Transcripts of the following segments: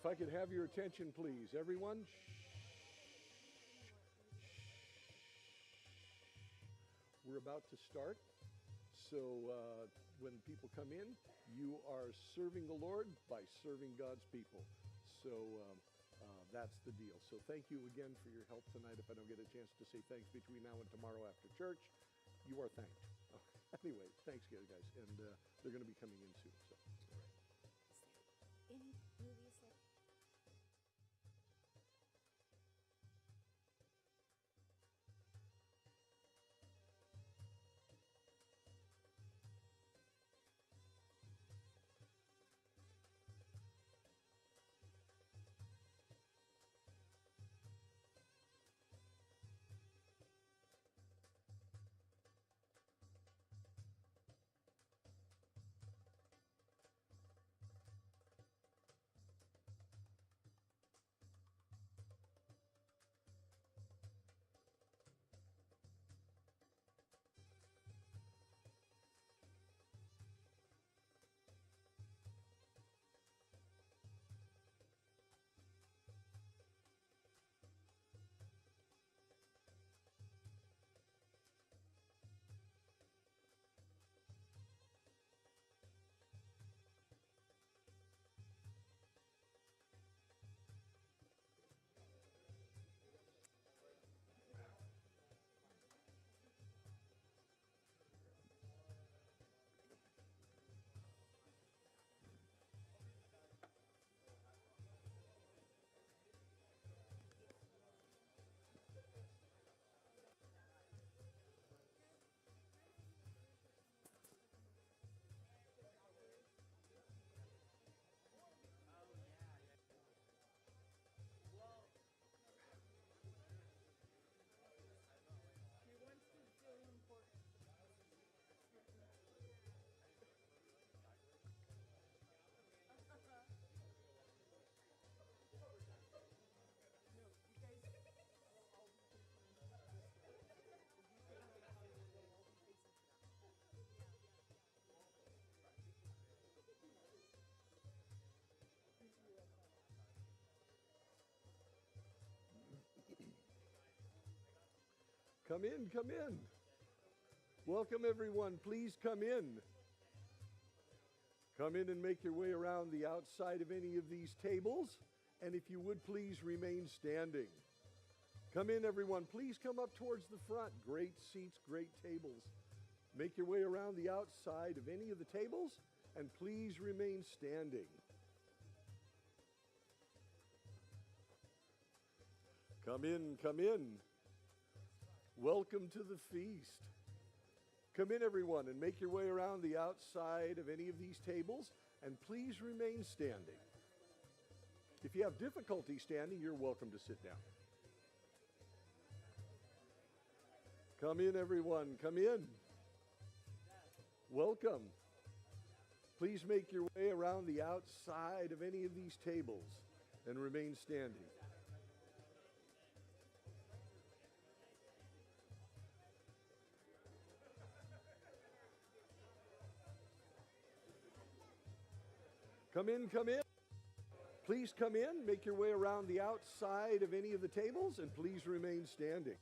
I could have your attention, please. Everyone, we're about to start. So when people come in, you are serving the Lord by serving God's people. So that's the deal. So thank you again for your help tonight. If I don't get a chance to say thanks between now and tomorrow after church, you are thanked. Anyway, thanks guys. And they're going to be coming in soon. So. Any movies that Come in, come in. Welcome everyone, please come in. Come in and make your way around the outside of any of these tables. And if you would please remain standing. Come in everyone, please come up towards the front. Great seats, great tables. Make your way around the outside of any of the tables and please remain standing. Come in, come in. Welcome to the feast. Come in everyone and make your way around the outside of any of these tables and please remain standing. If you have difficulty standing, you're welcome to sit down. Come in everyone, come in. Welcome. Please make your way around the outside of any of these tables and remain standing. Come in, come in. Please come in, make your way around the outside of any of the tables, and please remain standing.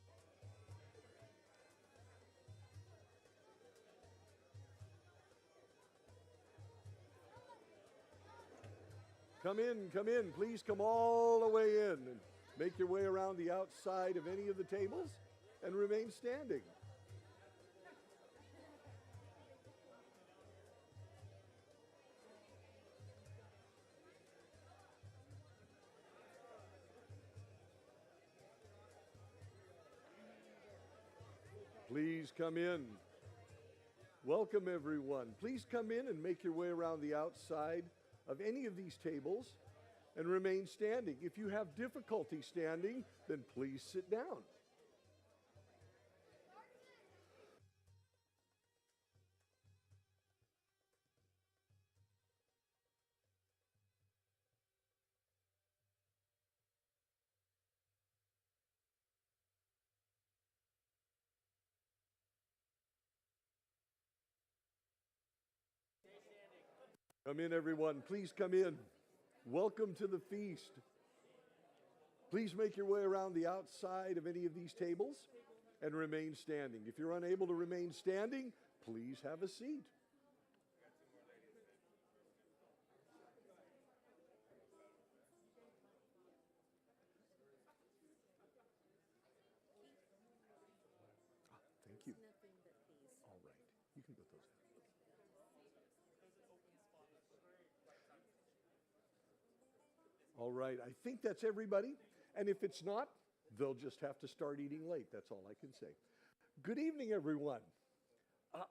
Come in, please come all the way in and make your way around the outside of any of the tables and remain standing. Please come in. Welcome everyone. Please come in and make your way around the outside of any of these tables and remain standing. If you have difficulty standing, then please sit down. Come in, everyone. Please come in. Welcome to the feast. Please make your way around the outside of any of these tables and remain standing. If you're unable to remain standing, please have a seat. Thank you. All right. You can put those down. All right. I think that's everybody. And if it's not, they'll just have to start eating late. That's all I can say. Good evening, everyone.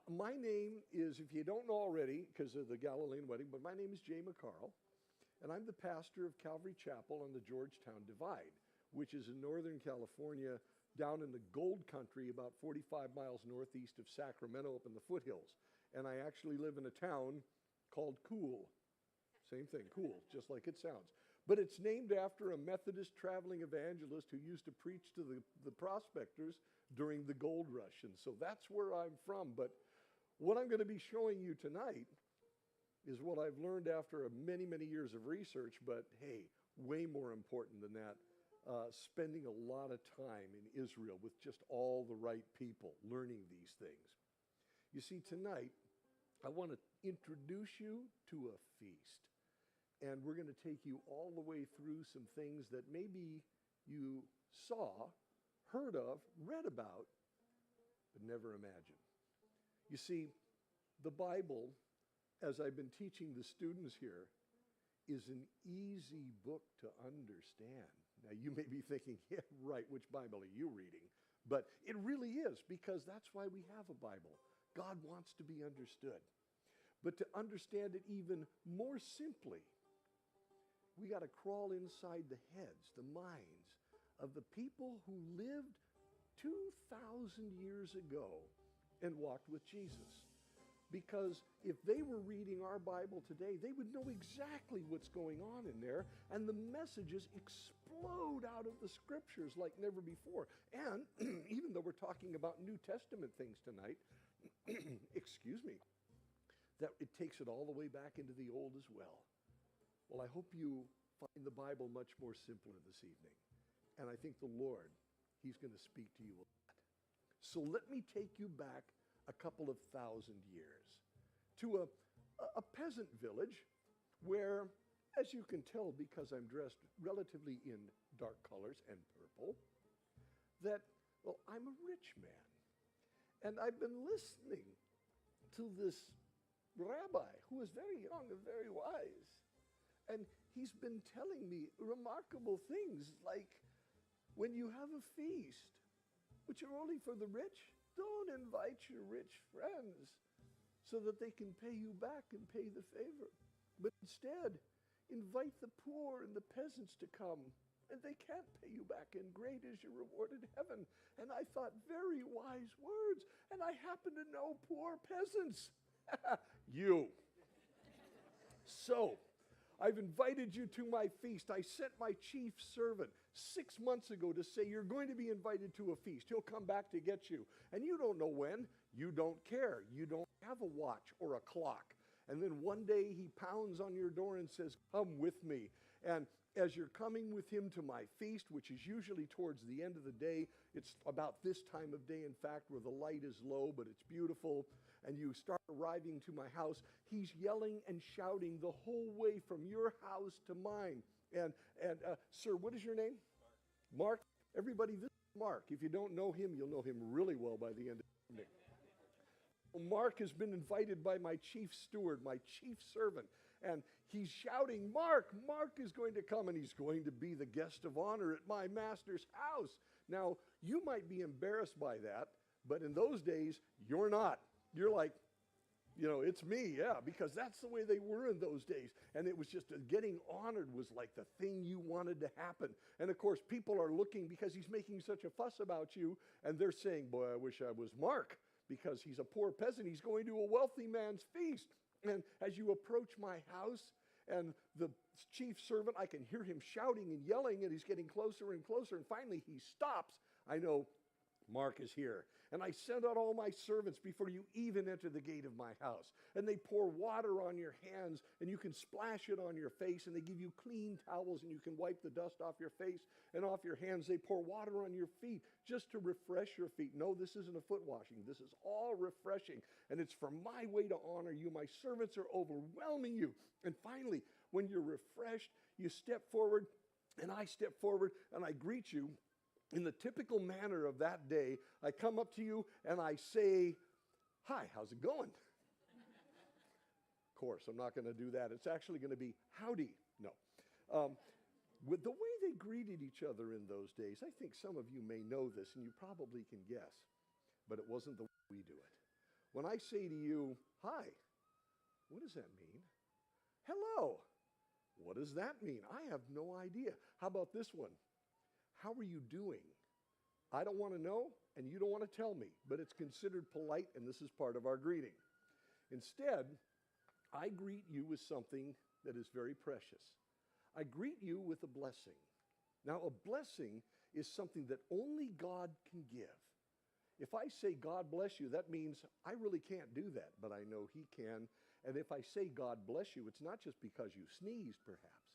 My name is, if you don't know already, because of the Galilean wedding, but my name is Jay McCarl, and I'm the pastor of Calvary Chapel on the Georgetown Divide, which is in Northern California, down in the Gold Country, about 45 miles northeast of Sacramento, up in the foothills. And I actually live in a town called Cool. Same thing, Cool, just like it sounds. But it's named after a Methodist traveling evangelist who used to preach to the prospectors during the gold rush. And so that's where I'm from. But what I'm going to be showing you tonight is what I've learned after many, many years of research. But hey, way more important than that, spending a lot of time in Israel with just all the right people learning these things. You see, tonight, I want to introduce you to a feast. And we're going to take you all the way through some things that maybe you saw, heard of, read about, but never imagined. You see, the Bible, as I've been teaching the students here, is an easy book to understand. Now, you may be thinking, yeah, right, which Bible are you reading? But it really is, because that's why we have a Bible. God wants to be understood. But to understand it even more simply, we got to crawl inside the heads, the minds of the people who lived 2,000 years ago and walked with Jesus. Because if they were reading our Bible today, they would know exactly what's going on in there, and the messages explode out of the scriptures like never before. And even though we're talking about New Testament things tonight, excuse me, that it takes it all the way back into the Old as well. Well, I hope you find the Bible much more simpler this evening. And I think the Lord, he's going to speak to you a lot. So let me take you back a couple of thousand years to a peasant village where, as you can tell because I'm dressed relatively in dark colors and purple, that, well, I'm a rich man. And I've been listening to this rabbi who is very young and very wise. And he's been telling me remarkable things like, when you have a feast, which are only for the rich, don't invite your rich friends so that they can pay you back and pay the favor. But instead, invite the poor and the peasants to come, and they can't pay you back, and great is your reward in heaven. And I thought, very wise words, and I happen to know poor peasants. You. So, I've invited you to my feast. I sent my chief servant 6 months ago to say, you're going to be invited to a feast. He'll come back to get you. And you don't know when. You don't care. You don't have a watch or a clock. And then one day he pounds on your door and says, come with me. And as you're coming with him to my feast, which is usually towards the end of the day, it's about this time of day, in fact, where the light is low, but it's beautiful, and you start arriving to my house, he's yelling and shouting the whole way from your house to mine. And sir, what is your name? Mark. Everybody, this is Mark. If you don't know him, you'll know him really well by the end of the evening. Mark has been invited by my chief steward, my chief servant, and he's shouting, Mark is going to come, and he's going to be the guest of honor at my master's house. Now, you might be embarrassed by that, but in those days, you're not. You're like, you know, it's me, yeah, because that's the way they were in those days. And it was just getting honored was like the thing you wanted to happen. And of course, people are looking because he's making such a fuss about you, and they're saying, boy, I wish I was Mark, because he's a poor peasant. He's going to a wealthy man's feast. And as you approach my house and the chief servant, I can hear him shouting and yelling, and he's getting closer and closer. And finally, he stops. I know Mark is here. And I send out all my servants before you even enter the gate of my house. And they pour water on your hands, and you can splash it on your face. And they give you clean towels, and you can wipe the dust off your face and off your hands. They pour water on your feet just to refresh your feet. No, this isn't a foot washing. This is all refreshing. And it's for my way to honor you. My servants are overwhelming you. And finally, when you're refreshed, you step forward, and I step forward, and I greet you in the typical manner of that day. I come up to you, and I say, hi, how's it going? Of course, I'm not going to do that. It's actually going to be howdy. No. With the way they greeted each other in those days, I think some of you may know this, and you probably can guess, but it wasn't the way we do it. When I say to you, hi, what does that mean? Hello. What does that mean? I have no idea. How about this one? How are you doing? I don't want to know, and you don't want to tell me, but it's considered polite, and this is part of our greeting. Instead, I greet you with something that is very precious. I greet you with a blessing. Now, a blessing is something that only God can give. If I say God bless you, that means I really can't do that, but I know He can. And if I say God bless you, it's not just because you sneezed, perhaps.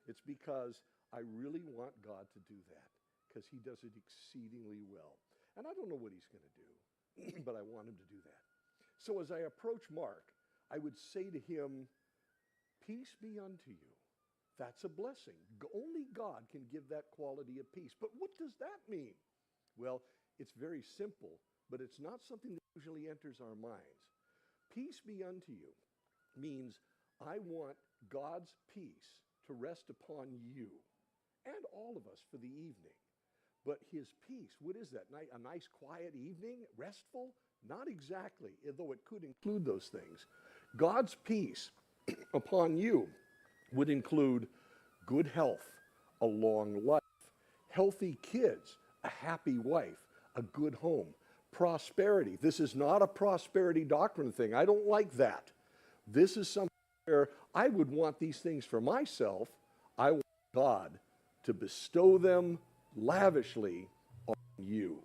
It's because I really want God to do that, because He does it exceedingly well. And I don't know what He's going to do, but I want Him to do that. So as I approach Mark, I would say to him, peace be unto you. That's a blessing. Only God can give that quality of peace. But what does that mean? Well, it's very simple, but it's not something that usually enters our minds. Peace be unto you means I want God's peace to rest upon you and all of us for the evening. But His peace, what is that? A nice quiet evening? Restful? Not exactly, though it could include those things. God's peace upon you would include good health, a long life, healthy kids, a happy wife, a good home, prosperity. This is not a prosperity doctrine thing. I don't like that. This is something where I would want these things for myself. I want God to bestow them lavishly on you.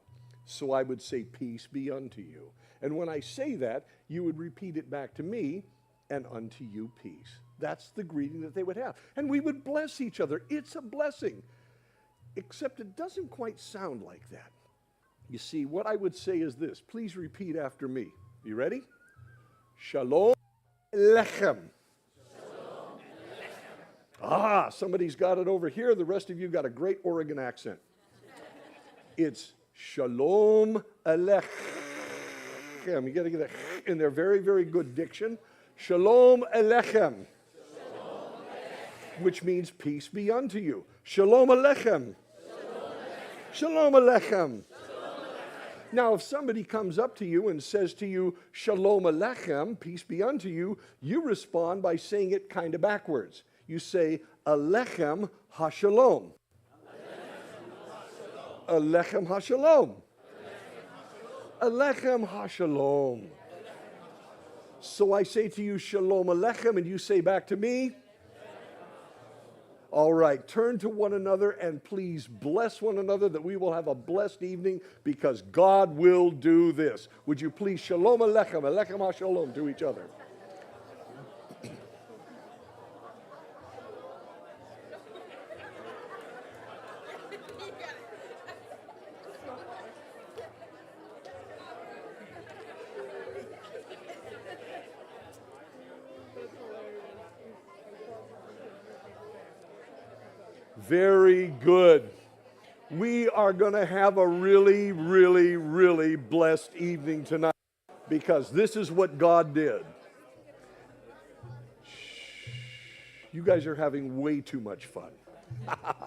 So I would say, peace be unto you. And when I say that, you would repeat it back to me, and unto you peace. That's the greeting that they would have. And we would bless each other. It's a blessing. Except it doesn't quite sound like that. You see, what I would say is this. Please repeat after me. You ready? Shalom Lechem. Ah, somebody's got it over here. The rest of you got a great Oregon accent. It's Shalom Aleichem. You got to get it in their very, very good diction. Shalom Aleichem. Which means peace be unto you. Shalom Aleichem. Shalom Aleichem. Now, if somebody comes up to you and says to you, Shalom Aleichem, peace be unto you, you respond by saying it kind of backwards. You say, Alechem HaShalom. Alechem HaShalom. Alechem HaShalom. So I say to you, Shalom Aleichem, and you say back to me, all right, turn to one another and please bless one another that we will have a blessed evening because God will do this. Would you please Shalom Aleichem, Alechem HaShalom to each other. Very good. We are going to have a really, really, really blessed evening tonight because this is what God did. You guys are having way too much fun,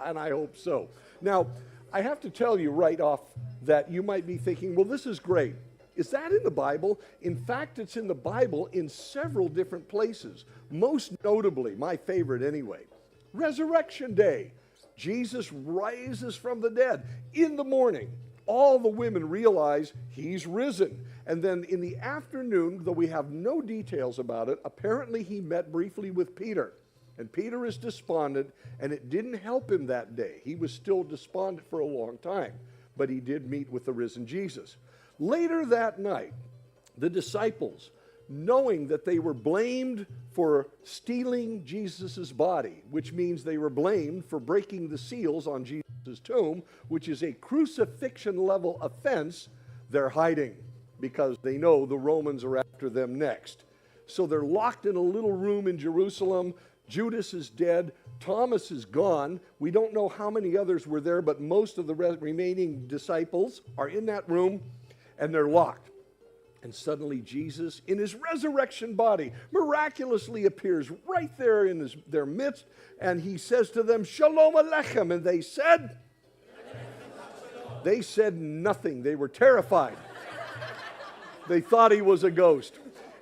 and I hope so. Now, I have to tell you right off that you might be thinking, well, this is great. Is that in the Bible? In fact, it's in the Bible in several different places. Most notably, my favorite anyway, Resurrection Day. Jesus rises from the dead. In the morning, all the women realize He's risen. And then in the afternoon, though we have no details about it, apparently He met briefly with Peter. And Peter is despondent, and it didn't help him that day. He was still despondent for a long time, but he did meet with the risen Jesus. Later that night, the disciples, knowing that they were blamed for stealing Jesus' body, which means they were blamed for breaking the seals on Jesus' tomb, which is a crucifixion level offense, they're hiding because they know the Romans are after them next. So they're locked in a little room in Jerusalem. Judas is dead. Thomas is gone. We don't know how many others were there, but most of the remaining disciples are in that room, and they're locked. And suddenly Jesus, in his resurrection body, miraculously appears right there in their midst, and he says to them, Shalom Aleichem. And they said nothing. They were terrified. They thought he was a ghost.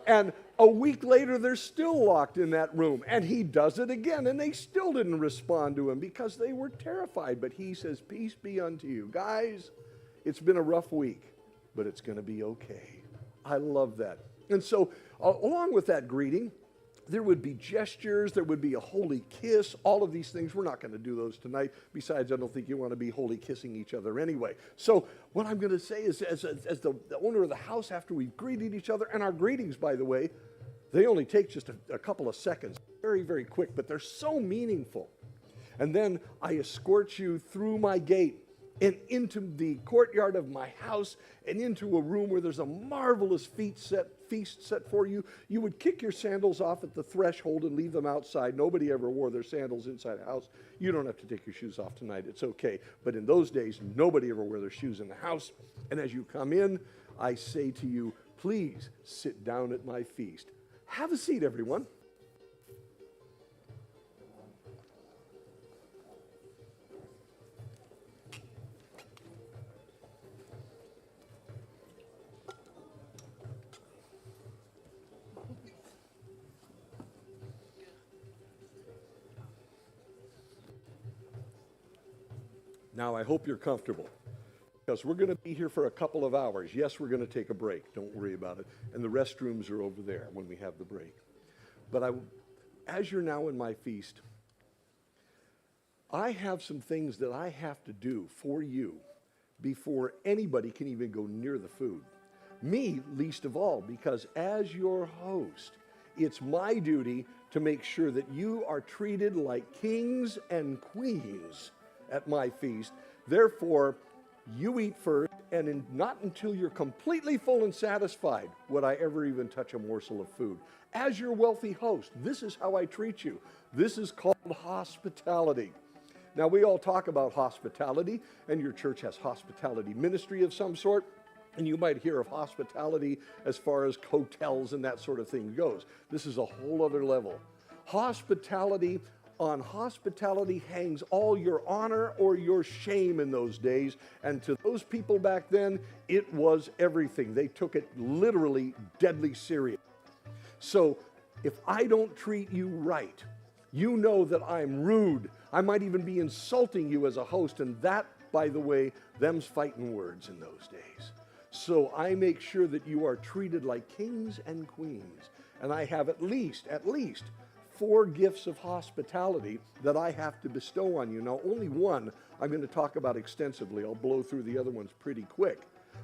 And a week later, they're still locked in that room. And he does it again. And they still didn't respond to him because they were terrified. But he says, peace be unto you. Guys, it's been a rough week, but it's going to be okay. I love that. And so, along with that greeting, there would be gestures, there would be a holy kiss, all of these things. We're not going to do those tonight. Besides, I don't think you want to be holy kissing each other anyway. So what I'm going to say is, as the owner of the house, after we've greeted each other, and our greetings, by the way, they only take just a couple of seconds, very, very quick, but they're so meaningful. And then I escort you through my gate and into the courtyard of my house and into a room where there's a marvelous feast set for you. You would kick your sandals off at the threshold and leave them outside. Nobody ever wore their sandals inside a house. You don't have to take your shoes off tonight. It's okay. But in those days, nobody ever wore their shoes in the house. And as you come in, I say to you, please sit down at my feast. Have a seat, everyone. Now, I hope you're comfortable, because we're going to be here for a couple of hours. Yes, we're going to take a break. Don't worry about it. And the restrooms are over there when we have the break. But as you're now in my feast, I have some things that I have to do for you before anybody can even go near the food. Me, least of all, because as your host, it's my duty to make sure that you are treated like kings and queens at my feast. Therefore, you eat first, and not until you're completely full and satisfied would I ever even touch a morsel of food. As your wealthy host, this is how I treat you. This is called hospitality. Now, we all talk about hospitality, and your church has hospitality ministry of some sort, and you might hear of hospitality as far as hotels and that sort of thing goes. This is a whole other level. Hospitality, on hospitality hangs all your honor or your shame in those days. And to those people back then, it was everything. They took it literally deadly serious. So if I don't treat you right, you know that I'm rude. I might even be insulting you as a host. And that, by the way, them's fighting words in those days. So I make sure that you are treated like kings and queens. And I have at least 4 gifts of hospitality that I have to bestow on you. Now, only one I'm going to talk about extensively. I'll blow through the other ones pretty quick.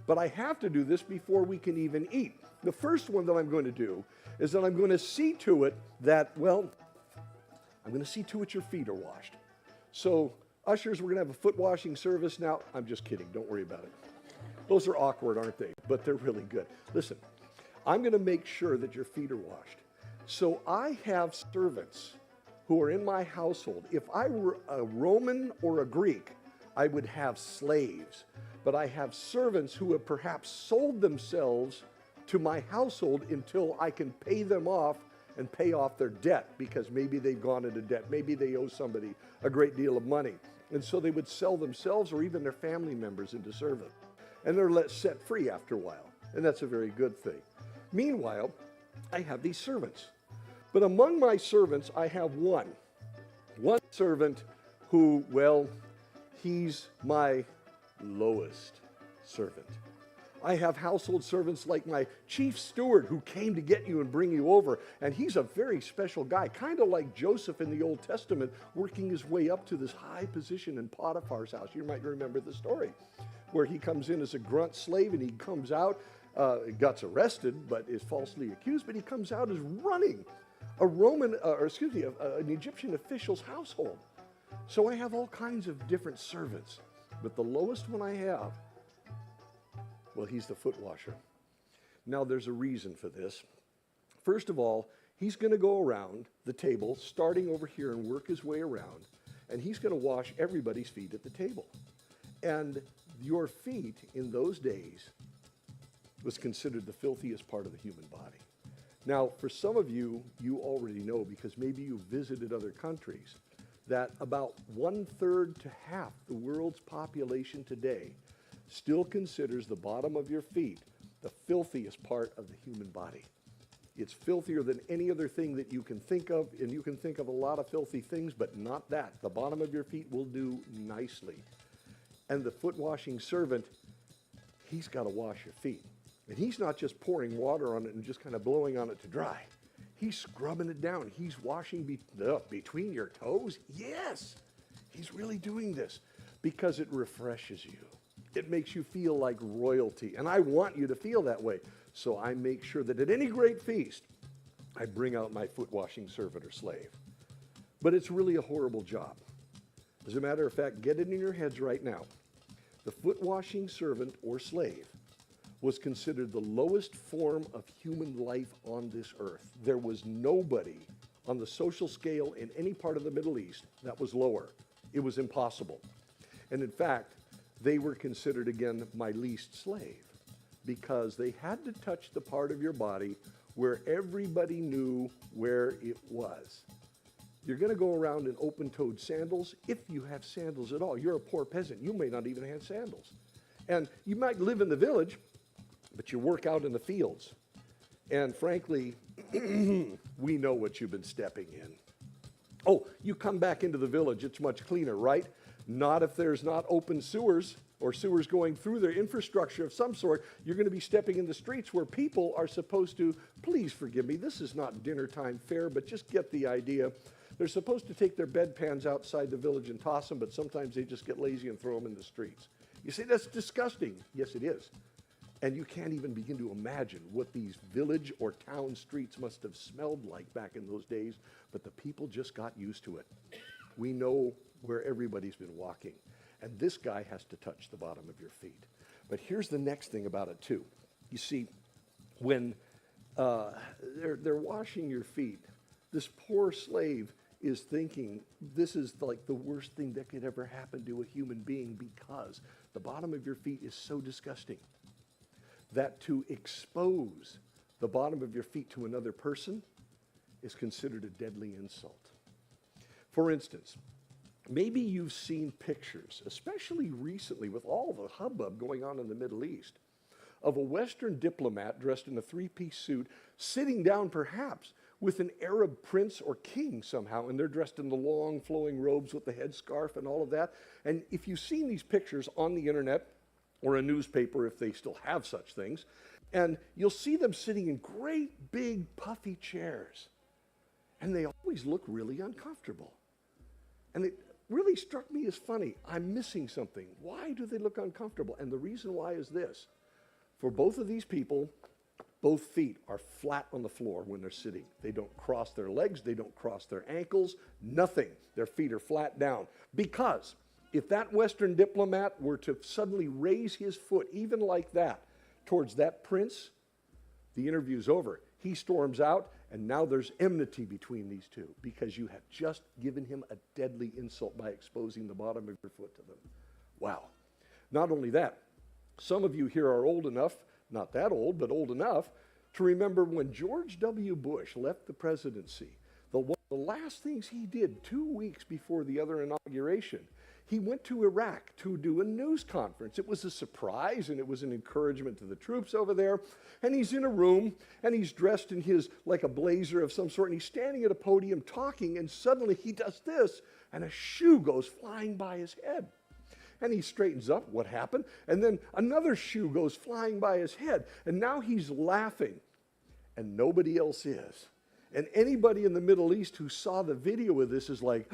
But I have to do this before we can even eat. The first one that I'm going to do is that I'm going to see to it that, I'm going to see to it your feet are washed. So, ushers, we're going to have a foot washing service now. I'm just kidding. Don't worry about it. Those are awkward, aren't they? But they're really good. Listen, I'm going to make sure that your feet are washed. So I have servants who are in my household. If I were a Roman or a Greek, I would have slaves. But I have servants who have perhaps sold themselves to my household until I can pay them off and pay off their debt, because maybe they've gone into debt. Maybe they owe somebody a great deal of money. And so they would sell themselves or even their family members into service. And they're set free after a while. And that's a very good thing. Meanwhile, I have these servants. But among my servants, I have one servant who, he's my lowest servant. I have household servants like my chief steward who came to get you and bring you over. And he's a very special guy, kind of like Joseph in the Old Testament, working his way up to this high position in Potiphar's house. You might remember the story where he comes in as a grunt slave and he comes out, gets arrested, but is falsely accused, but he comes out as running an Egyptian official's household. So I have all kinds of different servants, but the lowest one I have, well, he's the foot washer. Now, there's a reason for this. First of all, he's going to go around the table, starting over here and work his way around, and he's going to wash everybody's feet at the table. And your feet in those days was considered the filthiest part of the human body. Now, for some of you, you already know, because maybe you've visited other countries, that about 1/3 to half the world's population today still considers the bottom of your feet the filthiest part of the human body. It's filthier than any other thing that you can think of, and you can think of a lot of filthy things, but not that. The bottom of your feet will do nicely. And the foot washing servant, he's got to wash your feet. And he's not just pouring water on it and just kind of blowing on it to dry. He's scrubbing it down. He's washing between your toes. Yes, he's really doing this because it refreshes you. It makes you feel like royalty. And I want you to feel that way. So I make sure that at any great feast, I bring out my foot washing servant or slave. But it's really a horrible job. As a matter of fact, get it in your heads right now. The foot washing servant or slave was considered the lowest form of human life on this earth. There was nobody on the social scale in any part of the Middle East that was lower. It was impossible. And in fact, they were considered, again, my least slave, because they had to touch the part of your body where everybody knew where it was. You're going to go around in open-toed sandals if you have sandals at all. You're a poor peasant. You may not even have sandals. And you might live in the village, but you work out in the fields. And frankly, we know what you've been stepping in. Oh, you come back into the village, it's much cleaner, right? Not if there's not open sewers or sewers going through their infrastructure of some sort. You're going to be stepping in the streets where people are supposed to, please forgive me, this is not dinner time fare, but just get the idea. They're supposed to take their bedpans outside the village and toss them, but sometimes they just get lazy and throw them in the streets. You say, that's disgusting. Yes, it is. And you can't even begin to imagine what these village or town streets must have smelled like back in those days, but the people just got used to it. We know where everybody's been walking, and this guy has to touch the bottom of your feet. But here's the next thing about it too. You see, when they're washing your feet, this poor slave is thinking this is like the worst thing that could ever happen to a human being, because the bottom of your feet is so disgusting that to expose the bottom of your feet to another person is considered a deadly insult. For instance, maybe you've seen pictures, especially recently with all the hubbub going on in the Middle East, of a Western diplomat dressed in a three-piece suit sitting down perhaps with an Arab prince or king somehow, and they're dressed in the long flowing robes with the headscarf and all of that. And if you've seen these pictures on the internet or a newspaper, if they still have such things, and you'll see them sitting in great big puffy chairs, and they always look really uncomfortable. And it really struck me as funny. I'm missing something. Why do they look uncomfortable? And the reason why is this. For both of these people, both feet are flat on the floor when they're sitting. They don't cross their legs. They don't cross their ankles. Nothing. Their feet are flat down. Because if that Western diplomat were to suddenly raise his foot, even like that, towards that prince, the interview's over. He storms out, and now there's enmity between these two because you have just given him a deadly insult by exposing the bottom of your foot to them. Wow. Not only that, some of you here are old enough, not that old, but old enough, to remember when George W. Bush left the presidency, one of the last things he did 2 weeks before the other inauguration, he went to Iraq to do a news conference. It was a surprise, and it was an encouragement to the troops over there. And he's in a room, and he's dressed in like a blazer of some sort, and he's standing at a podium talking, and suddenly he does this, and a shoe goes flying by his head. And he straightens up. What happened? And then another shoe goes flying by his head. And now he's laughing. And nobody else is. And anybody in the Middle East who saw the video of this is like,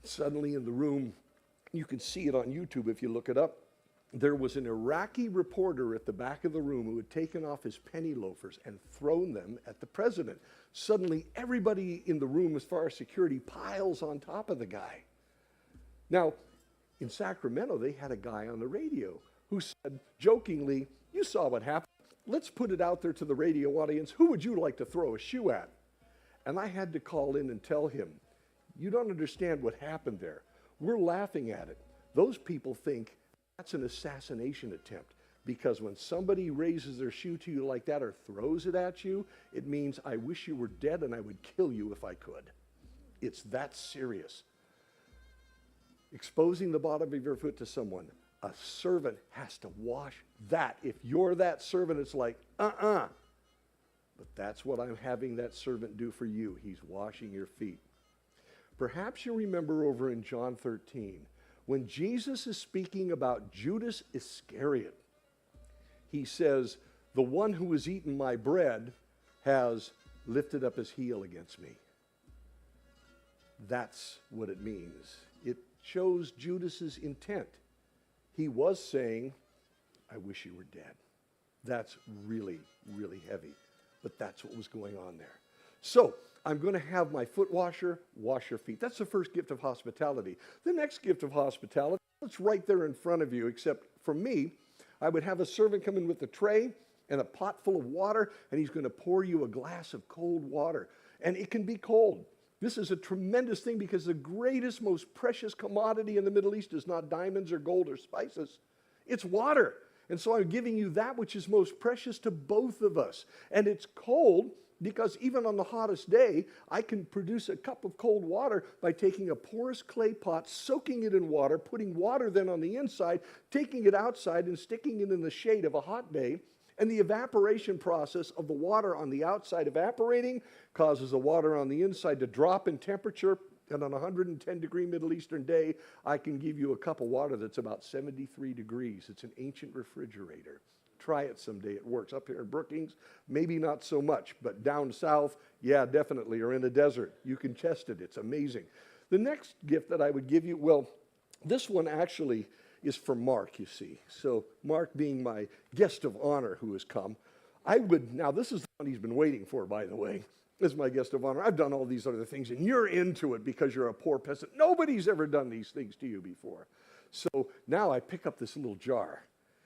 suddenly in the room, you can see it on YouTube if you look it up. There was an Iraqi reporter at the back of the room who had taken off his penny loafers and thrown them at the president. Suddenly, everybody in the room, as far as security, piles on top of the guy. Now, in Sacramento, they had a guy on the radio who said, jokingly, you saw what happened. Let's put it out there to the radio audience. Who would you like to throw a shoe at? And I had to call in and tell him, you don't understand what happened there. We're laughing at it. Those people think that's an assassination attempt, because when somebody raises their shoe to you like that or throws it at you, it means I wish you were dead and I would kill you if I could. It's that serious. Exposing the bottom of your foot to someone, a servant has to wash that. If you're that servant, it's like, But that's what I'm having that servant do for you. He's washing your feet. Perhaps you remember over in John 13, when Jesus is speaking about Judas Iscariot, he says, the one who has eaten my bread has lifted up his heel against me. That's what it means. It shows Judas's intent. He was saying, I wish you were dead. That's really, really heavy. But that's what was going on there. So, I'm going to have my foot washer wash your feet. That's the first gift of hospitality. The next gift of hospitality, it's right there in front of you, except for me, I would have a servant come in with a tray and a pot full of water, and he's going to pour you a glass of cold water. And it can be cold. This is a tremendous thing, because the greatest, most precious commodity in the Middle East is not diamonds or gold or spices. It's water. And so I'm giving you that which is most precious to both of us. And it's cold, because even on the hottest day, I can produce a cup of cold water by taking a porous clay pot, soaking it in water, putting water then on the inside, taking it outside and sticking it in the shade of a hot day. And the evaporation process of the water on the outside evaporating causes the water on the inside to drop in temperature. And on a 110-degree Middle Eastern day, I can give you a cup of water that's about 73 degrees. It's an ancient refrigerator. Try it someday. It works. Up here in Brookings, maybe not so much, but down south, yeah, definitely, or in the desert. You can test it. It's amazing. The next gift that I would give you, well, this one actually is for Mark, you see. So Mark, being my guest of honor who has come, now this is the one he's been waiting for, by the way, as my guest of honor. I've done all these other things, and you're into it because you're a poor peasant. Nobody's ever done these things to you before. So now I pick up this little jar,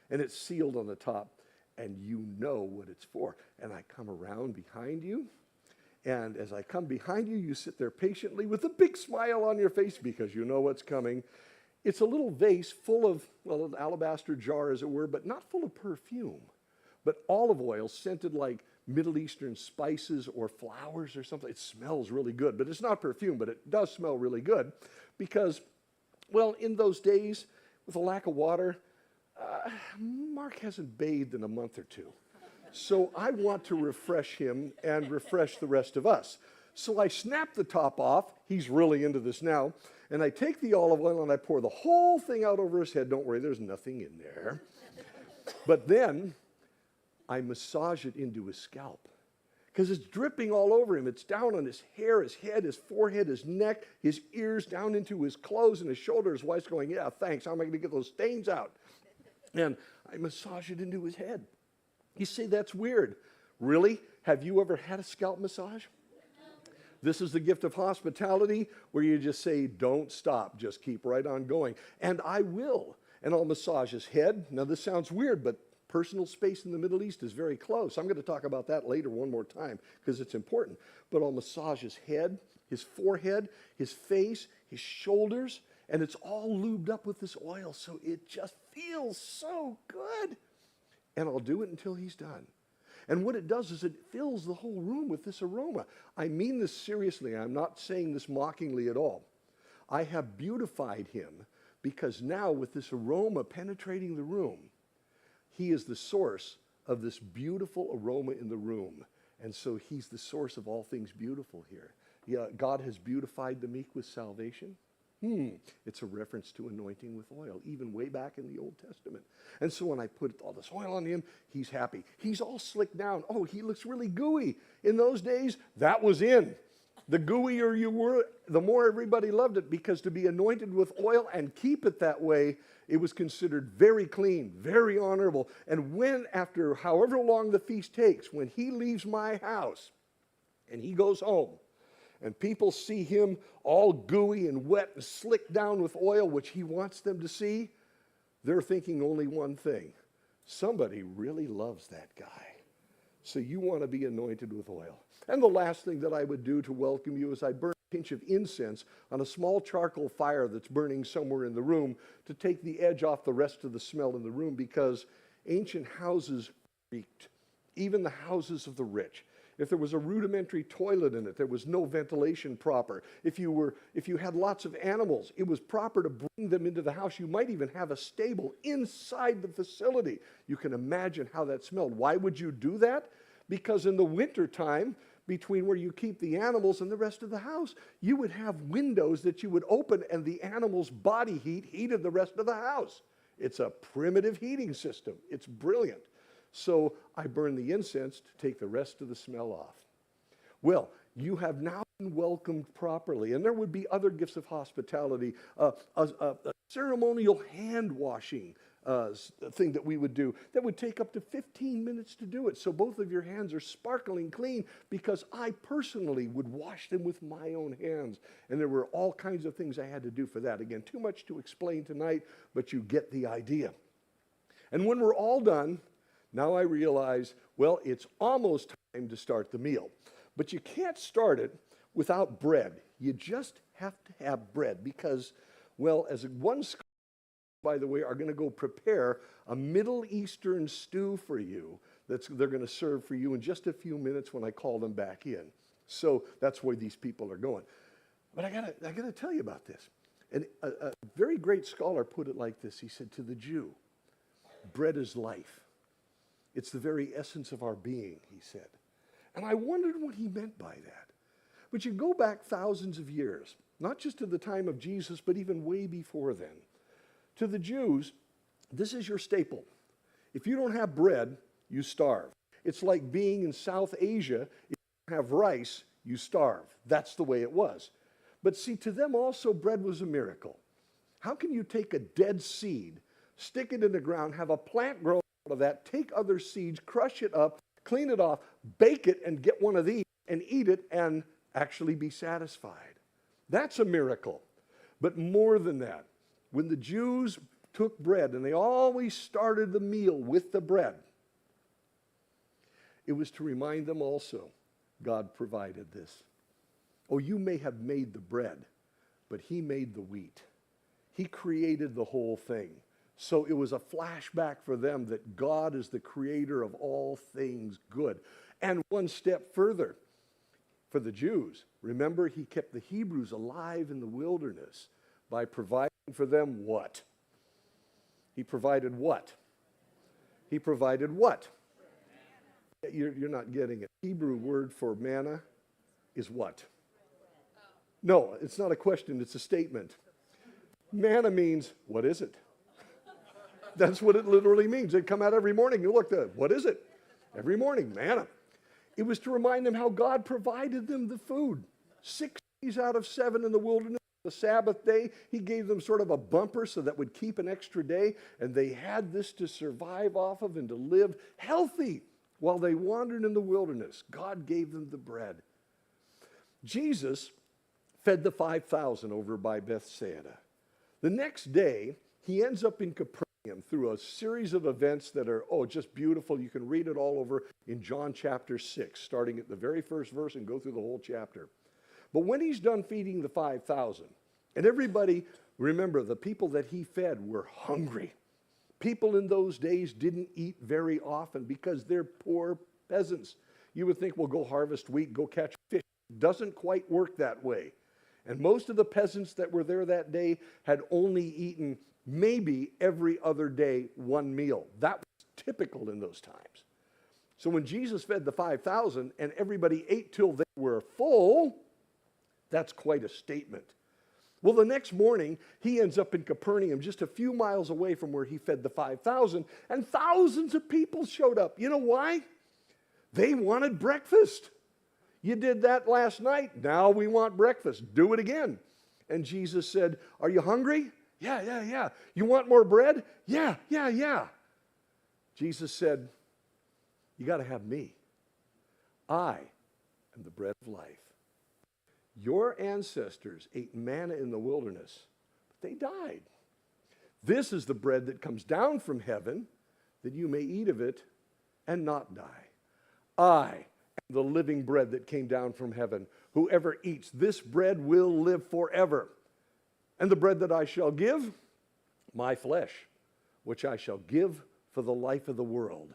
and it's sealed on the top, and you know what it's for. And I come around behind you, and as I come behind you, you sit there patiently with a big smile on your face because you know what's coming. It's a little vase full of, well, an alabaster jar, as it were, but not full of perfume, but olive oil scented like Middle Eastern spices or flowers or something. It smells really good, but it's not perfume, but it does smell really good because, well, in those days, with a lack of water, Mark hasn't bathed in a month or two. So I want to refresh him and refresh the rest of us. So I snap the top off. He's really into this now. And I take the olive oil and I pour the whole thing out over his head. Don't worry, there's nothing in there. But then I massage it into his scalp because it's dripping all over him. It's down on his hair, his head, his forehead, his neck, his ears, down into his clothes and his shoulders. His wife's going, yeah, thanks. How am I going to get those stains out? And I massage it into his head. You say, that's weird. Really? Have you ever had a scalp massage? This is the gift of hospitality where you just say, don't stop, just keep right on going. And I will. And I'll massage his head. Now, this sounds weird, but personal space in the Middle East is very close. I'm going to talk about that later one more time because it's important. But I'll massage his head, his forehead, his face, his shoulders, and it's all lubed up with this oil, so it just feels so good. And I'll do it until he's done. And what it does is it fills the whole room with this aroma. I mean this seriously. I'm not saying this mockingly at all. I have beautified him because now with this aroma penetrating the room, he is the source of this beautiful aroma in the room. And so he's the source of all things beautiful here. Yeah, God has beautified the meek with salvation. It's a reference to anointing with oil, even way back in the Old Testament. And so when I put all this oil on him, he's happy. He's all slicked down. Oh, he looks really gooey. In those days, that was in. The gooier you were, the more everybody loved it, because to be anointed with oil and keep it that way, it was considered very clean, very honorable. And when, after however long the feast takes, when he leaves my house and he goes home, and people see him all gooey and wet and slicked down with oil, which he wants them to see, they're thinking only one thing: somebody really loves that guy. So you want to be anointed with oil. And the last thing that I would do to welcome you is I burn a pinch of incense on a small charcoal fire that's burning somewhere in the room to take the edge off the rest of the smell in the room, because ancient houses reeked, even the houses of the rich. If there was a rudimentary toilet in it, there was no ventilation proper. If you had lots of animals, it was proper to bring them into the house. You might even have a stable inside the facility. You can imagine how that smelled. Why would you do that? Because in the wintertime, between where you keep the animals and the rest of the house, you would have windows that you would open, and the animal's body heat heated the rest of the house. It's a primitive heating system. It's brilliant. So I burn the incense to take the rest of the smell off. Well, you have now been welcomed properly, and there would be other gifts of hospitality, a ceremonial hand washing thing that we would do that would take up to 15 minutes to do it. So both of your hands are sparkling clean, because I personally would wash them with my own hands. And there were all kinds of things I had to do for that. Again, too much to explain tonight, but you get the idea. And when we're all done, now I realize, well, it's almost time to start the meal. But you can't start it without bread. You just have to have bread, because, well, as one scholar, by the way, are going to go prepare a Middle Eastern stew for you they're going to serve for you in just a few minutes when I call them back in. So that's where these people are going. But I gotta tell you about this. And a very great scholar put it like this. He said, to the Jew, bread is life. It's the very essence of our being, he said. And I wondered what he meant by that. But you go back thousands of years, not just to the time of Jesus, but even way before then. To the Jews, this is your staple. If you don't have bread, you starve. It's like being in South Asia. If you don't have rice, you starve. That's the way it was. But see, to them also, bread was a miracle. How can you take a dead seed, stick it in the ground, have a plant grow out of that, take other seeds, crush it up, clean it off, bake it, and get one of these and eat it and actually be satisfied? That's a miracle. But more than that, when the Jews took bread, and they always started the meal with the bread, it was to remind them also, God provided this. Oh, you may have made the bread, but he made the wheat. He created the whole thing. So it was a flashback for them that God is the creator of all things good. And one step further, for the Jews, remember, he kept the Hebrews alive in the wilderness by providing for them what? He provided what? He provided what? You're not getting it. Hebrew word for manna is what? No, it's not a question, it's a statement. Manna means, what is it? That's what it literally means. They'd come out every morning. You look at, what is it? Every morning, manna. It was to remind them how God provided them the food. 6 days out of 7 in the wilderness, the Sabbath day, he gave them sort of a bumper so that would keep an extra day, and they had this to survive off of and to live healthy while they wandered in the wilderness. God gave them the bread. Jesus fed the 5,000 over by Bethsaida. The next day, he ends up in Capernaum through a series of events that are, just beautiful. You can read it all over in John chapter 6, starting at the very first verse and go through the whole chapter. But when he's done feeding the 5,000, and everybody, remember, the people that he fed were hungry. People in those days didn't eat very often because they're poor peasants. You would think, well, go harvest wheat, go catch fish. It doesn't quite work that way. And most of the peasants that were there that day had only eaten maybe every other day one meal. That was typical in those times. So when Jesus fed the 5,000 and everybody ate till they were full, that's quite a statement. Well, the next morning, he ends up in Capernaum, just a few miles away from where he fed the 5,000, and thousands of people showed up. You know why? They wanted breakfast. You did that last night. Now we want breakfast. Do it again. And Jesus said, are you hungry? Yeah. You want more bread? Yeah. Jesus said, you got to have me. I am the bread of life. Your ancestors ate manna in the wilderness, but they died. This is the bread that comes down from heaven, that you may eat of it and not die. I am the living bread that came down from heaven. Whoever eats this bread will live forever. And the bread that I shall give, my flesh, which I shall give for the life of the world.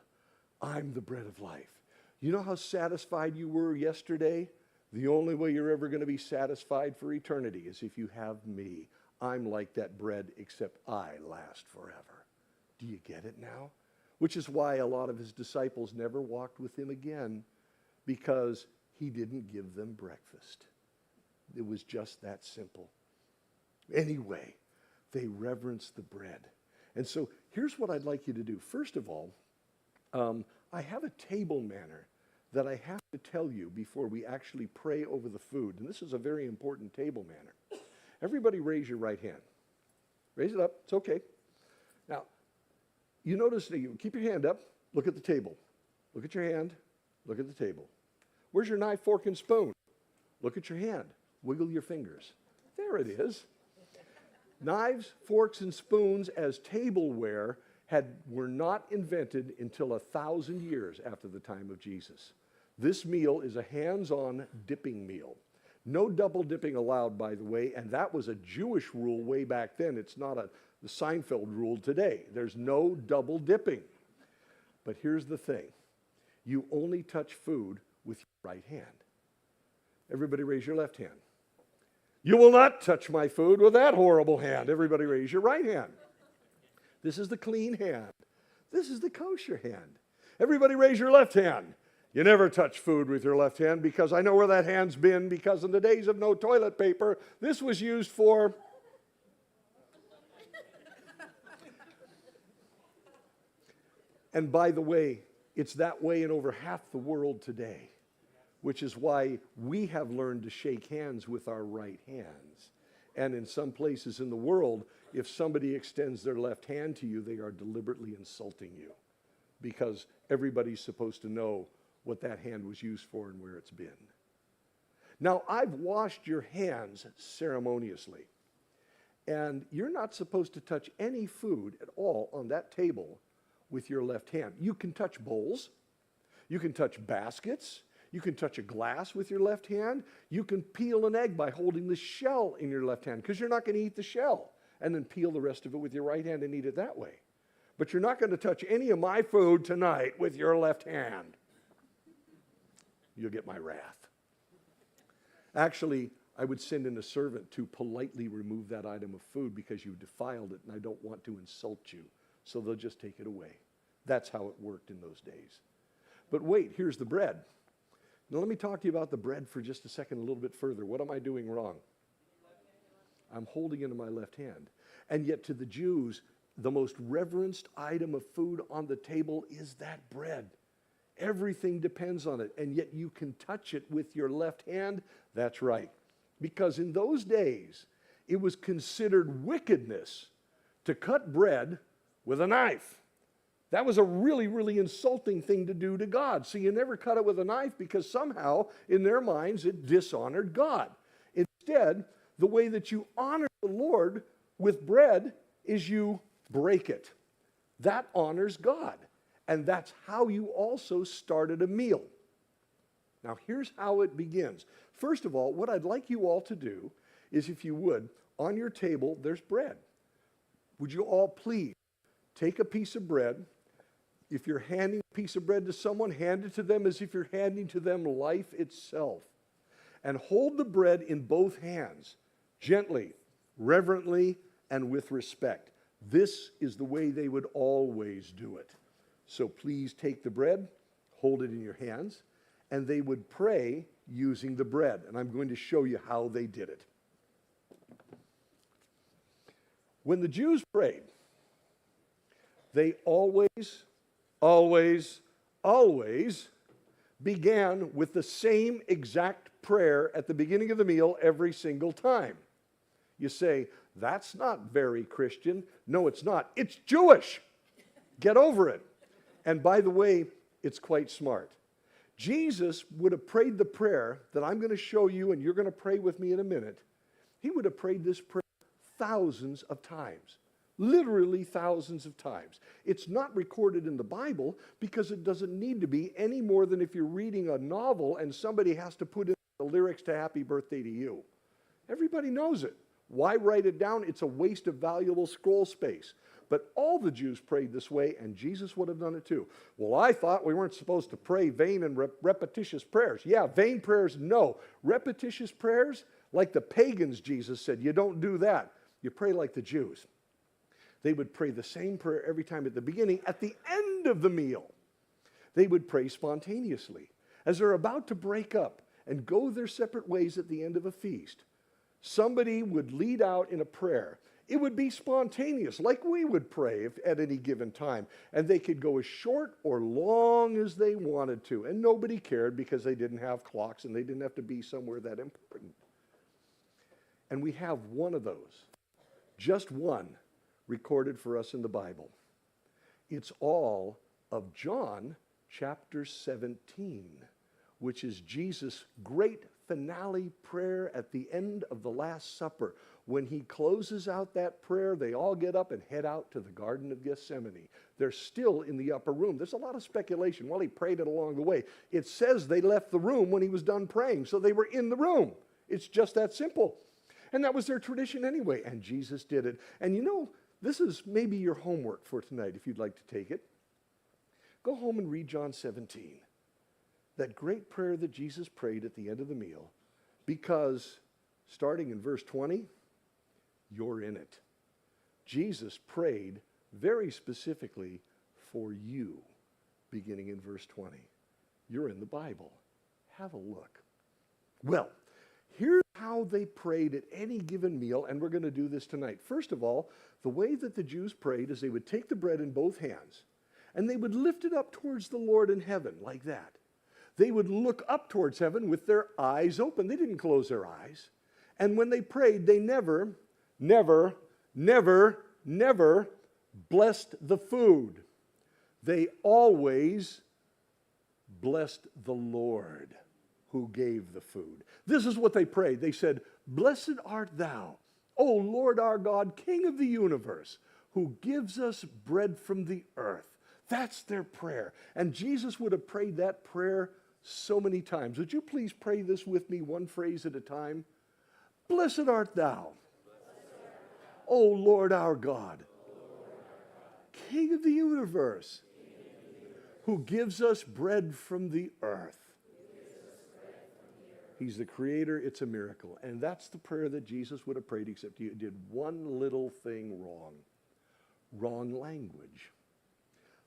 I'm the bread of life. You know how satisfied you were yesterday? The only way you're ever going to be satisfied for eternity is if you have me. I'm like that bread, except I last forever. Do you get it now? Which is why a lot of his disciples never walked with him again, because he didn't give them breakfast. It was just that simple. Anyway, they reverenced the bread. And so here's what I'd like you to do. First of all, I have a table manner that I have to tell you before we actually pray over the food. And this is a very important table manner. Everybody raise your right hand. Raise it up. It's okay. Now, you notice that you keep your hand up. Look at the table. Look at your hand. Look at the table. Where's your knife, fork, and spoon? Look at your hand. Wiggle your fingers. There it is. Knives, forks, and spoons as tableware were not invented until 1,000 years after the time of Jesus. This meal is a hands-on dipping meal. No double dipping allowed, by the way, and that was a Jewish rule way back then. It's not the Seinfeld rule today. There's no double dipping. But here's the thing. You only touch food with your right hand. Everybody raise your left hand. You will not touch my food with that horrible hand. Everybody raise your right hand. This is the clean hand. This is the kosher hand. Everybody raise your left hand. You never touch food with your left hand, because I know where that hand's been, because in the days of no toilet paper, this was used for... And by the way, it's that way in over half the world today, which is why we have learned to shake hands with our right hands. And in some places in the world, if somebody extends their left hand to you, they are deliberately insulting you, because everybody's supposed to know what that hand was used for and where it's been. Now, I've washed your hands ceremoniously, and you're not supposed to touch any food at all on that table with your left hand. You can touch bowls, you can touch baskets, you can touch a glass with your left hand, you can peel an egg by holding the shell in your left hand, because you're not going to eat the shell and then peel the rest of it with your right hand and eat it that way. But you're not going to touch any of my food tonight with your left hand. You'll get my wrath. Actually, I would send in a servant to politely remove that item of food because you defiled it, and I don't want to insult you. So they'll just take it away. That's how it worked in those days. But wait, here's the bread. Now let me talk to you about the bread for just a second, a little bit further. What am I doing wrong? I'm holding it in my left hand. And yet to the Jews, the most reverenced item of food on the table is that bread. Everything depends on it, and yet you can touch it with your left hand. That's right. Because in those days, it was considered wickedness to cut bread with a knife. That was a really, really insulting thing to do to God. So you never cut it with a knife, because somehow, in their minds, it dishonored God. Instead, the way that you honor the Lord with bread is you break it. That honors God. And that's how you also started a meal. Now, here's how it begins. First of all, what I'd like you all to do is, if you would, on your table, there's bread. Would you all please take a piece of bread? If you're handing a piece of bread to someone, hand it to them as if you're handing to them life itself. And hold the bread in both hands, gently, reverently, and with respect. This is the way they would always do it. So please take the bread, hold it in your hands, and they would pray using the bread. And I'm going to show you how they did it. When the Jews prayed, they always, always, always began with the same exact prayer at the beginning of the meal every single time. You say, that's not very Christian. No, it's not. It's Jewish. Get over it. And by the way, it's quite smart. Jesus would have prayed the prayer that I'm going to show you, and you're going to pray with me in a minute. He would have prayed this prayer thousands of times. Literally thousands of times. It's not recorded in the Bible because it doesn't need to be any more than if you're reading a novel and somebody has to put in the lyrics to Happy Birthday to You. Everybody knows it. Why write it down? It's a waste of valuable scroll space. But all the Jews prayed this way, and Jesus would have done it too. Well, I thought we weren't supposed to pray vain and repetitious prayers. Yeah, vain prayers, no. Repetitious prayers, like the pagans, Jesus said, you don't do that. You pray like the Jews. They would pray the same prayer every time at the beginning. At the end of the meal, they would pray spontaneously. As they're about to break up and go their separate ways at the end of a feast, somebody would lead out in a prayer. It would be spontaneous, like we would pray at any given time. And they could go as short or long as they wanted to. And nobody cared because they didn't have clocks and they didn't have to be somewhere that important. And we have one of those, just one, recorded for us in the Bible. It's all of John chapter 17, which is Jesus' great finale prayer at the end of the Last Supper. When he closes out that prayer, they all get up and head out to the Garden of Gethsemane. They're still in the upper room. There's a lot of speculation. Well, he prayed it along the way. It says they left the room when he was done praying, so they were in the room. It's just that simple. And that was their tradition anyway, and Jesus did it. And you know, this is maybe your homework for tonight if you'd like to take it. Go home and read John 17. That great prayer that Jesus prayed at the end of the meal, because starting in verse 20, you're in it. Jesus prayed very specifically for you, beginning in verse 20. You're in the Bible. Have a look. Well, here's how they prayed at any given meal, and we're going to do this tonight. First of all, the way that the Jews prayed is they would take the bread in both hands, and they would lift it up towards the Lord in heaven, like that. They would look up towards heaven with their eyes open. They didn't close their eyes. And when they prayed, they never, never, never, never blessed the food. They always blessed the Lord who gave the food. This is what they prayed. They said, "Blessed art thou, O Lord our God, King of the universe, who gives us bread from the earth." That's their prayer. And Jesus would have prayed that prayer so many times. Would you please pray this with me, one phrase at a time? Blessed art thou, O Lord our God, King of the universe, who gives us bread from the earth. He's the creator. It's a miracle. And that's the prayer that Jesus would have prayed, except he did one little thing wrong. Wrong language.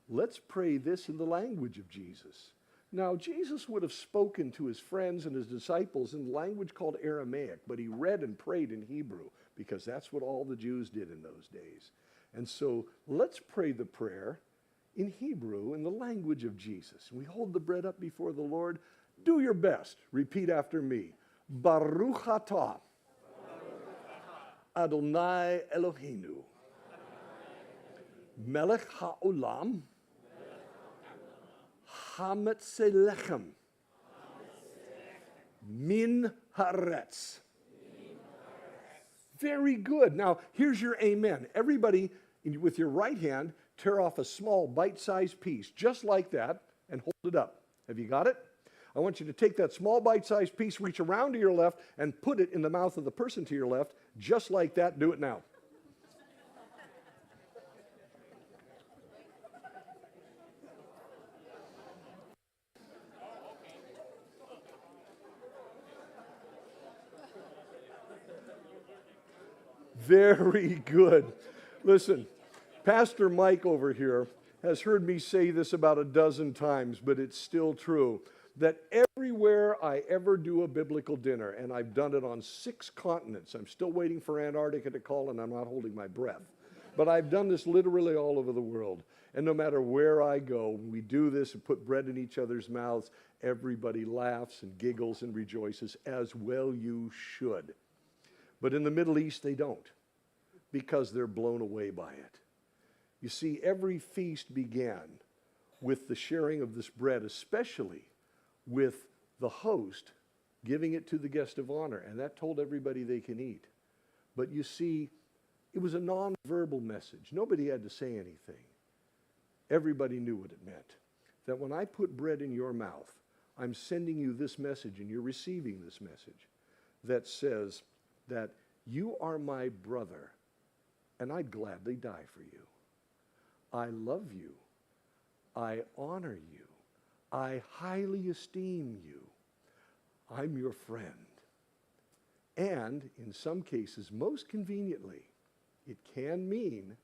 Let's pray this in the language of Jesus. Now, Jesus would have spoken to his friends and his disciples in the language called Aramaic, but he read and prayed in Hebrew because that's what all the Jews did in those days. And so let's pray the prayer in Hebrew in the language of Jesus. We hold the bread up before the Lord. Do your best. Repeat after me. Baruch atah Adonai Eloheinu Melech ha'olam Hametzei lechem min haaretz. Very good. Now, here's your amen. Everybody, with your right hand, tear off a small bite-sized piece, just like that, and hold it up. Have you got it? I want you to take that small bite-sized piece, reach around to your left, and put it in the mouth of the person to your left, just like that. Do it now. Very good. Listen, Pastor Mike over here has heard me say this about a dozen times, but it's still true. that everywhere I ever do a biblical dinner, and I've done it on 6 continents, I'm still waiting for Antarctica to call, and I'm not holding my breath. But I've done this literally all over the world. And no matter where I go, when we do this and put bread in each other's mouths, everybody laughs and giggles and rejoices, as well you should. But in the Middle East, they don't, because they're blown away by it. You see, every feast began with the sharing of this bread, especially with the host giving it to the guest of honor, and that told everybody they can eat. But you see, it was a non-verbal message. Nobody had to say anything. Everybody knew what it meant. That when I put bread in your mouth, I'm sending you this message, and you're receiving this message that says that you are my brother, and I'd gladly die for you. I love you. I honor you. I highly esteem you. I'm your friend. And in some cases, most conveniently, it can mean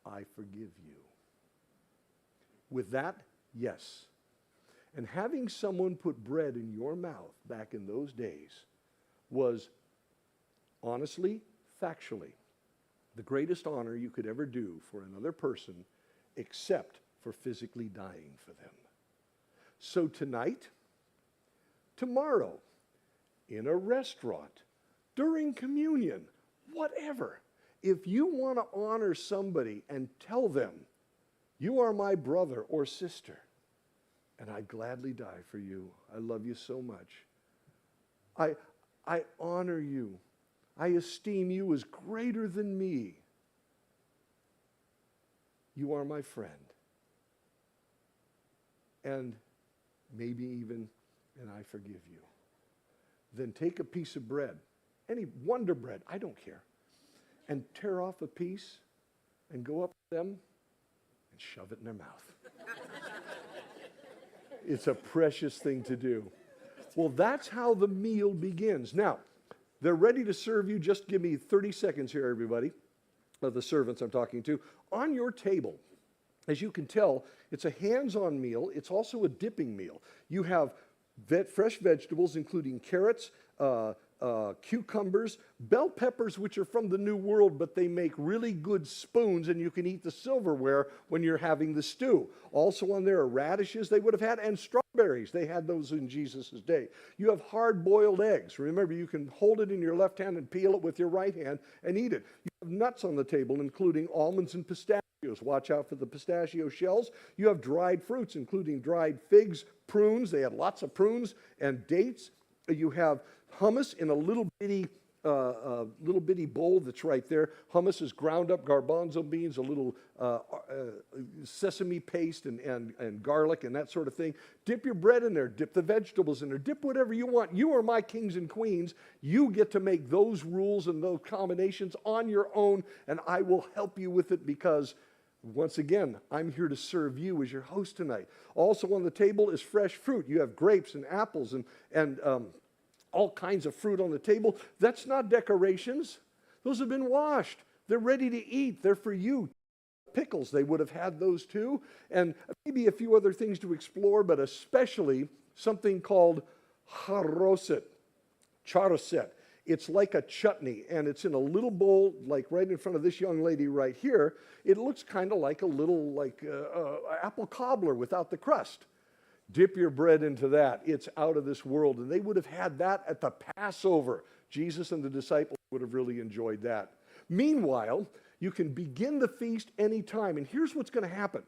I forgive you. With that, yes. And having someone put bread in your mouth back in those days was honestly, factually, the greatest honor you could ever do for another person, except for physically dying for them. So tonight, tomorrow, in a restaurant, during communion, whatever, if you want to honor somebody and tell them, you are my brother or sister, and I'd gladly die for you. I love you so much. I honor you. I esteem you as greater than me. You are my friend. And maybe even, and I forgive you. Then take a piece of bread, any Wonder Bread, I don't care, and tear off a piece and go up to them and shove it in their mouth. It's a precious thing to do. Well, that's how the meal begins. Now, they're ready to serve you. Just give me 30 seconds here, everybody, of the servants I'm talking to. On your table, as you can tell, it's a hands-on meal. It's also a dipping meal. You have fresh vegetables, including carrots, cucumbers, bell peppers, which are from the New World, but they make really good spoons, and you can eat the silverware when you're having the stew. Also on there are radishes they would have had, and strawberries. They had those in Jesus' day. You have hard-boiled eggs. Remember, you can hold it in your left hand and peel it with your right hand and eat it. You have nuts on the table, including almonds and pistachios. Watch out for the pistachio shells. You have dried fruits, including dried figs, prunes. They had lots of prunes and dates. You have hummus in a little bitty bowl that's right there. Hummus is ground up garbanzo beans, a little sesame paste and garlic and that sort of thing. Dip your bread in there. Dip the vegetables in there. Dip whatever you want. You are my kings and queens. You get to make those rules and those combinations on your own, and I will help you with it because, once again, I'm here to serve you as your host tonight. Also on the table is fresh fruit. You have grapes and apples and all kinds of fruit on the table. That's not decorations. Those have been washed. They're ready to eat. They're for you. Pickles, they would have had those too. And maybe a few other things to explore, but especially something called charoset. It's like a chutney, and it's in a little bowl, like right in front of this young lady right here. It looks kind of like a little apple cobbler without the crust. Dip your bread into that. It's out of this world. And they would have had that at the Passover. Jesus and the disciples would have really enjoyed that. Meanwhile, you can begin the feast anytime. And here's what's going to happen.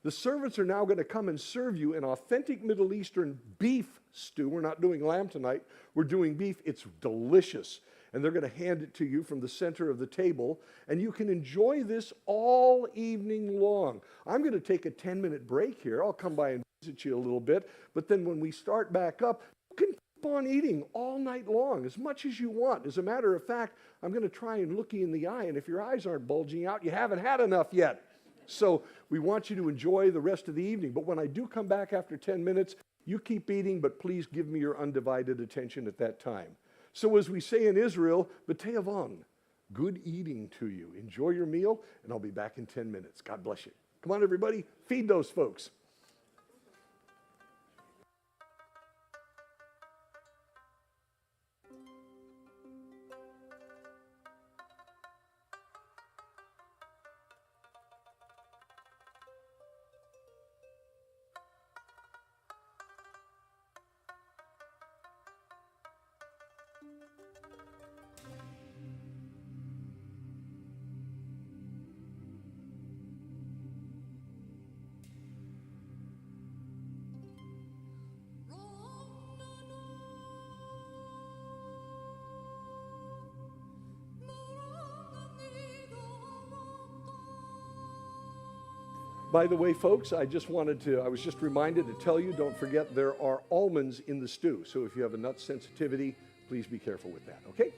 The servants are now going to come and serve you an authentic Middle Eastern beef stew. We're not doing lamb tonight. We're doing beef. It's delicious. And they're going to hand it to you from the center of the table. And you can enjoy this all evening long. I'm going to take a 10-minute break here. I'll come by and visit you a little bit. But then when we start back up, you can keep on eating all night long, as much as you want. As a matter of fact, I'm going to try and look you in the eye. And if your eyes aren't bulging out, you haven't had enough yet. So we want you to enjoy the rest of the evening. But when I do come back after 10 minutes, you keep eating, but please give me your undivided attention at that time. So as we say in Israel, b'te'avon, good eating to you. Enjoy your meal, and I'll be back in 10 minutes. God bless you. Come on, everybody, feed those folks. By the way, folks, I was just reminded to tell you, don't forget there are almonds in the stew. So if you have a nut sensitivity, please be careful with that, okay?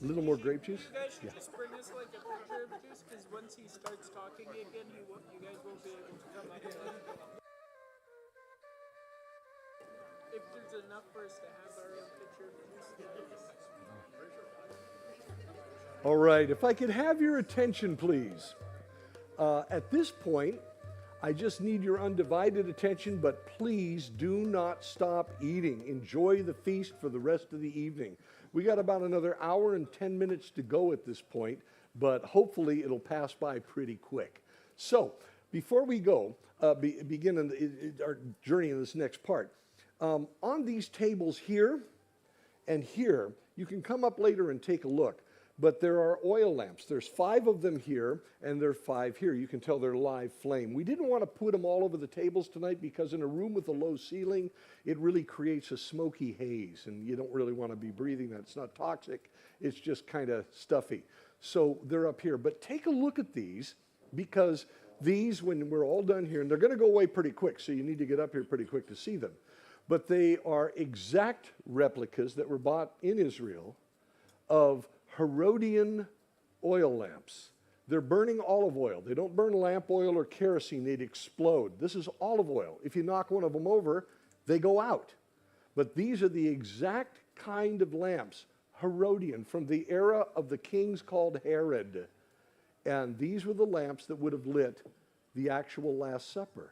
A little more grape juice? You guys should just bring us like a pitcher of juice, because once he starts talking again, you guys won't be able to come up with it. If there's enough for us to have our own pitcher of juice. All right, if I could have your attention, please. At this point, I just need your undivided attention, but please do not stop eating. Enjoy the feast for the rest of the evening. We got about another hour and 10 minutes to go at this point, but hopefully it'll pass by pretty quick. So, before we go, begin our journey in this next part, on these tables here and here, you can come up later and take a look. But there are oil lamps. There's 5 of them here, and there are 5 here. You can tell they're live flame. We didn't want to put them all over the tables tonight because in a room with a low ceiling, it really creates a smoky haze, and you don't really want to be breathing that. It's not toxic. It's just kind of stuffy. So they're up here. But take a look at these, because these, when we're all done here, and they're going to go away pretty quick, so you need to get up here pretty quick to see them. But they are exact replicas that were bought in Israel of Herodian oil lamps. They're burning olive oil. They don't burn lamp oil or kerosene. They'd explode. This is olive oil. If you knock one of them over, they go out. But these are the exact kind of lamps, Herodian, from the era of the kings called Herod. And these were the lamps that would have lit the actual Last Supper.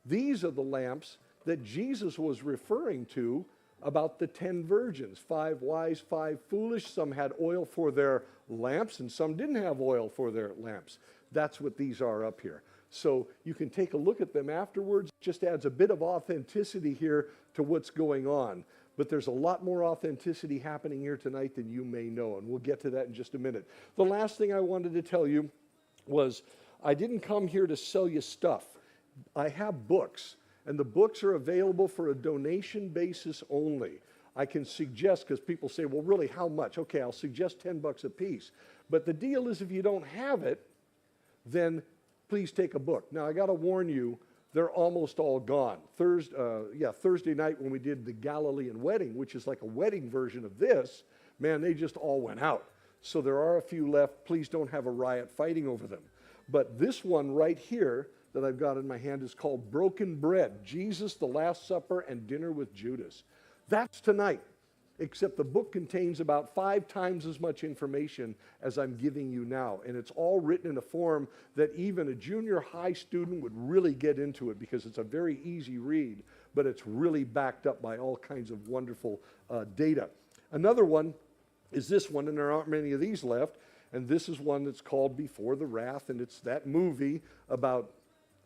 These are the lamps that Jesus was referring to about the 10 virgins, 5 wise, 5 foolish. Some had oil for their lamps and some didn't have oil for their lamps. That's what these are up here. So you can take a look at them afterwards. It just adds a bit of authenticity here to what's going on. But there's a lot more authenticity happening here tonight than you may know, and we'll get to that in just a minute. The last thing I wanted to tell you was I didn't come here to sell you stuff. I have books. And the books are available for a donation basis only. I can suggest, because people say, well, really, how much? Okay, I'll suggest $10 a piece. But the deal is if you don't have it, then please take a book. Now, I got to warn you, they're almost all gone. Thursday night when we did the Galilean wedding, which is like a wedding version of this, man, they just all went out. So there are a few left. Please don't have a riot fighting over them. But this one right here that I've got in my hand is called Broken Bread, Jesus, the Last Supper, and Dinner with Judas. That's tonight, except the book contains about 5 times as much information as I'm giving you now. And it's all written in a form that even a junior high student would really get into it because it's a very easy read, but it's really backed up by all kinds of wonderful data. Another one is this one, and there aren't many of these left, and this is one that's called Before the Wrath, and it's that movie about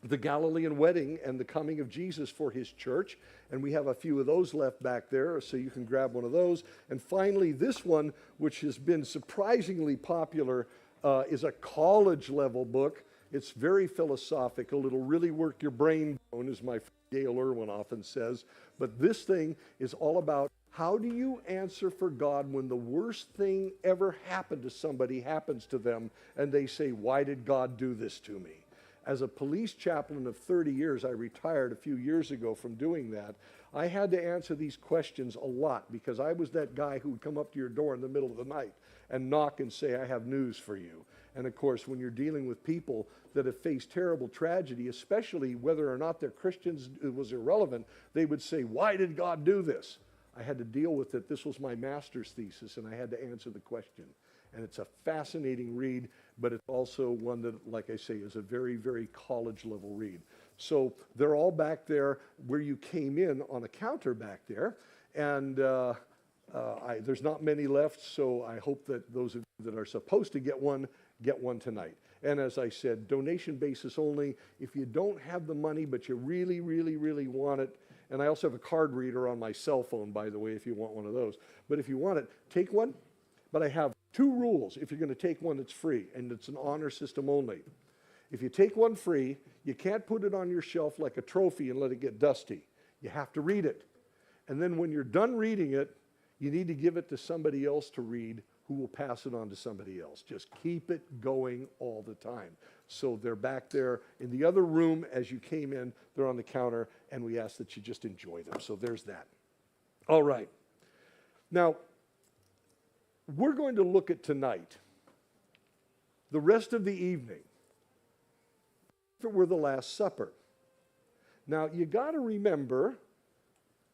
the Galilean wedding and the coming of Jesus for his church. And we have a few of those left back there, so you can grab one of those. And finally, this one, which has been surprisingly popular, is a college level book. It's very philosophical. It'll really work your brain bone, as my friend Gail Irwin often says. But this thing is all about how do you answer for God when the worst thing ever happened to somebody happens to them and they say, why did God do this to me? As a police chaplain of 30 years, I retired a few years ago from doing that. I had to answer these questions a lot because I was that guy who would come up to your door in the middle of the night and knock and say, I have news for you. And of course, when you're dealing with people that have faced terrible tragedy, especially whether or not they're Christians, it was irrelevant, they would say, why did God do this? I had to deal with it. This was my master's thesis, and I had to answer the question. And it's a fascinating read, but it's also one that, like I say, is a very, very college-level read. So they're all back there where you came in on a counter back there. And there's not many left, so I hope that those of you that are supposed to get one tonight. And as I said, donation basis only. If you don't have the money, but you really, really, really want it, and I also have a card reader on my cell phone, by the way, if you want one of those. But if you want it, take one. But I have 2 rules if you're going to take one that's free, and it's an honor system only. If you take one free, you can't put it on your shelf like a trophy and let it get dusty. You have to read it. And then when you're done reading it, you need to give it to somebody else to read who will pass it on to somebody else. Just keep it going all the time. So they're back there in the other room as you came in. They're on the counter, and we ask that you just enjoy them. So there's that. All right. Now, we're going to look at tonight, the rest of the evening, if it were the Last Supper. Now, you got to remember,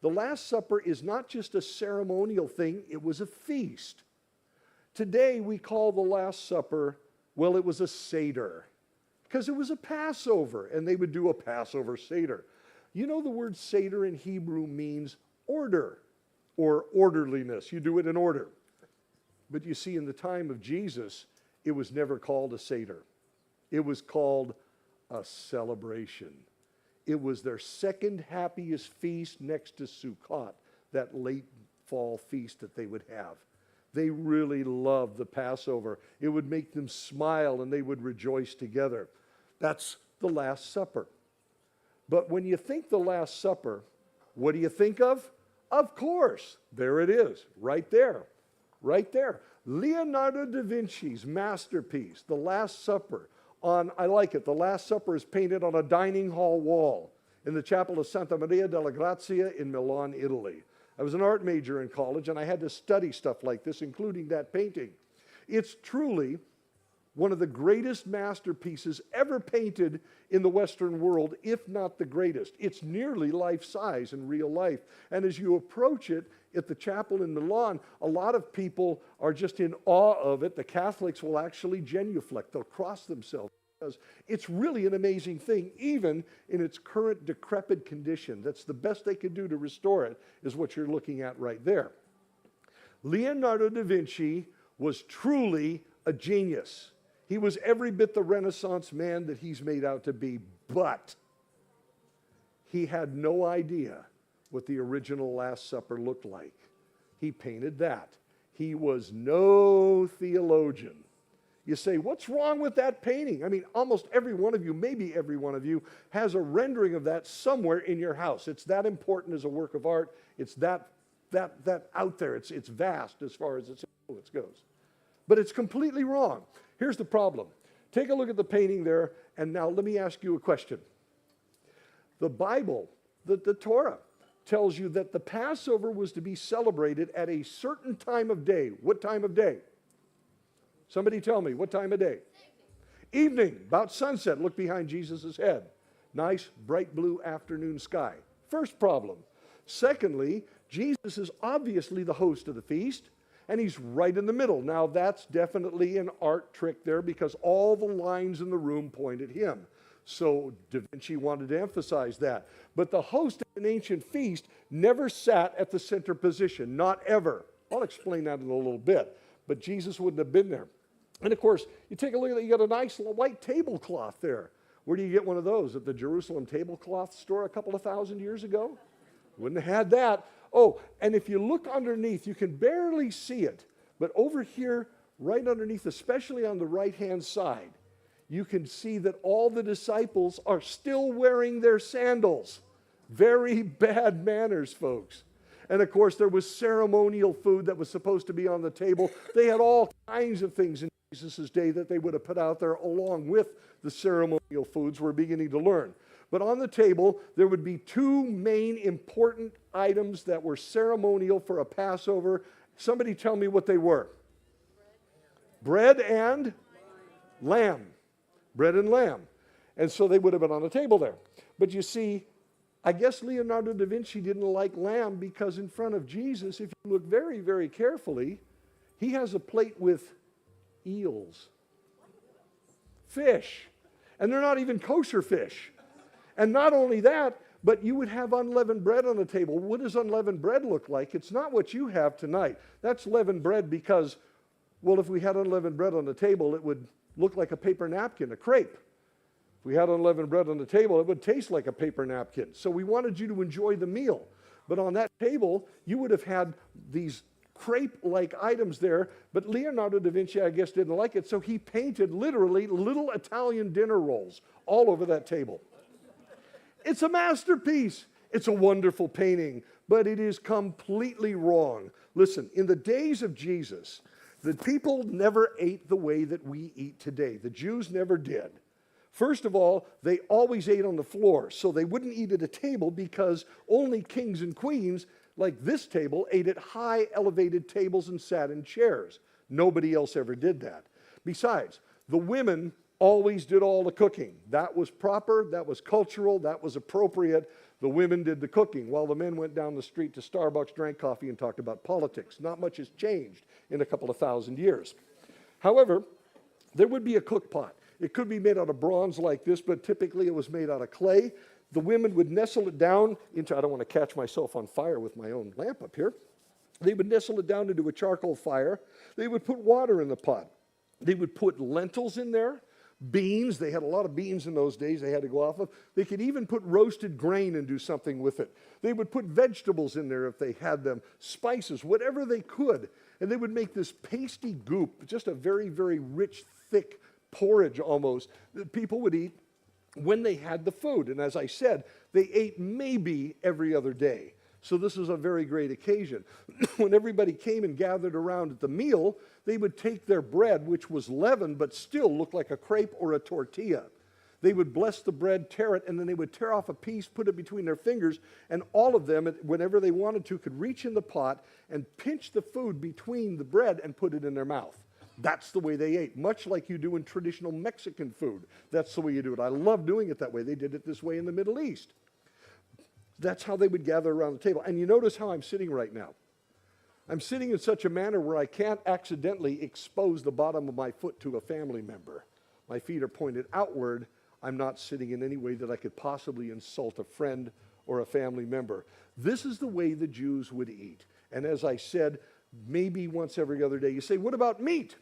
the Last Supper is not just a ceremonial thing, it was a feast. Today, we call the Last Supper, well, it was a Seder, because it was a Passover, and they would do a Passover Seder. You know, the word Seder in Hebrew means order or orderliness. You do it in order. But you see, in the time of Jesus, it was never called a Seder. It was called a celebration. It was their second happiest feast next to Sukkot, that late fall feast that they would have. They really loved the Passover. It would make them smile and they would rejoice together. That's the Last Supper. But when you think the Last Supper, what do you think of? Of course, there it is, right there, right there. Leonardo da Vinci's masterpiece, The Last Supper. I like it. The Last Supper is painted on a dining hall wall in the chapel of Santa Maria della Grazia in Milan, Italy. I was an art major in college, and I had to study stuff like this, including that painting. It's truly one of the greatest masterpieces ever painted in the Western world, if not the greatest. It's nearly life-size in real life. And as you approach it at the chapel in Milan, a lot of people are just in awe of it. The Catholics will actually genuflect. They'll cross themselves because it's really an amazing thing, even in its current decrepit condition. That's the best they could do to restore it, is what you're looking at right there. Leonardo da Vinci was truly a genius. He was every bit the Renaissance man that he's made out to be, but he had no idea what the original Last Supper looked like. He painted that. He was no theologian. You say, what's wrong with that painting? I mean, almost every one of you, maybe every one of you, has a rendering of that somewhere in your house. It's that important as a work of art. It's that out there. It's vast as far as its influence goes. But it's completely wrong. Here's the problem. Take a look at the painting there, and now let me ask you a question. The Bible, the Torah, tells you that the Passover was to be celebrated at a certain time of day. What time of day? Somebody tell me, what time of day? Evening, about sunset. Look behind Jesus' head. Nice, bright blue afternoon sky. First problem. Secondly, Jesus is obviously the host of the feast, and he's right in the middle. Now, that's definitely an art trick there because all the lines in the room point at him. So Da Vinci wanted to emphasize that. But the host of an ancient feast never sat at the center position, not ever. I'll explain that in a little bit. But Jesus wouldn't have been there. And of course, you take a look at that, you got a nice white tablecloth there. Where do you get one of those? At the Jerusalem tablecloth store a couple of thousand years ago? Wouldn't have had that. Oh, and if you look underneath, you can barely see it. But over here, right underneath, especially on the right-hand side, you can see that all the disciples are still wearing their sandals. Very bad manners, folks. And of course, there was ceremonial food that was supposed to be on the table. They had all kinds of things in Jesus' day that they would have put out there along with the ceremonial foods we're beginning to learn. But on the table, there would be two main important items that were ceremonial for a Passover. Somebody tell me what they were. Bread and lamb. Bread and lamb. And so they would have been on the table there. But you see, I guess Leonardo da Vinci didn't like lamb because in front of Jesus, if you look very, very carefully, he has a plate with eels. Fish. And they're not even kosher fish. And not only that, but you would have unleavened bread on the table. What does unleavened bread look like? It's not what you have tonight. That's leavened bread because, well, if we had unleavened bread on the table, it would look like a paper napkin, a crepe. If we had unleavened bread on the table, it would taste like a paper napkin. So we wanted you to enjoy the meal. But on that table, you would have had these crepe-like items there. But Leonardo da Vinci, I guess, didn't like it. So he painted literally little Italian dinner rolls all over that table. It's a masterpiece. It's a wonderful painting, but it is completely wrong. Listen, in the days of Jesus, the people never ate the way that we eat today. The Jews never did. First of all, they always ate on the floor, so they wouldn't eat at a table because only kings and queens, like this table, ate at high elevated tables and sat in chairs. Nobody else ever did that. Besides, the women always did all the cooking. That was proper, that was cultural, that was appropriate. The women did the cooking while the men went down the street to Starbucks, drank coffee, and talked about politics. Not much has changed in a couple of thousand years. However, there would be a cook pot. It could be made out of bronze like this, but typically it was made out of clay. The women would nestle it down into, I don't want to catch myself on fire with my own lamp up here. They would nestle it down into a charcoal fire. They would put water in the pot. They would put lentils in there. Beans, they had a lot of beans in those days they had to go off of. They could even put roasted grain and do something with it. They would put vegetables in there if they had them, spices, whatever they could. And they would make this pasty goop, just a very, very rich, thick porridge almost, that people would eat when they had the food. And as I said, they ate maybe every other day. So this was a very great occasion. When everybody came and gathered around at the meal, they would take their bread, which was leavened but still looked like a crepe or a tortilla. They would bless the bread, tear it, and then they would tear off a piece, put it between their fingers, and all of them, whenever they wanted to, could reach in the pot and pinch the food between the bread and put it in their mouth. That's the way they ate, much like you do in traditional Mexican food. That's the way you do it. I love doing it that way. They did it this way in the Middle East. That's how they would gather around the table. And you notice how I'm sitting right now. I'm sitting in such a manner where I can't accidentally expose the bottom of my foot to a family member. My feet are pointed outward. I'm not sitting in any way that I could possibly insult a friend or a family member. This is the way the Jews would eat. And as I said, maybe once every other day. You say, what about meat?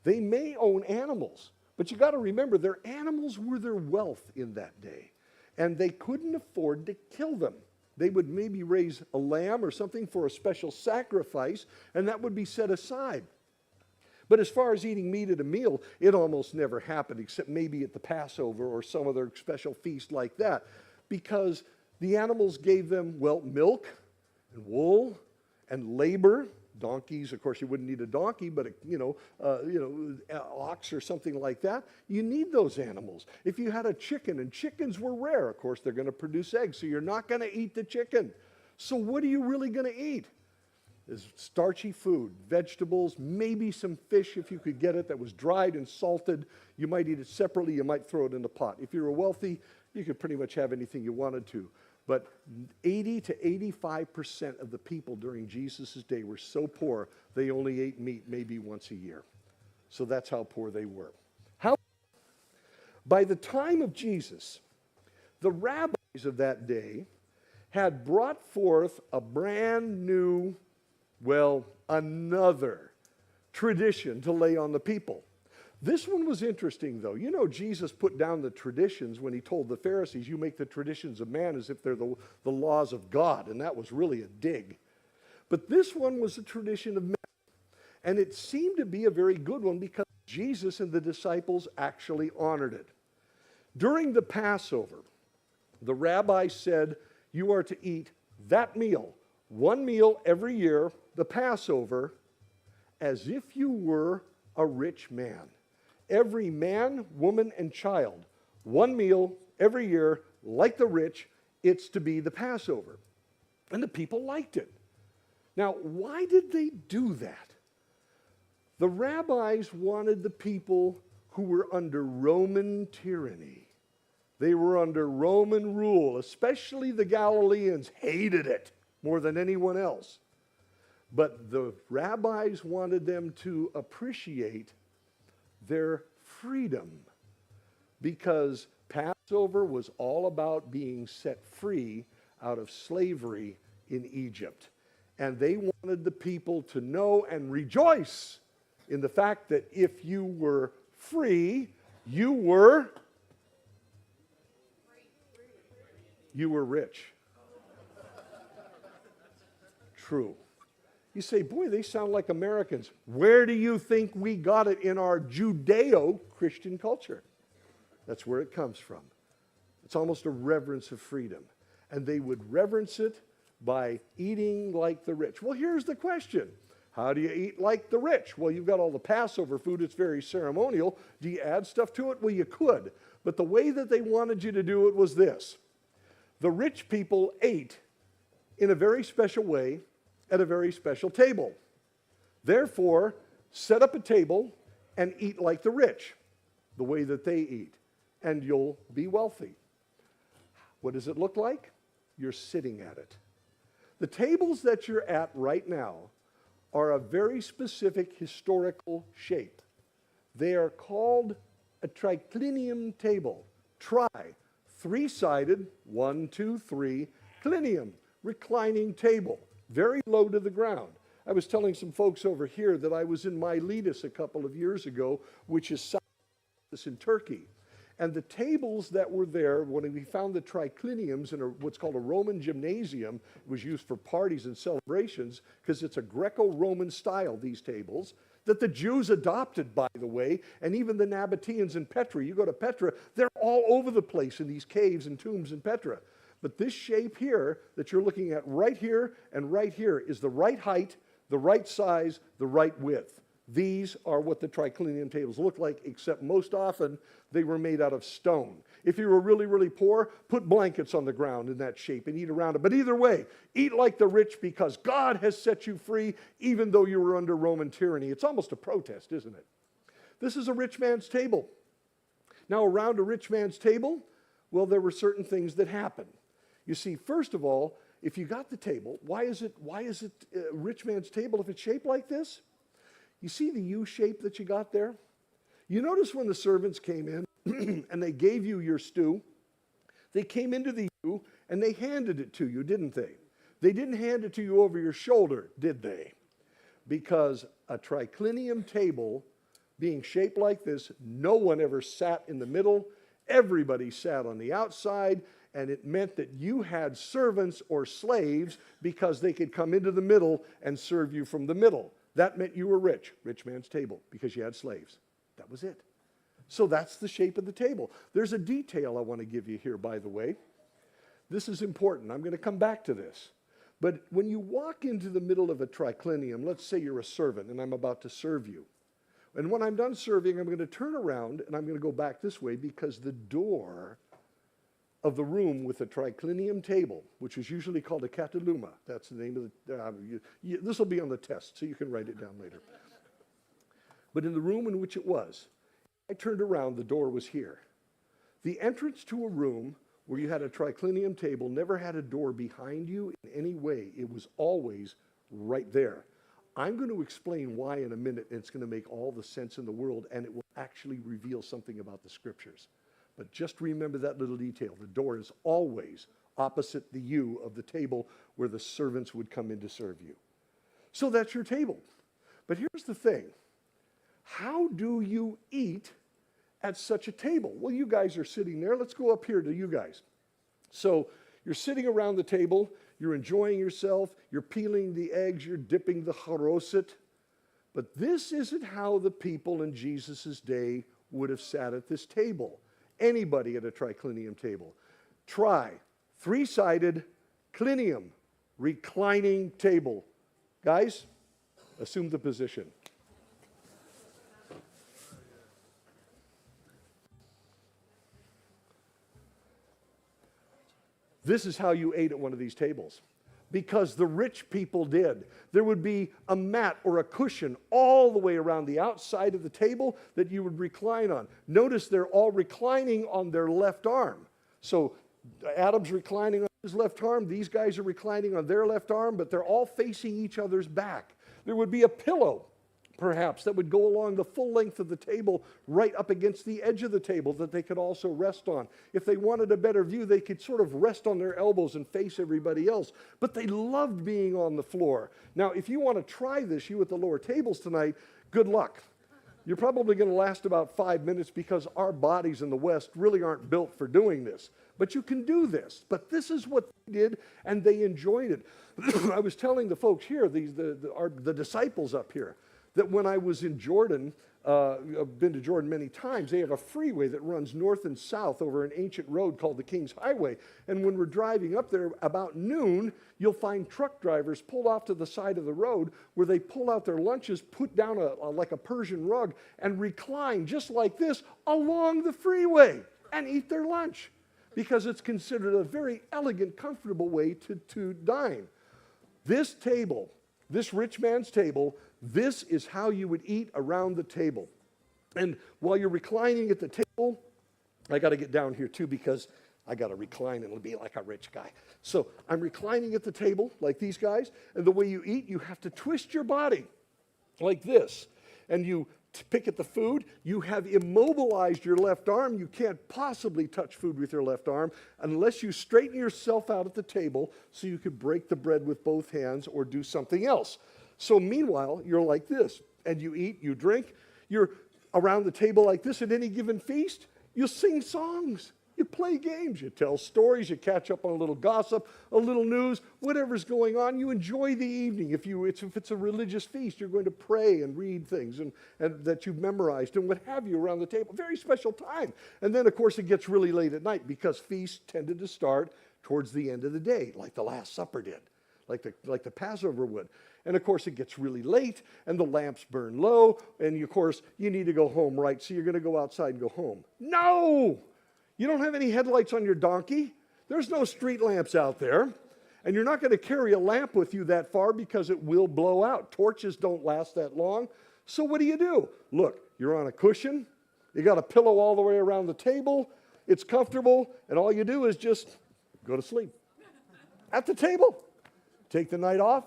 They may own animals, but you got to remember their animals were their wealth in that day. And they couldn't afford to kill them. They would maybe raise a lamb or something for a special sacrifice, and that would be set aside. But as far as eating meat at a meal, it almost never happened, except maybe at the Passover or some other special feast like that, because the animals gave them, well, milk and wool and labor. Donkeys, of course, you wouldn't need a donkey, but an ox or something like that. You need those animals. If you had a chicken, and chickens were rare, of course, they're going to produce eggs, so you're not going to eat the chicken. So what are you really going to eat? Is starchy food, vegetables, maybe some fish if you could get it that was dried and salted. You might eat it separately. You might throw it in the pot. If you were wealthy, you could pretty much have anything you wanted to. But 80 to 85% of the people during Jesus' day were so poor, they only ate meat maybe once a year. So that's how poor they were. By the time of Jesus, the rabbis of that day had brought forth a brand new, another tradition to lay on the people. This one was interesting, though. You know, Jesus put down the traditions when he told the Pharisees, you make the traditions of man as if they're the laws of God, and that was really a dig. But this one was a tradition of men, and it seemed to be a very good one because Jesus and the disciples actually honored it. During the Passover, the rabbi said, you are to eat that meal, one meal every year, the Passover, as if you were a rich man. Every man, woman, and child, one meal every year, like the rich, it's to be the Passover. And the people liked it. Now, why did they do that? The rabbis wanted the people who were under Roman tyranny. They were under Roman rule, especially the Galileans hated it more than anyone else. But the rabbis wanted them to appreciate their freedom, because Passover was all about being set free out of slavery in Egypt. And they wanted the people to know and rejoice in the fact that if you were free, you were rich. True. You say, boy, they sound like Americans. Where do you think we got it in our Judeo-Christian culture? That's where it comes from. It's almost a reverence of freedom. And they would reverence it by eating like the rich. Well, here's the question. How do you eat like the rich? Well, you've got all the Passover food. It's very ceremonial. Do you add stuff to it? Well, you could. But the way that they wanted you to do it was this. The rich people ate in a very special way at a very special table. Therefore, Set up a table and eat like the rich, the way that they eat, and you'll be wealthy. What does it look like? You're sitting at it. The tables that you're at right now are a very specific historical shape. They are called a triclinium table. Tri, three-sided, 1, 2, 3, clinium, reclining table, very low to the ground. I was telling some folks over here that I was in Miletus a couple of years ago, which is south in Turkey. And the tables that were there, when we found the tricliniums in what's called a Roman gymnasium, it was used for parties and celebrations because it's a Greco-Roman style, these tables, that the Jews adopted, by the way, and even the Nabateans in Petra. You go to Petra, they're all over the place in these caves and tombs in Petra. But this shape here that you're looking at right here and right here is the right height, the right size, the right width. These are what the triclinium tables look like, except most often they were made out of stone. If you were really, really poor, put blankets on the ground in that shape and eat around it. But either way, eat like the rich because God has set you free even though you were under Roman tyranny. It's almost a protest, isn't it? This is a rich man's table. Now, around a rich man's table, well, there were certain things that happened. You see, first of all, if you got the table, why is it a rich man's table if it's shaped like this? You see the U shape that you got there? You notice when the servants came in and they gave you your stew, they came into the U and they handed it to you, didn't they? They didn't hand it to you over your shoulder, did they? Because a triclinium table being shaped like this, no one ever sat in the middle. Everybody sat on the outside, and it meant that you had servants or slaves because they could come into the middle and serve you from the middle. That meant you were rich man's table, because you had slaves. That was it. So that's the shape of the table. There's a detail I want to give you here, by the way. This is important. I'm going to come back to this. But when you walk into the middle of a triclinium, let's say you're a servant and I'm about to serve you. And when I'm done serving, I'm going to turn around and I'm going to go back this way because the door of the room with the triclinium table, which is usually called a kataluma. That's the name of the, this will be on the test, so you can write it down later. But in the room in which it was, I turned around, the door was here. The entrance to a room where you had a triclinium table never had a door behind you in any way. It was always right there. I'm going to explain why in a minute, and it's going to make all the sense in the world, and it will actually reveal something about the scriptures. But just remember that little detail. The door is always opposite the U of the table where the servants would come in to serve you. So that's your table. But here's the thing. How do you eat at such a table? Well, you guys are sitting there. Let's go up here to you guys. So you're sitting around the table. You're enjoying yourself. You're peeling the eggs. You're dipping the charoset. But this isn't how the people in Jesus' day would have sat at this table. Anybody at a triclinium table. Tri, three-sided, clinium, reclining table. Guys, assume the position. This is how you ate at one of these tables. Because the rich people did. There would be a mat or a cushion all the way around the outside of the table that you would recline on. Notice they're all reclining on their left arm. So Adam's reclining on his left arm. These guys are reclining on their left arm, but they're all facing each other's back. There would be a pillow, perhaps, that would go along the full length of the table right up against the edge of the table that they could also rest on. If they wanted a better view, they could sort of rest on their elbows and face everybody else. But they loved being on the floor. Now, if you want to try this, you at the lower tables tonight, good luck. You're probably going to last about 5 minutes because our bodies in the West really aren't built for doing this. But you can do this. But this is what they did, and they enjoyed it. I was telling the folks here, the disciples up here, that when I was in Jordan, I've been to Jordan many times, they have a freeway that runs north and south over an ancient road called the King's Highway. And when we're driving up there about noon, you'll find truck drivers pulled off to the side of the road where they pull out their lunches, put down like a Persian rug, and recline just like this along the freeway and eat their lunch because it's considered a very elegant, comfortable way to dine. This table, this rich man's table, this is how you would eat around the table. And while you're reclining at the table, I got to get down here too because I got to recline and be like a rich guy. So I'm reclining at the table like these guys, and the way you eat, you have to twist your body like this. And you pick at the food, you have immobilized your left arm. You can't possibly touch food with your left arm unless you straighten yourself out at the table so you could break the bread with both hands or do something else. So meanwhile, you're like this, and you eat, you drink, you're around the table like this at any given feast. You sing songs, you play games, you tell stories, you catch up on a little gossip, a little news, whatever's going on. You enjoy the evening. If it's a religious feast, you're going to pray and read things and that you've memorized and what have you around the table. Very special time. And then, of course, it gets really late at night because feasts tended to start towards the end of the day, like the Last Supper did, like the Passover would. And, of course, it gets really late, and the lamps burn low, and, of course, you need to go home, right? So you're going to go outside and go home. No! You don't have any headlights on your donkey. There's no street lamps out there. And you're not going to carry a lamp with you that far because it will blow out. Torches don't last that long. So what do? Look, you're on a cushion. You got a pillow all the way around the table. It's comfortable. And all you do is just go to sleep at the table. Take the night off.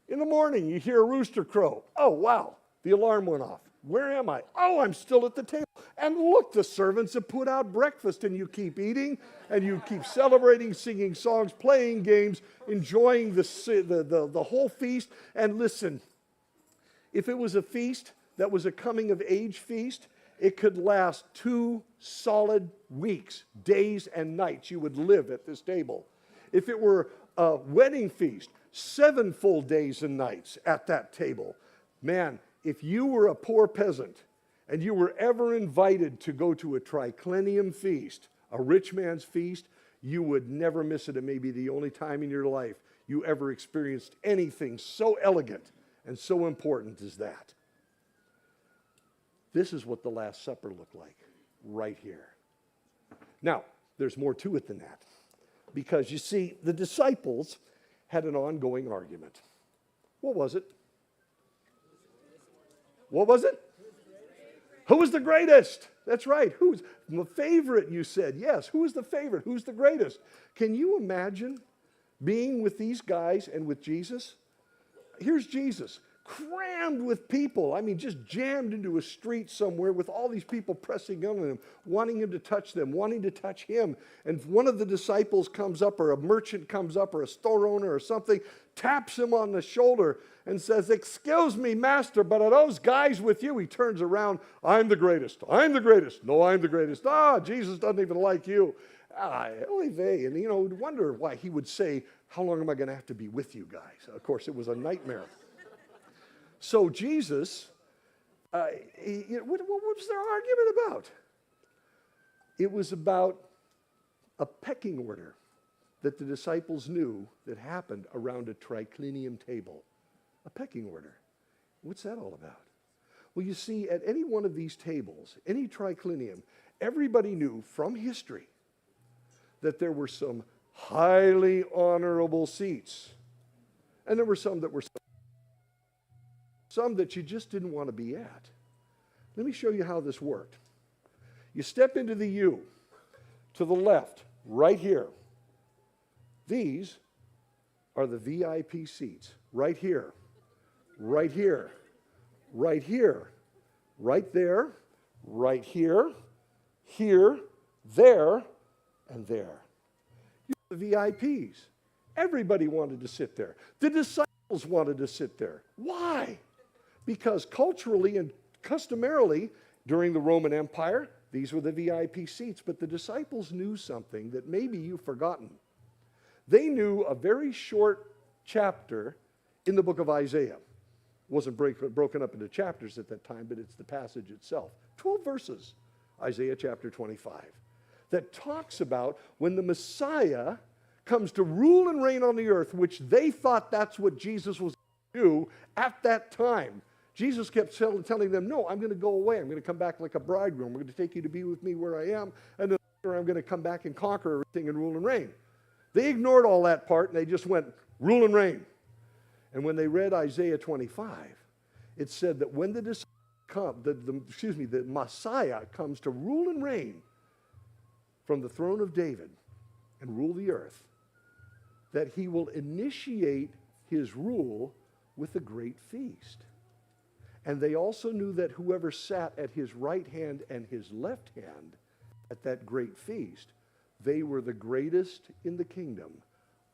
In the morning, you hear a rooster crow. Oh, wow, the alarm went off. Where am I? Oh, I'm still at the table. And look, the servants have put out breakfast, and you keep eating, and you keep celebrating, singing songs, playing games, enjoying the whole feast. And listen, if it was a feast that was a coming-of-age feast, it could last 2 solid weeks, days and nights. You would live at this table. If it were a wedding feast, 7 full days and nights at that table. Man, if you were a poor peasant and you were ever invited to go to a triclinium feast, a rich man's feast, you would never miss it. It may be the only time in your life you ever experienced anything so elegant and so important as that. This is what the Last Supper looked like right here. Now, there's more to it than that. Because you see, the disciples had an ongoing argument. What was it? What was it? Who was the greatest? That's right. Who's the favorite, you said. Yes, who is the favorite? Who's the greatest? Can you imagine being with these guys and with Jesus? Here's Jesus, crammed with people. I mean, just jammed into a street somewhere with all these people pressing on him, wanting him to touch them, wanting to touch him. And one of the disciples comes up, or a merchant comes up, or a store owner or something, taps him on the shoulder and says, "Excuse me, master, but are those guys with you?" He turns around, "I'm the greatest. I'm the greatest. No, I'm the greatest. Ah, Jesus doesn't even like you." Oy vey. And, wonder why he would say, "How long am I going to have to be with you guys?" Of course, it was a nightmare. So Jesus, what was their argument about? It was about a pecking order that the disciples knew that happened around a triclinium table. A pecking order. What's that all about? Well, you see, at any one of these tables, any triclinium, everybody knew from history that there were some highly honorable seats. And there were some that were some that you just didn't want to be at. Let me show you how this worked. You step into the U to the left, right here. These are the VIP seats, right here, right here, right here, right there, right here, here, there, and there. You're the VIPs. Everybody wanted to sit there. The disciples wanted to sit there. Why? Because culturally and customarily, during the Roman Empire, these were the VIP seats. But the disciples knew something that maybe you've forgotten. They knew a very short chapter in the book of Isaiah. It wasn't broken up into chapters at that time, but it's the passage itself. 12 verses, Isaiah chapter 25, that talks about when the Messiah comes to rule and reign on the earth, which they thought that's what Jesus was going to do at that time. Jesus kept telling them, "No, I'm going to go away. I'm going to come back like a bridegroom. I'm going to take you to be with me where I am, and then later I'm going to come back and conquer everything and rule and reign." They ignored all that part, and they just went, "Rule and reign." And when they read Isaiah 25, it said that when the Messiah comes to rule and reign from the throne of David and rule the earth, that he will initiate his rule with a great feast. And they also knew that whoever sat at his right hand and his left hand at that great feast, they were the greatest in the kingdom.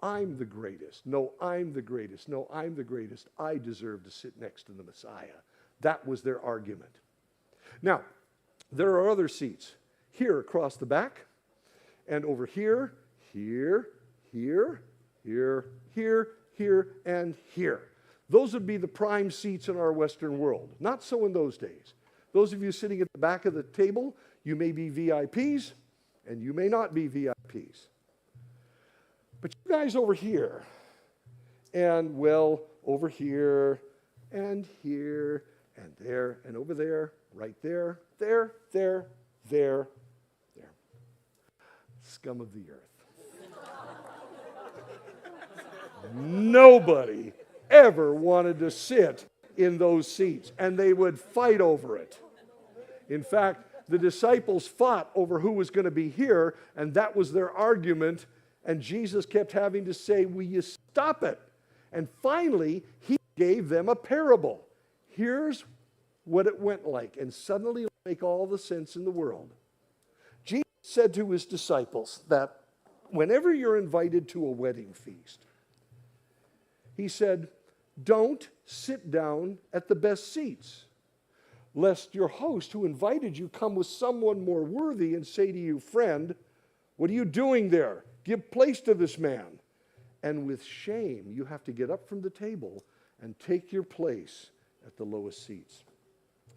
I'm the greatest. No, I'm the greatest. No, I'm the greatest. I deserve to sit next to the Messiah. That was their argument. Now, there are other seats here across the back, and over here, here, here, here, here, here, and here. Those would be the prime seats in our Western world. Not so in those days. Those of you sitting at the back of the table, you may be VIPs, and you may not be VIPs. But you guys over here, and well, over here, and here, and there, and over there, right there, there, there, there, there. Scum of the earth. Nobody ever wanted to sit in those seats, and they would fight over it. In fact, the disciples fought over who was going to be here, and that was their argument, and Jesus kept having to say, will you stop it? And finally, he gave them a parable. Here's what it went like, and suddenly it'll make all the sense in the world. Jesus said to his disciples that whenever you're invited to a wedding feast, he said, don't sit down at the best seats, lest your host who invited you come with someone more worthy and say to you, friend, what are you doing there? Give place to this man. And with shame, you have to get up from the table and take your place at the lowest seats.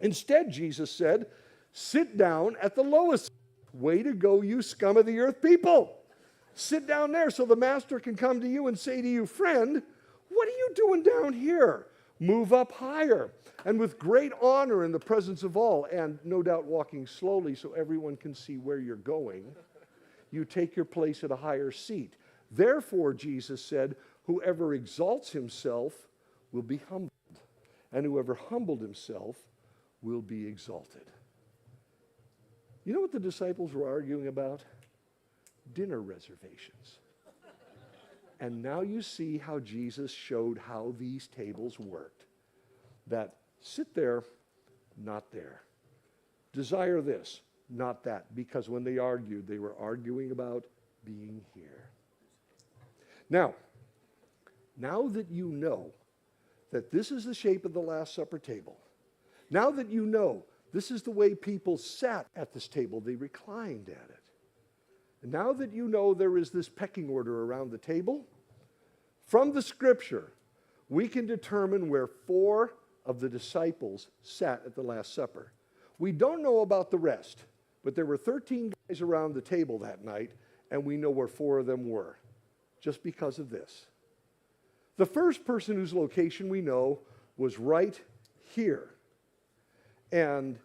Instead, Jesus said, sit down at the lowest. Way to go, you scum of the earth people. Sit down there so the master can come to you and say to you, friend, what are you doing down here? Move up higher. And with great honor in the presence of all, and no doubt walking slowly so everyone can see where you're going, you take your place at a higher seat. Therefore, Jesus said, whoever exalts himself will be humbled, and whoever humbled himself will be exalted. You know what the disciples were arguing about? Dinner reservations. And now you see how Jesus showed how these tables worked. That sit there, not there. Desire this, not that. Because when they argued, they were arguing about being here. Now that you know that this is the shape of the Last Supper table, now that you know this is the way people sat at this table, they reclined at it. And now that you know there is this pecking order around the table, from the scripture, we can determine where 4 of the disciples sat at the Last Supper. We don't know about the rest, but there were 13 guys around the table that night, and we know where 4 of them were, just because of this. The first person whose location we know was right here, and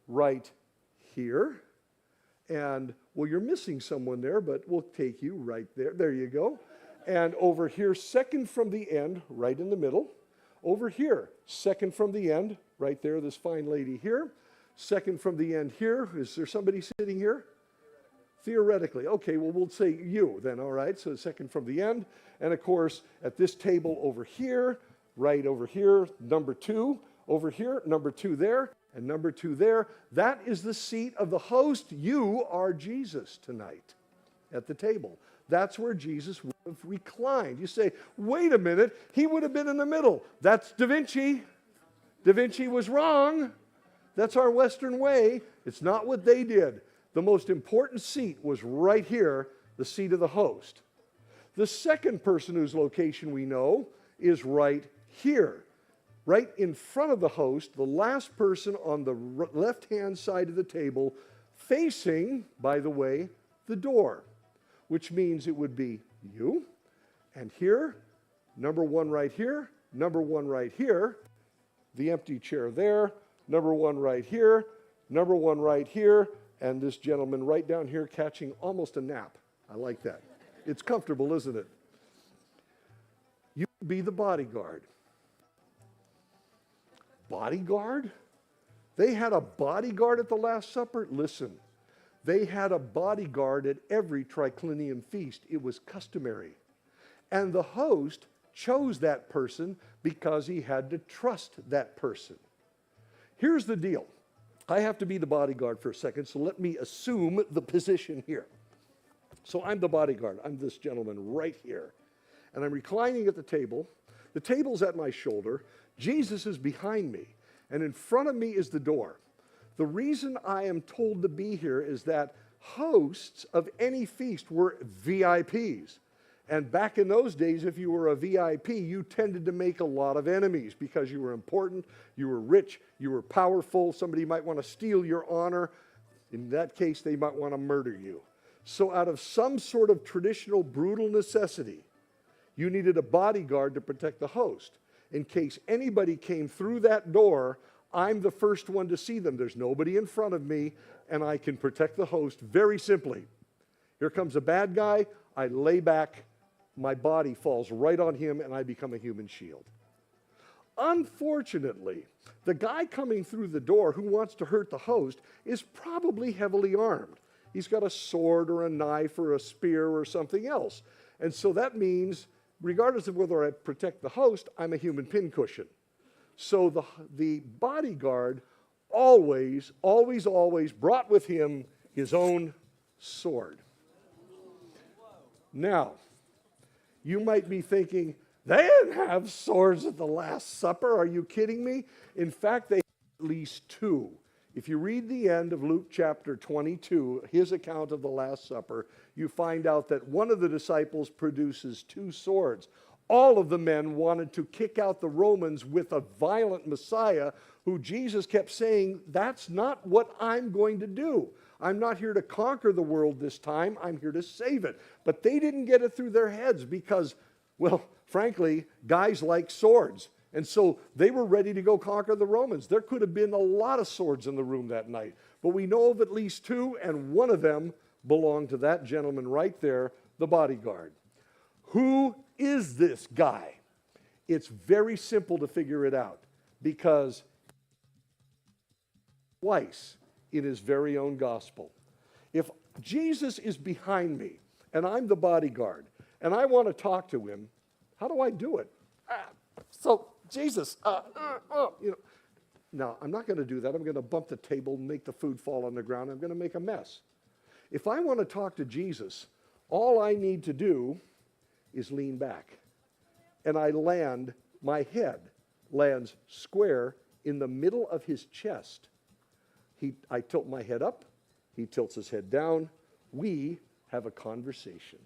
right here, and, well, you're missing someone there, but we'll take you right there. There you go. And over here, second from the end, right in the middle. Over here, second from the end, right there, this fine lady here. Second from the end here. Is there somebody sitting here? Theoretically. Okay, well, we'll say you then, all right? So second from the end. And, of course, at this table over here, right over here, number 2. Over here, number 2 there, and number 2 there. That is the seat of the host. You are Jesus tonight at the table. That's where Jesus would have reclined. You say, wait a minute, he would have been in the middle. That's Da Vinci. Da Vinci was wrong. That's our Western way. It's not what they did. The most important seat was right here, the seat of the host. The second person whose location we know is right here. Right in front of the host, the last person on the left-hand side of the table, facing, by the way, the door, which means it would be you, and here, number 1 right here, number 1 right here, the empty chair there, number 1 right here, number 1 right here, and this gentleman right down here catching almost a nap. I like that. It's comfortable, isn't it? You be the bodyguard. bodyguard? They had a bodyguard at the Last Supper? Listen, they had a bodyguard at every triclinium feast. It was customary. And the host chose that person because he had to trust that person. Here's the deal. I have to be the bodyguard for a second, so let me assume the position here. So I'm the bodyguard. I'm this gentleman right here. And I'm reclining at the table. The table's at my shoulder. Jesus is behind me. And in front of me is the door. The reason I am told to be here is that hosts of any feast were VIPs. And back in those days, if you were a VIP, you tended to make a lot of enemies because you were important, you were rich, you were powerful. Somebody might want to steal your honor. In that case, they might want to murder you. So out of some sort of traditional brutal necessity, you needed a bodyguard to protect the host. In case anybody came through that door, I'm the first one to see them. There's nobody in front of me, and I can protect the host very simply. Here comes a bad guy, I lay back, my body falls right on him, and I become a human shield. Unfortunately, the guy coming through the door who wants to hurt the host is probably heavily armed. He's got a sword or a knife or a spear or something else. And so that means, regardless of whether I protect the host, I'm a human pincushion. So the bodyguard always brought with him his own sword. Now, you might be thinking, they didn't have swords at the Last Supper. Are you kidding me? In fact, they had at least two. If you read the end of Luke chapter 22, his account of the Last Supper, you find out that one of the disciples produces two swords. All of the men wanted to kick out the Romans with a violent Messiah who Jesus kept saying, that's not what I'm going to do. I'm not here to conquer the world this time. I'm here to save it. But they didn't get it through their heads because, well, frankly, guys like swords. And so they were ready to go conquer the Romans. There could have been a lot of swords in the room that night. But we know of at least two, and one of them belonged to that gentleman right there, the bodyguard. Who is this guy? It's very simple to figure it out because twice in his very own gospel. If Jesus is behind me and I'm the bodyguard and I want to talk to him, how do I do it? So Jesus, Now, I'm not going to do that. I'm going to bump the table, make the food fall on the ground. I'm going to make a mess. If I want to talk to Jesus, all I need to do is lean back. And my head lands square in the middle of his chest. I tilt my head up, he tilts his head down. We have a conversation.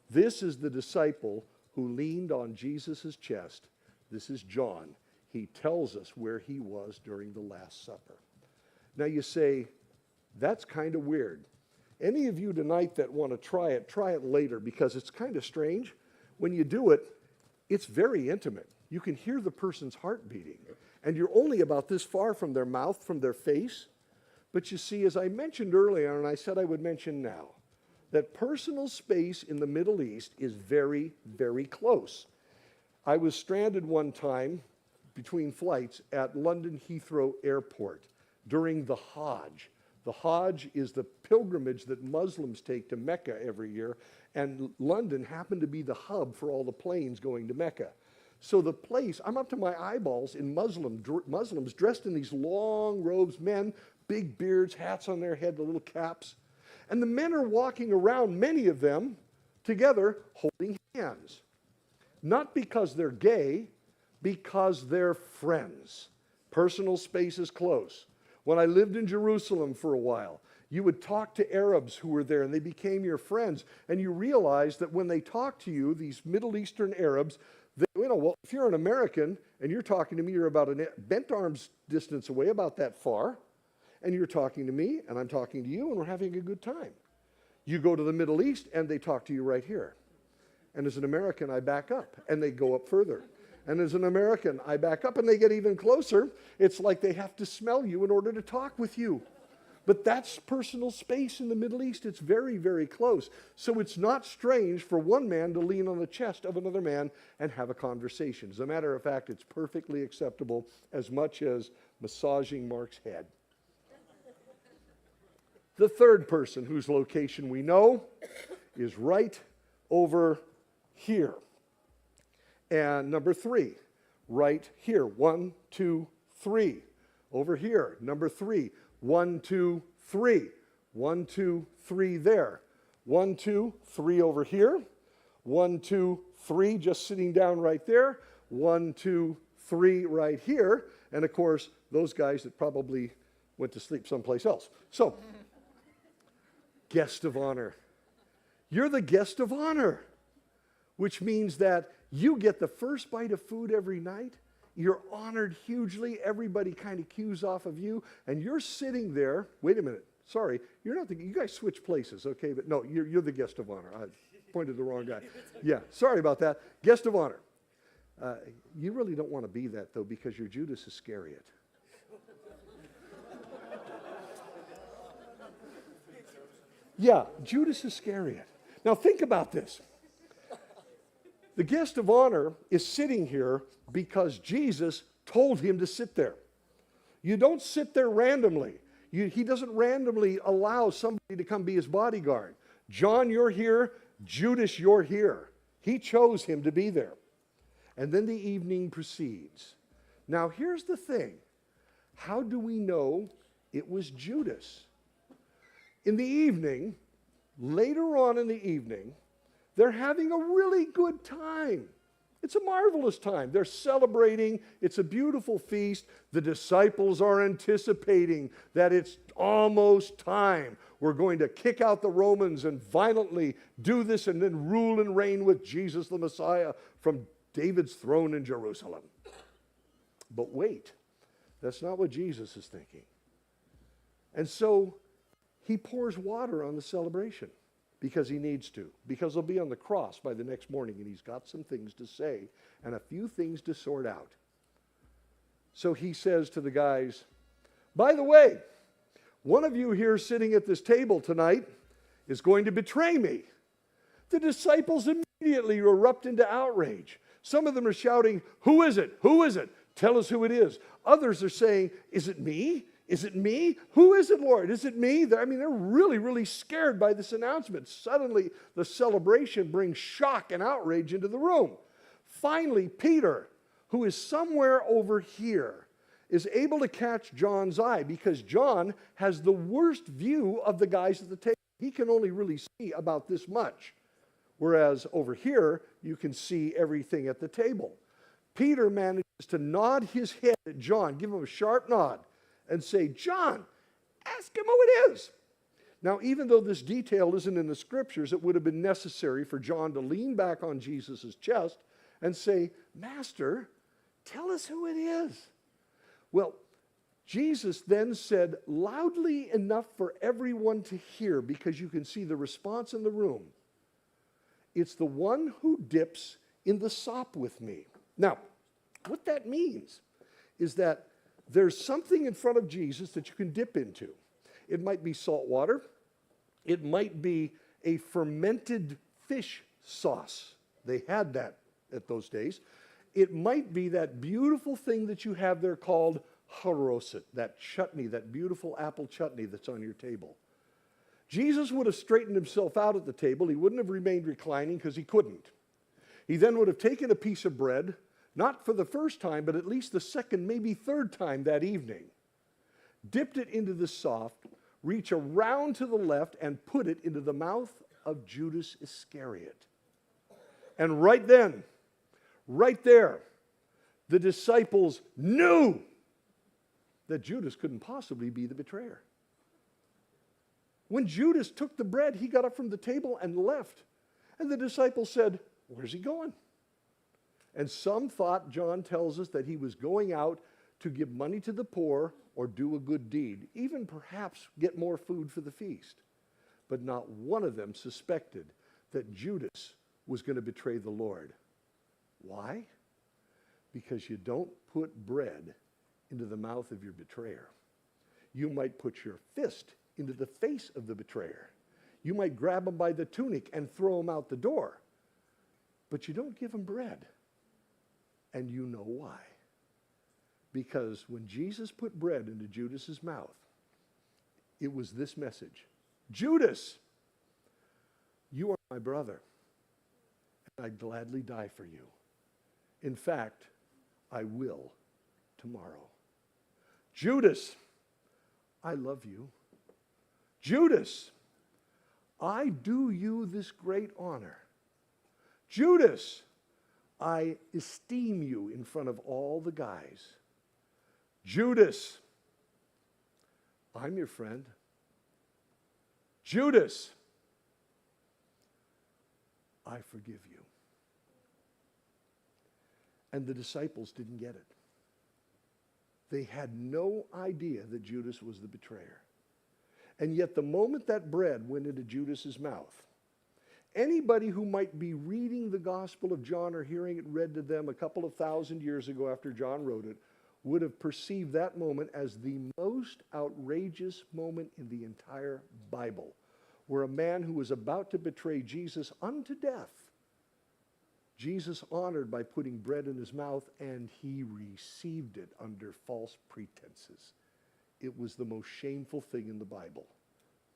This is the disciple who leaned on Jesus' chest. This is John. He tells us where he was during the Last Supper. Now you say, that's kind of weird. Any of you tonight that want to try it later because it's kind of strange. When you do it, it's very intimate. You can hear the person's heart beating. And you're only about this far from their mouth, from their face. But you see, as I mentioned earlier, and I said I would mention now, that personal space in the Middle East is very, very close. I was stranded one time between flights at London Heathrow Airport during the Hajj. The Hajj is the pilgrimage that Muslims take to Mecca every year, and London happened to be the hub for all the planes going to Mecca. So the place, I'm up to my eyeballs in Muslims dressed in these long robes, men, big beards, hats on their head, the little caps. And the men are walking around, many of them, together, holding hands. Not because they're gay, because they're friends. Personal space is close. When I lived in Jerusalem for a while, you would talk to Arabs who were there, and they became your friends. And you realize that when they talk to you, these Middle Eastern Arabs, well, if you're an American and you're talking to me, you're about a bent arm's distance away, about that far, and you're talking to me, and I'm talking to you, and we're having a good time. You go to the Middle East, and they talk to you right here. And as an American, I back up, and they go up further. And as an American, I back up, and they get even closer. It's like they have to smell you in order to talk with you. But that's personal space in the Middle East. It's very, very close. So it's not strange for one man to lean on the chest of another man and have a conversation. As a matter of fact, it's perfectly acceptable, as much as massaging Mark's head. The third person whose location we know is right over here. And number 3, right here. 1, 2, 3. Over here, number 3. 1, 2, 3. 1, 2, 3 there. 1, 2, 3 over here. 1, 2, 3 just sitting down right there. 1, 2, 3 right here. And of course, those guys that probably went to sleep someplace else. So, guest of honor. You're the guest of honor, which means that you get the first bite of food every night. You're honored hugely. Everybody kind of cues off of you, and you're sitting there. Wait a minute. Sorry, you're not the. You guys switch places, okay? But no, you're the guest of honor. I pointed the wrong guy. Yeah, sorry about that. Guest of honor. You really don't want to be that though, because you're Judas Iscariot. Yeah, Judas Iscariot. Now think about this. The guest of honor is sitting here because Jesus told him to sit there. You don't sit there randomly. He doesn't randomly allow somebody to come be his bodyguard. John, you're here. Judas, you're here. He chose him to be there. And then the evening proceeds. Now here's the thing. How do we know it was Judas? In the evening, later on in the evening, they're having a really good time. It's a marvelous time. They're celebrating. It's a beautiful feast. The disciples are anticipating that it's almost time. We're going to kick out the Romans and violently do this and then rule and reign with Jesus the Messiah from David's throne in Jerusalem. But wait, that's not what Jesus is thinking. And so he pours water on the celebration. Because he needs to. Because he'll be on the cross by the next morning and he's got some things to say and a few things to sort out. So he says to the guys, by the way, one of you here sitting at this table tonight is going to betray me. The disciples immediately erupt into outrage. Some of them are shouting, who is it? Who is it? Tell us who it is. Others are saying, is it me? Is it me? Who is it, Lord? Is it me? They're really, really scared by this announcement. Suddenly, the celebration brings shock and outrage into the room. Finally, Peter, who is somewhere over here, is able to catch John's eye because John has the worst view of the guys at the table. He can only really see about this much, whereas over here, you can see everything at the table. Peter manages to nod his head at John, give him a sharp nod, and say, John, ask him who it is. Now, even though this detail isn't in the scriptures, it would have been necessary for John to lean back on Jesus' chest and say, Master, tell us who it is. Well, Jesus then said loudly enough for everyone to hear, because you can see the response in the room. It's the one who dips in the sop with me. Now, what that means is that there's something in front of Jesus that you can dip into. It might be salt water. It might be a fermented fish sauce. They had that at those days. It might be that beautiful thing that you have there called haroset, that chutney, that beautiful apple chutney that's on your table. Jesus would have straightened himself out at the table. He wouldn't have remained reclining because he couldn't. He then would have taken a piece of bread, not for the first time, but at least the second, maybe third time that evening, dipped it into the soft, reach around to the left, and put it into the mouth of Judas Iscariot. And right then, right there, the disciples knew that Judas couldn't possibly be the betrayer. When Judas took the bread, he got up from the table and left. And the disciples said, where's he going? And some thought, John tells us, that he was going out to give money to the poor or do a good deed, even perhaps get more food for the feast. But not one of them suspected that Judas was going to betray the Lord. Why? Because you don't put bread into the mouth of your betrayer. You might put your fist into the face of the betrayer. You might grab him by the tunic and throw him out the door. But you don't give him bread. And you know why. Because when Jesus put bread into Judas's mouth, it was this message. Judas, you are my brother, and I'd gladly die for you. In fact, I will tomorrow. Judas, I love you. Judas, I do you this great honor. Judas, I esteem you in front of all the guys. Judas, I'm your friend. Judas, I forgive you. And the disciples didn't get it. They had no idea that Judas was the betrayer. And yet the moment that bread went into Judas's mouth, anybody who might be reading the Gospel of John or hearing it read to them a couple of thousand years ago after John wrote it would have perceived that moment as the most outrageous moment in the entire Bible, where a man who was about to betray Jesus unto death, Jesus honored by putting bread in his mouth, and he received it under false pretenses. It was the most shameful thing in the Bible.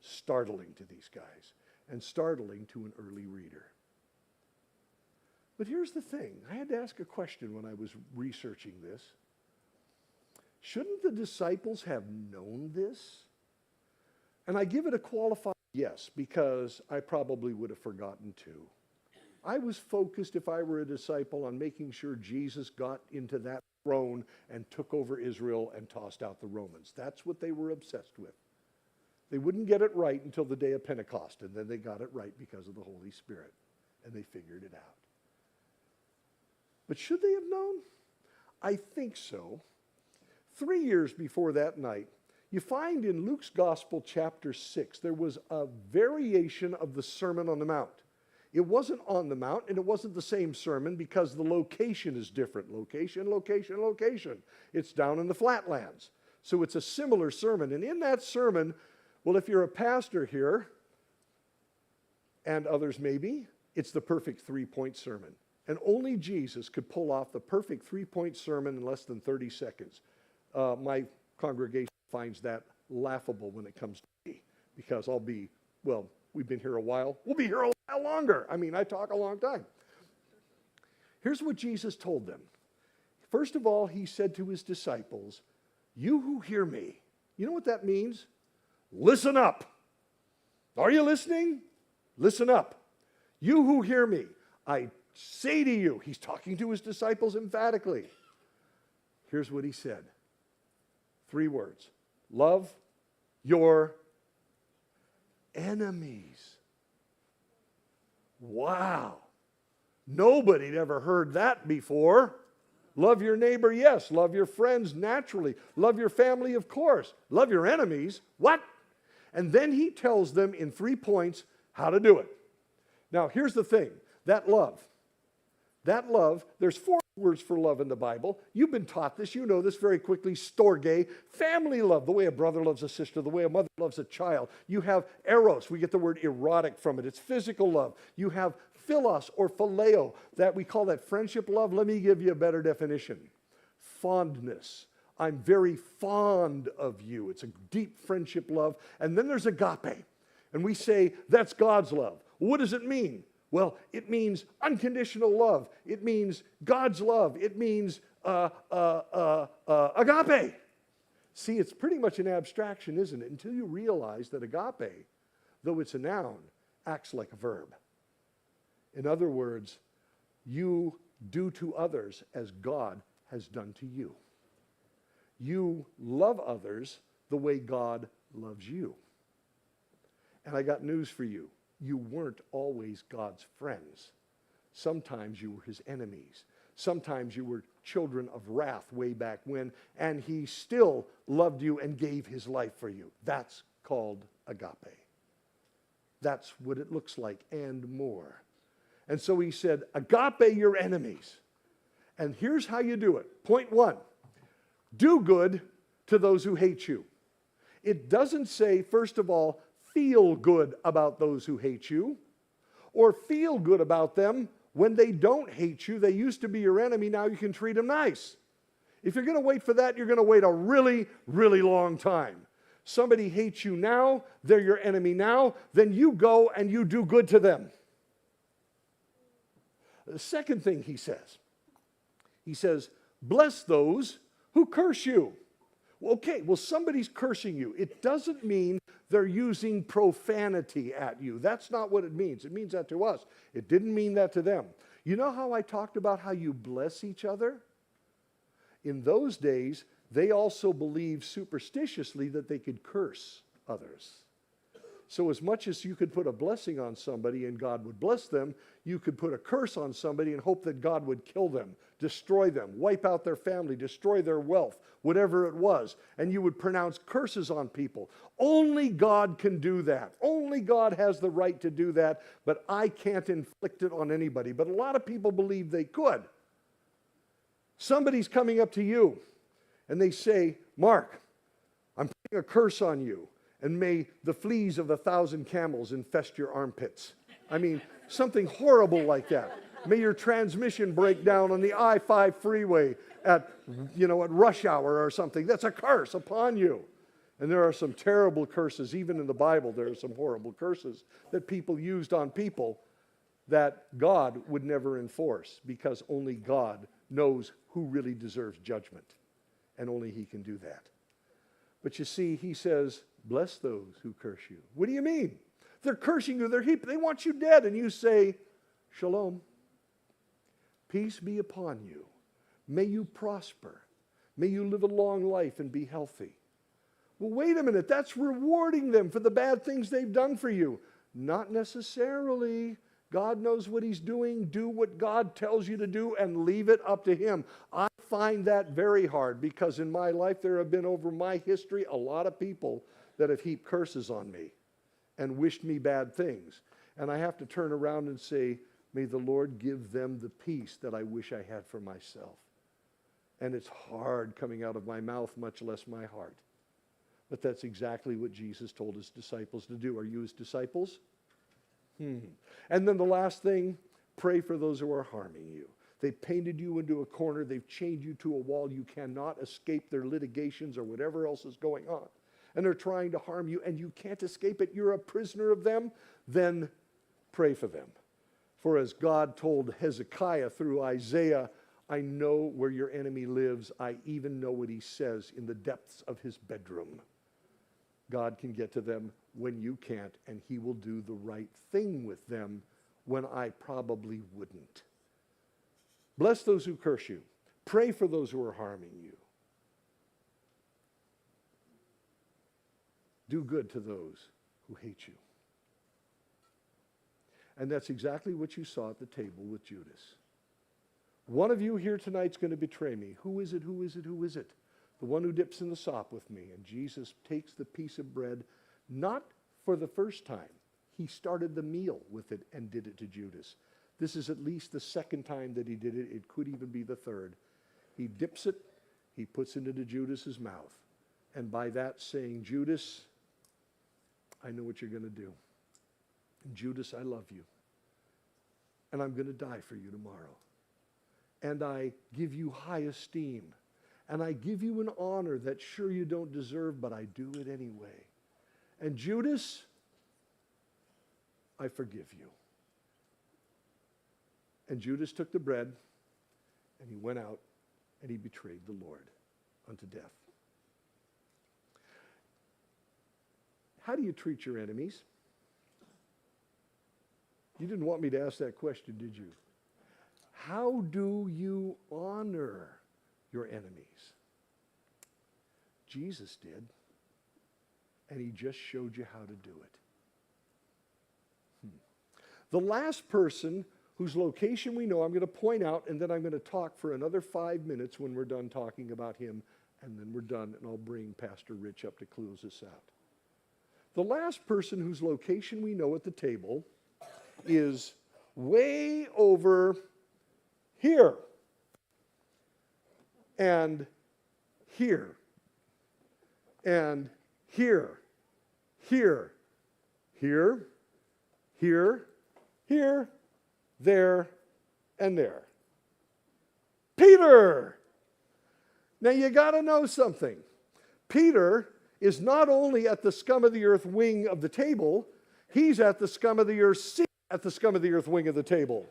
Startling to these guys, and startling to an early reader. But here's the thing. I had to ask a question when I was researching this. Shouldn't the disciples have known this? And I give it a qualified yes, because I probably would have forgotten too. I was focused, if I were a disciple, on making sure Jesus got into that throne and took over Israel and tossed out the Romans. That's what they were obsessed with. They wouldn't get it right until the day of Pentecost, and then they got it right because of the Holy Spirit, and they figured it out. But should they have known? I think so. 3 years before that night, you find in Luke's Gospel, chapter 6, there was a variation of the Sermon on the Mount. It wasn't on the Mount, and it wasn't the same sermon because the location is different. Location, location, location. It's down in the flatlands. So it's a similar sermon. And in that sermon, well, if you're a pastor here, and others maybe, it's the perfect 3-point sermon. And only Jesus could pull off the perfect 3-point sermon in less than 30 seconds. My congregation finds that laughable when it comes to me, because I'll be, well, we've been here a while. We'll be here a while longer. I mean, I talk a long time. Here's what Jesus told them. First of all, he said to his disciples, you who hear me, you know what that means? Listen up. Are you listening? Listen up. You who hear me, I say to you, he's talking to his disciples emphatically. Here's what he said. 3 words. Love your enemies. Wow. Nobody had ever heard that before. Love your neighbor, yes. Love your friends, naturally. Love your family, of course. Love your enemies. What? And then he tells them in 3 points how to do it. Now, here's the thing. That love, there's 4 words for love in the Bible. You've been taught this. You know this very quickly. Storge, family love, the way a brother loves a sister, the way a mother loves a child. You have eros. We get the word erotic from it. It's physical love. You have philos or phileo, that we call that friendship love. Let me give you a better definition. Fondness. I'm very fond of you. It's a deep friendship love. And then there's agape. And we say that's God's love. What does it mean? Well, it means unconditional love. It means God's love. It means agape. See, it's pretty much an abstraction, isn't it? Until you realize that agape, though it's a noun, acts like a verb. In other words, you do to others as God has done to you. You love others the way God loves you. And I got news for you. You weren't always God's friends. Sometimes you were his enemies. Sometimes you were children of wrath way back when, and he still loved you and gave his life for you. That's called agape. That's what it looks like and more. And so he said, agape your enemies. And here's how you do it. Point 1, do good to those who hate you. It doesn't say, first of all, feel good about those who hate you, or feel good about them when they don't hate you. They used to be your enemy, now you can treat them nice. If you're going to wait for that, you're going to wait a really, really long time. Somebody hates you now, they're your enemy now, then you go and you do good to them. The second thing he says, bless those who curse you. Okay, well, somebody's cursing you. It doesn't mean they're using profanity at you. That's not what it means. It means that to us. It didn't mean that to them. You know how I talked about how you bless each other? In those days, they also believed superstitiously that they could curse others. So as much as you could put a blessing on somebody and God would bless them, you could put a curse on somebody and hope that God would kill them, destroy them, wipe out their family, destroy their wealth, whatever it was. And you would pronounce curses on people. Only God can do that. Only God has the right to do that, but I can't inflict it on anybody. But a lot of people believe they could. Somebody's coming up to you and they say, Mark, I'm putting a curse on you, and may the fleas of 1,000 camels infest your armpits. I mean, something horrible like that. May your transmission break down on the I-5 freeway at rush hour or something. That's a curse upon you. And there are some terrible curses. Even in the Bible, there are some horrible curses that people used on people that God would never enforce, because only God knows who really deserves judgment. And only He can do that. But you see, He says, bless those who curse you. What do you mean? They're cursing you, they want you dead, and you say, Shalom. Peace be upon you. May you prosper. May you live a long life and be healthy. Well, wait a minute, that's rewarding them for the bad things they've done for you. Not necessarily. God knows what He's doing. Do what God tells you to do and leave it up to Him. I find that very hard, because in my life there have been, over my history, a lot of people that have heaped curses on me and wished me bad things. And I have to turn around and say, may the Lord give them the peace that I wish I had for myself. And it's hard coming out of my mouth, much less my heart. But that's exactly what Jesus told His disciples to do. Are you His disciples? And then the last thing, pray for those who are harming you. They've painted you into a corner. They've chained you to a wall. You cannot escape their litigations or whatever else is going on. And they're trying to harm you, and you can't escape it. You're a prisoner of them. Then pray for them. For as God told Hezekiah through Isaiah, I know where your enemy lives. I even know what he says in the depths of his bedroom. God can get to them when you can't, and He will do the right thing with them when I probably wouldn't. Bless those who curse you. Pray for those who are harming you. Do good to those who hate you. And that's exactly what you saw at the table with Judas. One of you here tonight is going to betray me. Who is it? Who is it? Who is it? The one who dips in the sop with me. And Jesus takes the piece of bread, not for the first time. He started the meal with it and did it to Judas. This is at least the second time that He did it. It could even be the third. He dips it, He puts it into Judas's mouth. And by that saying, Judas, I know what you're going to do. And Judas, I love you. And I'm going to die for you tomorrow. And I give you high esteem. And I give you an honor that sure you don't deserve, but I do it anyway. And Judas, I forgive you. And Judas took the bread, and he went out, and he betrayed the Lord unto death. How do you treat your enemies? You didn't want me to ask that question, did you? How do you honor your enemies? Jesus did, and He just showed you how to do it. The last person whose location we know, I'm going to point out, and then I'm going to talk for another 5 minutes when we're done talking about him, and then we're done, and I'll bring Pastor Rich up to close this out. The last person whose location we know at the table is way over here and here and here, here, here, here, here, there, and there. Peter! Now you got to know something. Peter is not only at the scum of the earth wing of the table, he's at the scum of the earth seat at the scum of the earth wing of the table.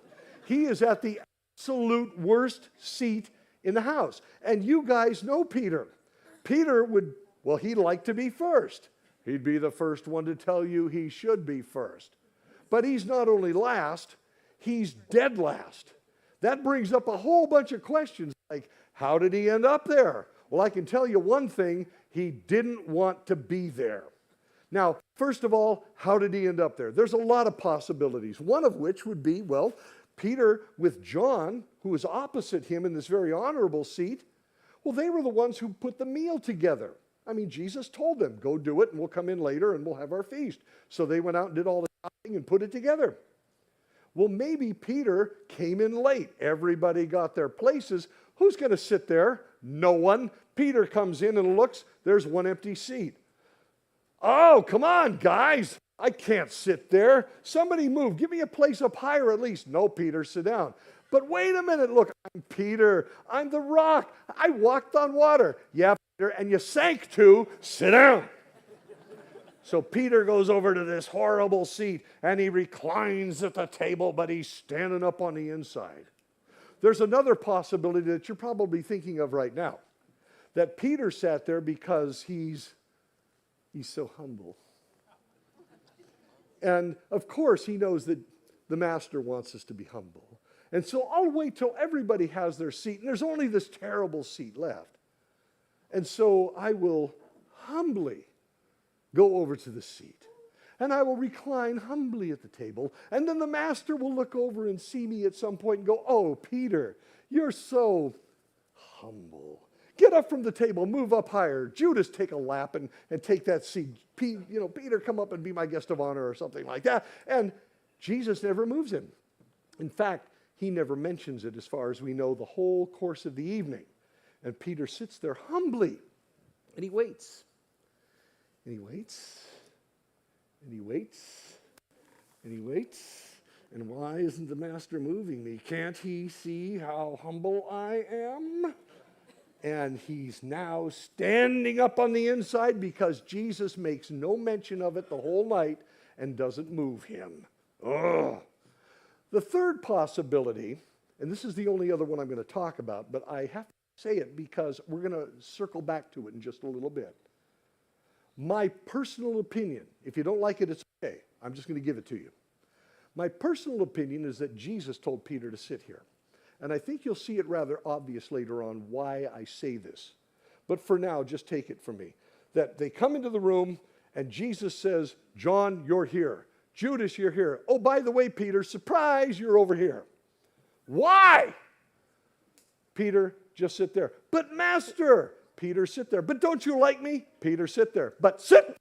He is at the absolute worst seat in the house. And you guys know Peter. Peter he'd like to be first. He'd be the first one to tell you he should be first. But he's not only last, he's dead last. That brings up a whole bunch of questions like, how did he end up there? Well, I can tell you one thing, he didn't want to be there. Now, first of all, how did he end up there? There's a lot of possibilities, one of which would be, Peter with John, who was opposite him in this very honorable seat, they were the ones who put the meal together. I mean, Jesus told them, go do it and we'll come in later and we'll have our feast. So they went out and did all the shopping and put it together. Well, maybe Peter came in late. Everybody got their places. Who's going to sit there? No one. Peter comes in and looks. There's one empty seat. Oh, come on, guys. I can't sit there. Somebody move. Give me a place up higher at least. No, Peter, sit down. But wait a minute. Look, I'm Peter. I'm the rock. I walked on water. Yeah, Peter, and you sank too. Sit down. So Peter goes over to this horrible seat and he reclines at the table, but he's standing up on the inside. There's another possibility that you're probably thinking of right now, that Peter sat there because he's so humble. And of course he knows that the master wants us to be humble. And so I'll wait till everybody has their seat, and there's only this terrible seat left. And so I will humbly go over to the seat, and I will recline humbly at the table, and then the master will look over and see me at some point and go, oh, Peter, you're so humble. Get up from the table, move up higher. Judas, take a lap and take that seat. Peter, come up and be my guest of honor or something like that. And Jesus never moves him. In fact, he never mentions it as far as we know the whole course of the evening. And Peter sits there humbly, and he waits. And he waits, and he waits, and he waits. And why isn't the master moving me? Can't he see how humble I am? And he's now standing up on the inside because Jesus makes no mention of it the whole night and doesn't move him. Ugh. The third possibility, and this is the only other one I'm going to talk about, but I have to say it because we're going to circle back to it in just a little bit. My personal opinion, if you don't like it, it's okay. I'm just going to give it to you. My personal opinion is that Jesus told Peter to sit here. And I think you'll see it rather obvious later on why I say this. But for now, just take it from me. That they come into the room and Jesus says, John, you're here. Judas, you're here. Oh, by the way, Peter, surprise, you're over here. Why? Peter, just sit there. But Master, Peter, sit there. But don't you like me? Peter, sit there. But sit.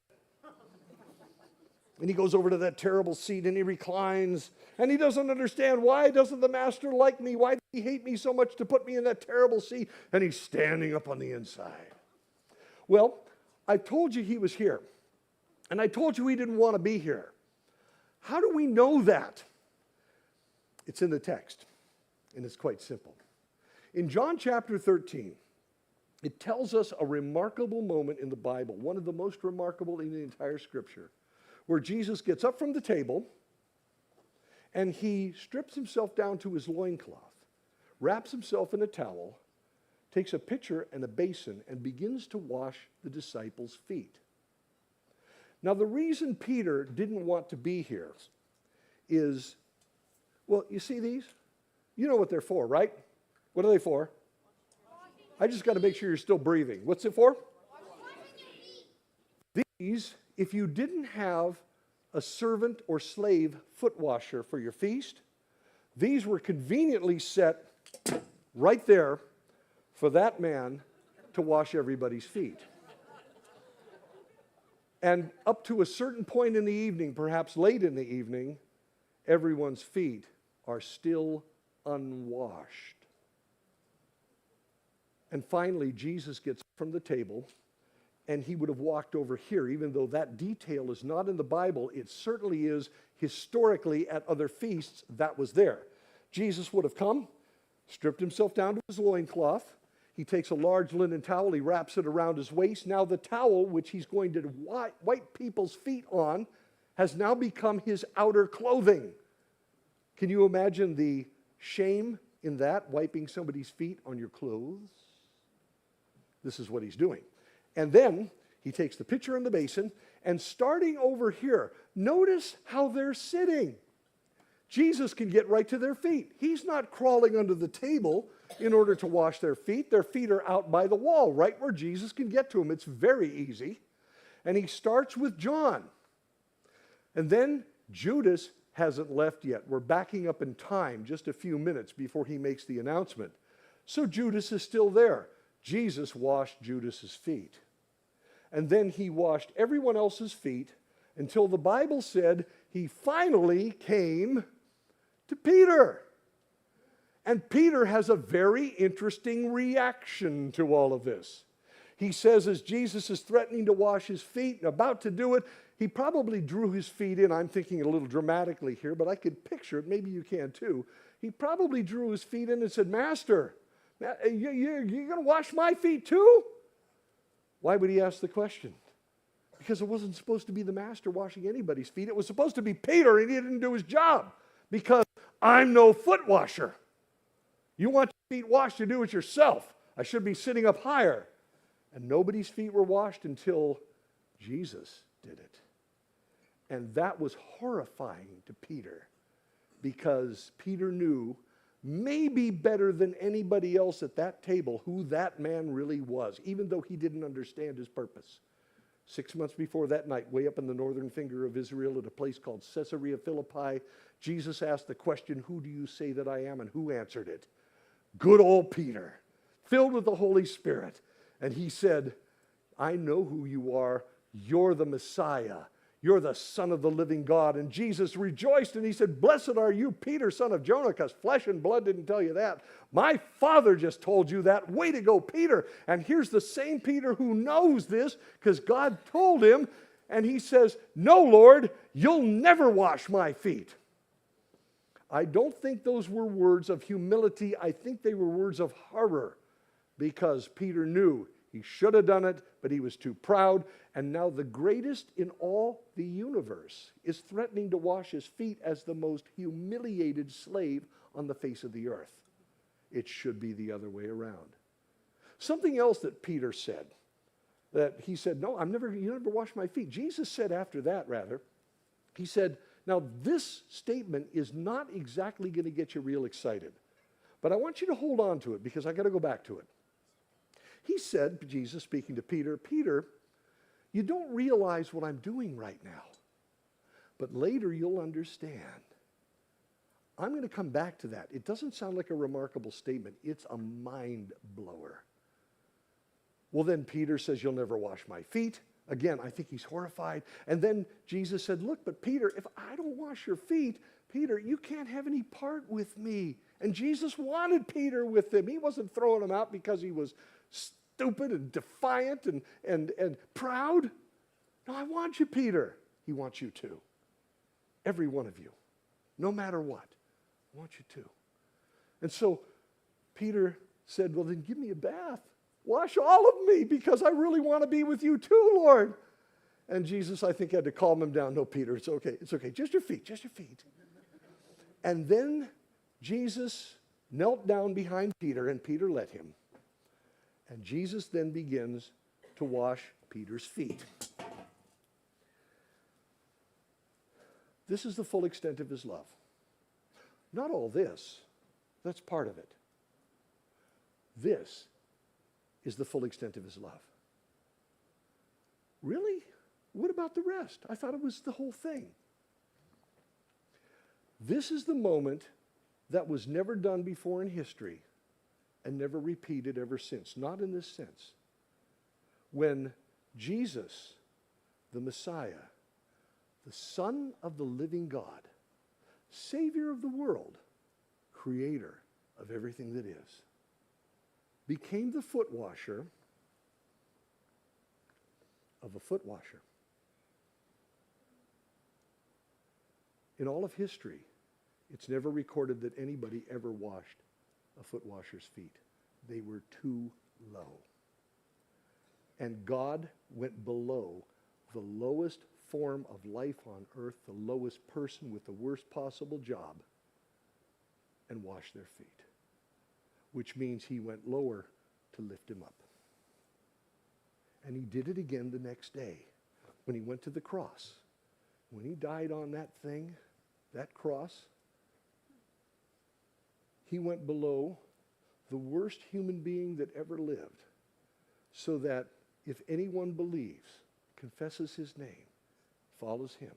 And he goes over to that terrible seat and he reclines. And he doesn't understand, why doesn't the master like me? Why does he hate me so much to put me in that terrible seat? And he's standing up on the inside. Well, I told you he was here. And I told you he didn't want to be here. How do we know that? It's in the text. And it's quite simple. In John chapter 13, it tells us a remarkable moment in the Bible, one of the most remarkable in the entire Scripture, where Jesus gets up from the table and he strips himself down to his loincloth, wraps himself in a towel, takes a pitcher and a basin, and begins to wash the disciples' feet. Now, the reason Peter didn't want to be here is, well, you see these? You know what they're for, right? What are they for? I just got to make sure you're still breathing. What's it for? These, if you didn't have a servant or slave foot washer for your feast, these were conveniently set right there for that man to wash everybody's feet. And up to a certain point in the evening, perhaps late in the evening, everyone's feet are still unwashed. And finally, Jesus gets from the table, and he would have walked over here. Even though that detail is not in the Bible, it certainly is historically at other feasts that was there. Jesus would have come, stripped himself down to his loincloth. He takes a large linen towel, he wraps it around his waist. Now the towel, which he's going to wipe people's feet on, has now become his outer clothing. Can you imagine the shame in that, wiping somebody's feet on your clothes? This is what he's doing. And then he takes the pitcher and the basin, and starting over here, notice how they're sitting. Jesus can get right to their feet. He's not crawling under the table in order to wash their feet. Their feet are out by the wall, right where Jesus can get to them. It's very easy. And he starts with John. And then Judas hasn't left yet. We're backing up in time just a few minutes before he makes the announcement. So Judas is still there. Jesus washed Judas's feet. And then he washed everyone else's feet until the Bible said he finally came to Peter. And Peter has a very interesting reaction to all of this. He says, as Jesus is threatening to wash his feet and about to do it, he probably drew his feet in. I'm thinking a little dramatically here, but I could picture it. Maybe you can too. He probably drew his feet in and said, Master, you're going to wash my feet too? Why would he ask the question? Because it wasn't supposed to be the master washing anybody's feet. It was supposed to be Peter, and he didn't do his job because I'm no foot washer. You want your feet washed, you do it yourself. I should be sitting up higher. And nobody's feet were washed until Jesus did it. And that was horrifying to Peter because Peter knew maybe better than anybody else at that table who that man really was, even though he didn't understand his purpose. 6 months before that night, way up in the northern finger of Israel at a place called Caesarea Philippi, Jesus asked the question, who do you say that I am? And who answered it? Good old Peter, filled with the Holy Spirit. And he said, I know who you are. You're the Messiah. You're the Son of the living God. And Jesus rejoiced and he said, blessed are you, Peter, son of Jonah, because flesh and blood didn't tell you that. My Father just told you that. Way to go, Peter. And here's the same Peter who knows this because God told him. And he says, no, Lord, you'll never wash my feet. I don't think those were words of humility. I think they were words of horror because Peter knew he should have done it, but he was too proud. And now the greatest in all the universe is threatening to wash his feet as the most humiliated slave on the face of the earth. It should be the other way around. Something else that Peter said, that he said, no, you never wash my feet. Jesus said after that, rather, he said, now this statement is not exactly going to get you real excited, but I want you to hold on to it because I got to go back to it. He said, Jesus speaking to Peter, Peter, you don't realize what I'm doing right now, but later you'll understand. I'm going to come back to that. It doesn't sound like a remarkable statement. It's a mind blower. Well, then Peter says, you'll never wash my feet. Again, I think he's horrified. And then Jesus said, look, but Peter, if I don't wash your feet, Peter, you can't have any part with me. And Jesus wanted Peter with him. He wasn't throwing him out because he was stupid and defiant and proud. No, I want you, Peter. He wants you too. Every one of you. No matter what. I want you too. And so Peter said, well, then give me a bath. Wash all of me because I really want to be with you too, Lord. And Jesus, I think, had to calm him down. No, Peter, it's okay. It's okay. Just your feet. Just your feet. And then Jesus knelt down behind Peter, and Peter let him. And Jesus then begins to wash Peter's feet. This is the full extent of his love. Not all this. That's part of it. This is the full extent of his love. Really? What about the rest? I thought it was the whole thing. This is the moment that was never done before in history and never repeated ever since. Not in this sense. When Jesus, the Messiah, the Son of the living God, Savior of the world, Creator of everything that is, became the foot washer of a foot washer. In all of history, it's never recorded that anybody ever washed a foot washer's feet. They were too low. And God went below the lowest form of life on earth, the lowest person with the worst possible job, and washed their feet. Which means he went lower to lift him up. And he did it again the next day when he went to the cross. When he died on that thing, that cross, he went below the worst human being that ever lived, so that if anyone believes, confesses his name, follows him,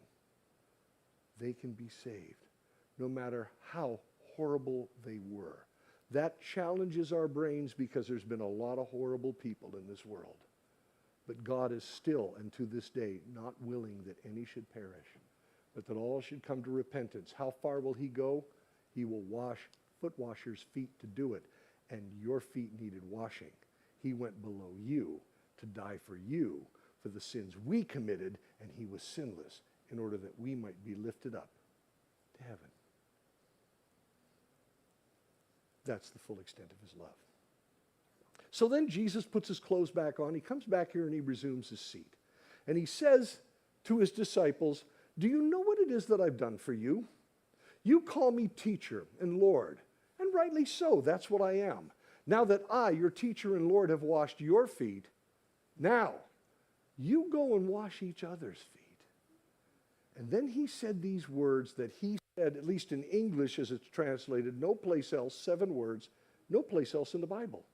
they can be saved, no matter how horrible they were. That challenges our brains because there's been a lot of horrible people in this world. But God is still, and to this day, not willing that any should perish, but that all should come to repentance. How far will he go? He will wash foot washers' feet to do it, and your feet needed washing. He went below you to die for you, for the sins we committed, and he was sinless in order that we might be lifted up to heaven. That's the full extent of his love. So then Jesus puts his clothes back on. He comes back here and he resumes his seat. And he says to his disciples, do you know what it is that I've done for you? You call me teacher and Lord, and rightly so, that's what I am. Now that I, your teacher and Lord, have washed your feet, now you go and wash each other's feet. And then he said these words that he said, at least in English as it's translated, no place else, 7 words, no place else in the Bible.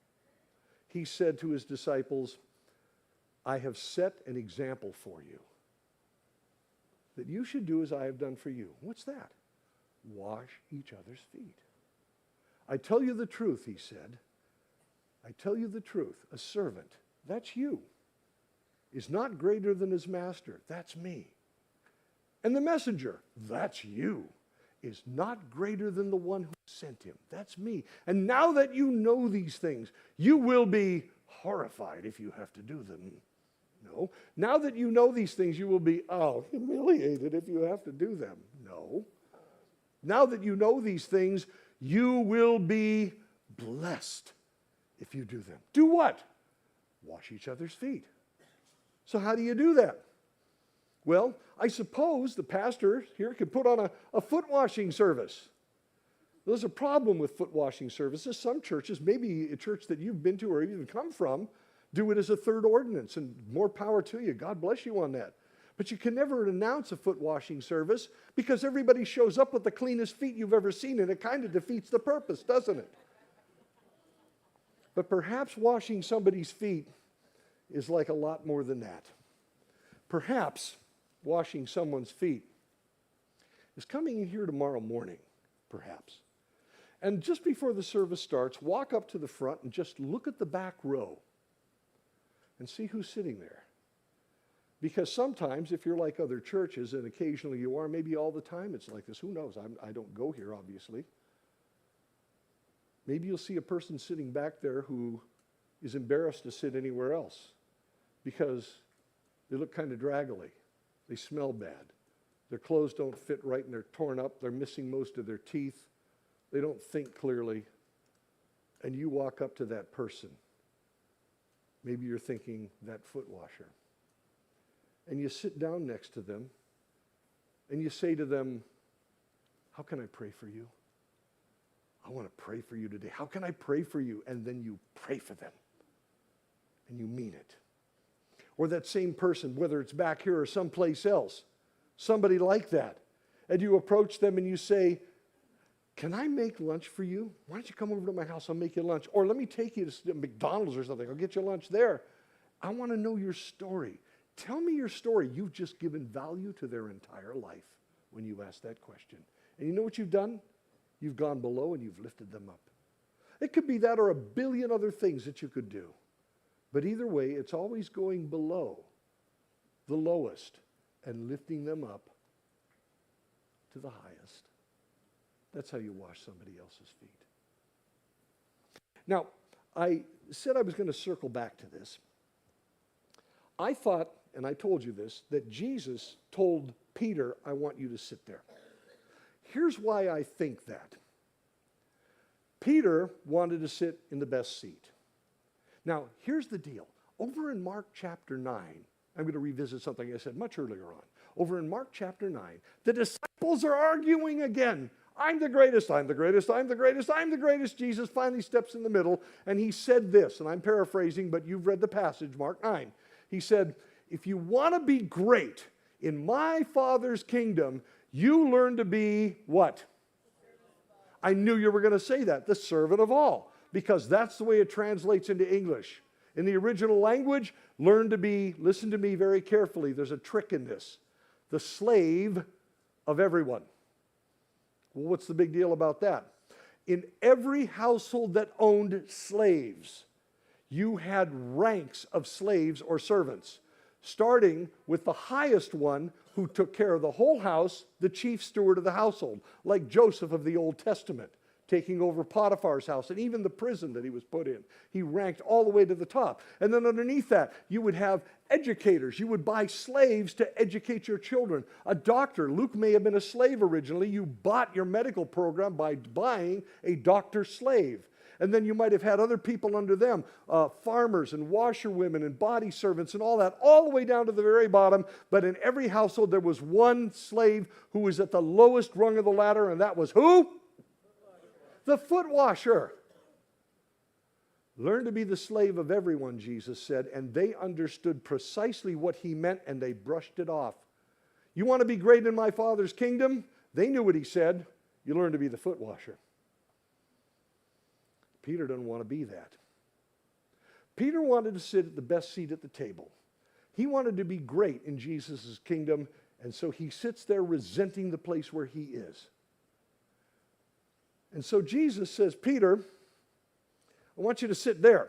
He said to his disciples, I have set an example for you that you should do as I have done for you. What's that? Wash each other's feet. I tell you the truth, he said. I tell you the truth. A servant, that's you, is not greater than his master. That's me. And the messenger, that's you, is not greater than the one who sent him. That's me. And now that you know these things, you will be horrified if you have to do them. No. Now that you know these things, you will be, humiliated if you have to do them. No. Now that you know these things, you will be blessed if you do them. Do what? Wash each other's feet. So how do you do that? Well, I suppose the pastor here could put on a foot washing service. There's a problem with foot washing services. Some churches, maybe a church that you've been to or even come from, do it as a third ordinance, and more power to you. God bless you on that. But you can never announce a foot washing service because everybody shows up with the cleanest feet you've ever seen, and it kind of defeats the purpose, doesn't it? But perhaps washing somebody's feet is like a lot more than that. Perhaps washing someone's feet is coming in here tomorrow morning, perhaps. And just before the service starts, walk up to the front and just look at the back row and see who's sitting there. Because sometimes, if you're like other churches, and occasionally you are, maybe all the time it's like this. Who knows? I don't go here, obviously. Maybe you'll see a person sitting back there who is embarrassed to sit anywhere else because they look kind of draggly. They smell bad. Their clothes don't fit right and they're torn up. They're missing most of their teeth. They don't think clearly. And you walk up to that person. Maybe you're thinking that foot washer. And you sit down next to them and you say to them, how can I pray for you? I want to pray for you today. How can I pray for you? And then you pray for them. And you mean it. Or that same person, whether it's back here or someplace else, somebody like that. And you approach them and you say, can I make lunch for you? Why don't you come over to my house? I'll make you lunch. Or let me take you to McDonald's or something. I'll get you lunch there. I want to know your story. Tell me your story. You've just given value to their entire life when you ask that question. And you know what you've done? You've gone below and you've lifted them up. It could be that or a billion other things that you could do. But either way, it's always going below the lowest and lifting them up to the highest. That's how you wash somebody else's feet. Now, I said I was going to circle back to this. I thought and I told you this, that Jesus told Peter, I want you to sit there. Here's why I think that. Peter wanted to sit in the best seat. Now, here's the deal. Over in Mark chapter 9, I'm going to revisit something I said much earlier on. Over in Mark chapter 9, the disciples are arguing again. I'm the greatest, I'm the greatest, I'm the greatest, I'm the greatest. Jesus finally steps in the middle, and he said this, and I'm paraphrasing, but you've read the passage, Mark 9. He said, if you want to be great in my Father's kingdom, you learn to be what? I knew you were going to say that, the servant of all, because that's the way it translates into English. In the original language, learn to be, listen to me very carefully, there's a trick in this, the slave of everyone. Well, what's the big deal about that? In every household that owned slaves, you had ranks of slaves or servants, starting with the highest one who took care of the whole house, the chief steward of the household, like Joseph of the Old Testament, taking over Potiphar's house and even the prison that he was put in. He ranked all the way to the top. And then underneath that, you would have educators. You would buy slaves to educate your children. A doctor. Luke may have been a slave originally. You bought your medical program by buying a doctor slave. And then you might have had other people under them, farmers and washerwomen and body servants and all that, all the way down to the very bottom. But in every household, there was one slave who was at the lowest rung of the ladder, and that was who? The foot washer. Learn to be the slave of everyone, Jesus said, and they understood precisely what he meant, and they brushed it off. You want to be great in my Father's kingdom? They knew what he said. You learn to be the foot washer. Peter doesn't want to be that. Peter wanted to sit at the best seat at the table. He wanted to be great in Jesus' kingdom, and so he sits there resenting the place where he is. And so Jesus says, Peter, I want you to sit there.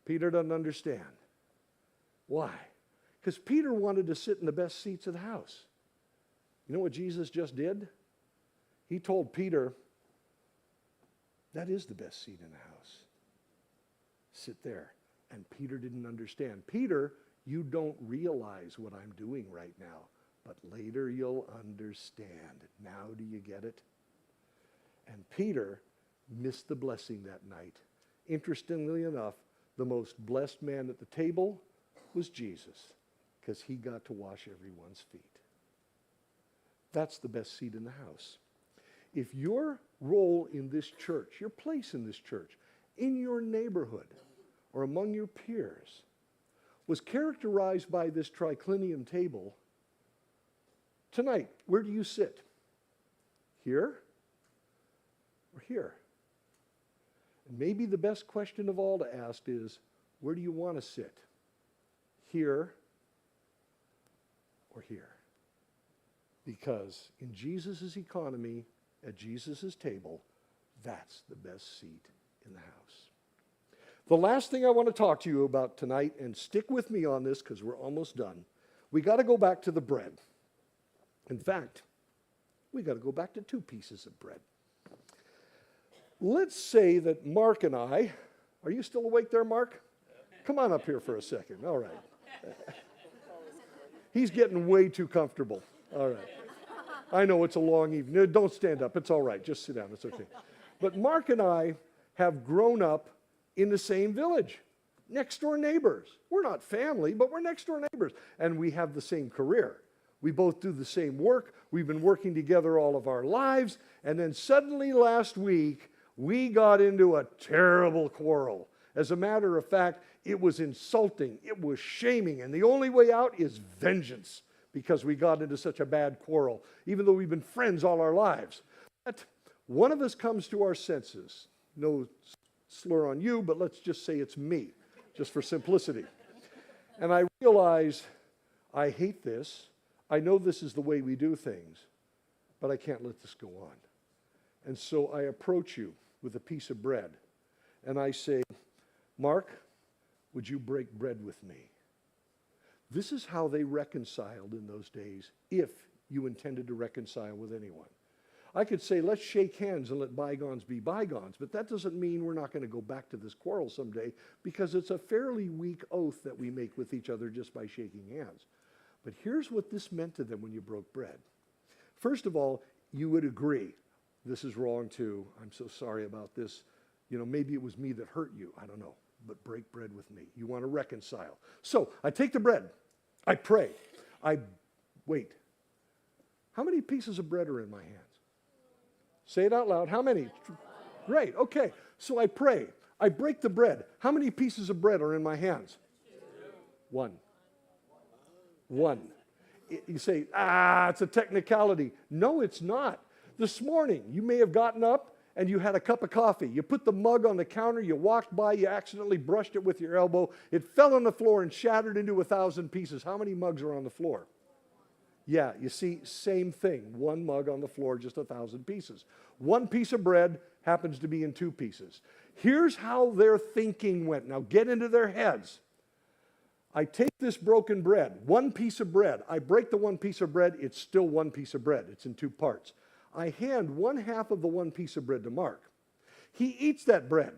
Peter doesn't understand. Why? Because Peter wanted to sit in the best seats of the house. You know what Jesus just did? He told Peter, that is the best seat in the house. Sit there. And Peter didn't understand. Peter, you don't realize what I'm doing right now, but later you'll understand. Now do you get it? And Peter missed the blessing that night. Interestingly enough, the most blessed man at the table was Jesus, because he got to wash everyone's feet. That's the best seat in the house. If your role in this church, your place in this church, in your neighborhood, or among your peers, was characterized by this triclinium table, tonight, where do you sit? Here or here? And maybe the best question of all to ask is, where do you want to sit? Here or here? Because in Jesus' economy, at Jesus' table, that's the best seat in the house. The last thing I want to talk to you about tonight, and stick with me on this because we're almost done, we got to go back to the bread. In fact, we got to go back to 2 pieces of bread. Let's say that Mark and I, are you still awake there, Mark? Come on up here for a second. All right. He's getting way too comfortable. All right. I know it's a long evening. No, don't stand up. It's all right. Just sit down. It's okay. But Mark and I have grown up in the same village, next door neighbors. We're not family, but we're next door neighbors. And we have the same career. We both do the same work. We've been working together all of our lives. And then suddenly last week, we got into a terrible quarrel. As a matter of fact, it was insulting. It was shaming. And the only way out is vengeance, because we got into such a bad quarrel, even though we've been friends all our lives. But one of us comes to our senses. No slur on you, but let's just say it's me, just for simplicity. And I realize I hate this. I know this is the way we do things, but I can't let this go on. And so I approach you with a piece of bread, and I say, Mark, would you break bread with me? This is how they reconciled in those days, if you intended to reconcile with anyone. I could say, let's shake hands and let bygones be bygones, but that doesn't mean we're not going to go back to this quarrel someday, because it's a fairly weak oath that we make with each other just by shaking hands. But here's what this meant to them when you broke bread. First of all, you would agree, this is wrong too, I'm so sorry about this. You know, maybe it was me that hurt you, I don't know, but break bread with me. You want to reconcile. So I take the bread, I pray, I wait. How many pieces of bread are in my hands? Say it out loud. How many? Great. Okay. So I pray. I break the bread. How many pieces of bread are in my hands? One. One. You say, it's a technicality. No, it's not. This morning, you may have gotten up and you had a cup of coffee. You put the mug on the counter. You walked by. You accidentally brushed it with your elbow. It fell on the floor and shattered into 1,000 pieces. How many mugs are on the floor? Yeah, you see, same thing. One mug on the floor, just 1,000 pieces. One piece of bread happens to be in 2 pieces. Here's how their thinking went. Now get into their heads. I take this broken bread, one piece of bread. I break the one piece of bread. It's still one piece of bread. It's in 2 parts. I hand 1/2 of the one piece of bread to Mark. He eats that bread.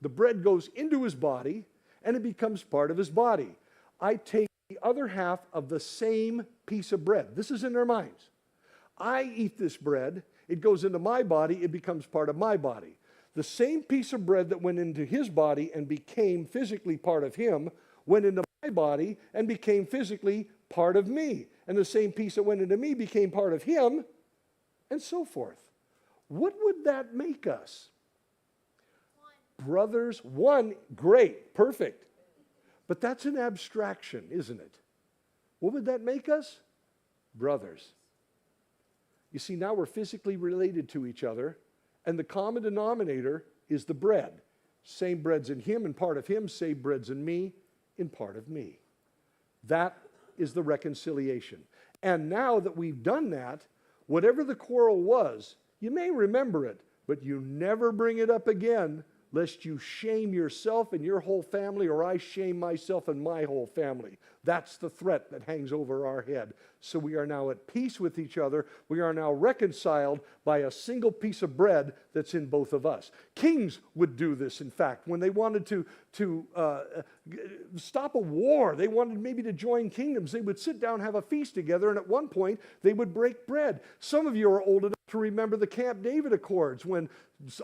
The bread goes into his body, and it becomes part of his body. I take the other half of the same piece of bread. This is in their minds. I eat this bread. It goes into my body. It becomes part of my body. The same piece of bread that went into his body and became physically part of him went into my body and became physically part of me. And the same piece that went into me became part of him, and so forth. What would that make us? Brothers, one, great, perfect. But that's an abstraction, isn't it? What would that make us? Brothers. You see, now we're physically related to each other, and the common denominator is the bread. Same bread's in him and part of him, same bread's in me and part of me. That is the reconciliation. And now that we've done that, whatever the quarrel was, you may remember it, but you never bring it up again, lest you shame yourself and your whole family, or I shame myself and my whole family. That's the threat that hangs over our head. So we are now at peace with each other. We are now reconciled by a single piece of bread that's in both of us. Kings would do this, in fact, when they wanted to stop a war. They wanted maybe to join kingdoms. They would sit down, have a feast together, and at one point, they would break bread. Some of you are old enough to remember the Camp David Accords, when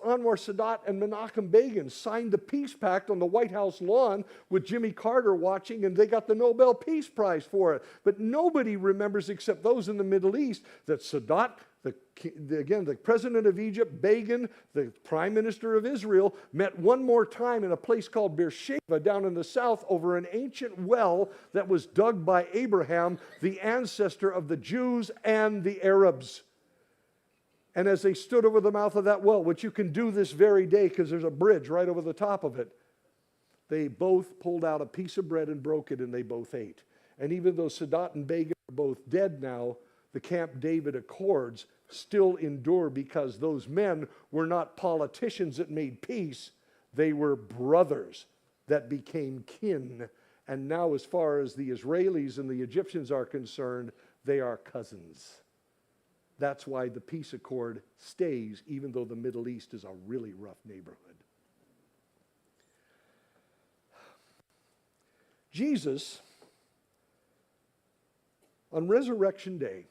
Anwar Sadat and Menachem Begin signed the peace pact on the White House lawn with Jimmy Carter watching, and they got the Nobel Peace Prize for it. But nobody remembers, except those in the Middle East, that Sadat, the president of Egypt, Begin, the prime minister of Israel, met one more time in a place called Beersheba down in the south over an ancient well that was dug by Abraham, the ancestor of the Jews and the Arabs. And as they stood over the mouth of that well, which you can do this very day because there's a bridge right over the top of it, they both pulled out a piece of bread and broke it, and they both ate. And even though Sadat and Begin are both dead now, the Camp David Accords still endure, because those men were not politicians that made peace. They were brothers that became kin. And now, as far as the Israelis and the Egyptians are concerned, they are cousins. That's why the peace accord stays, even though the Middle East is a really rough neighborhood. Jesus, on Resurrection Day,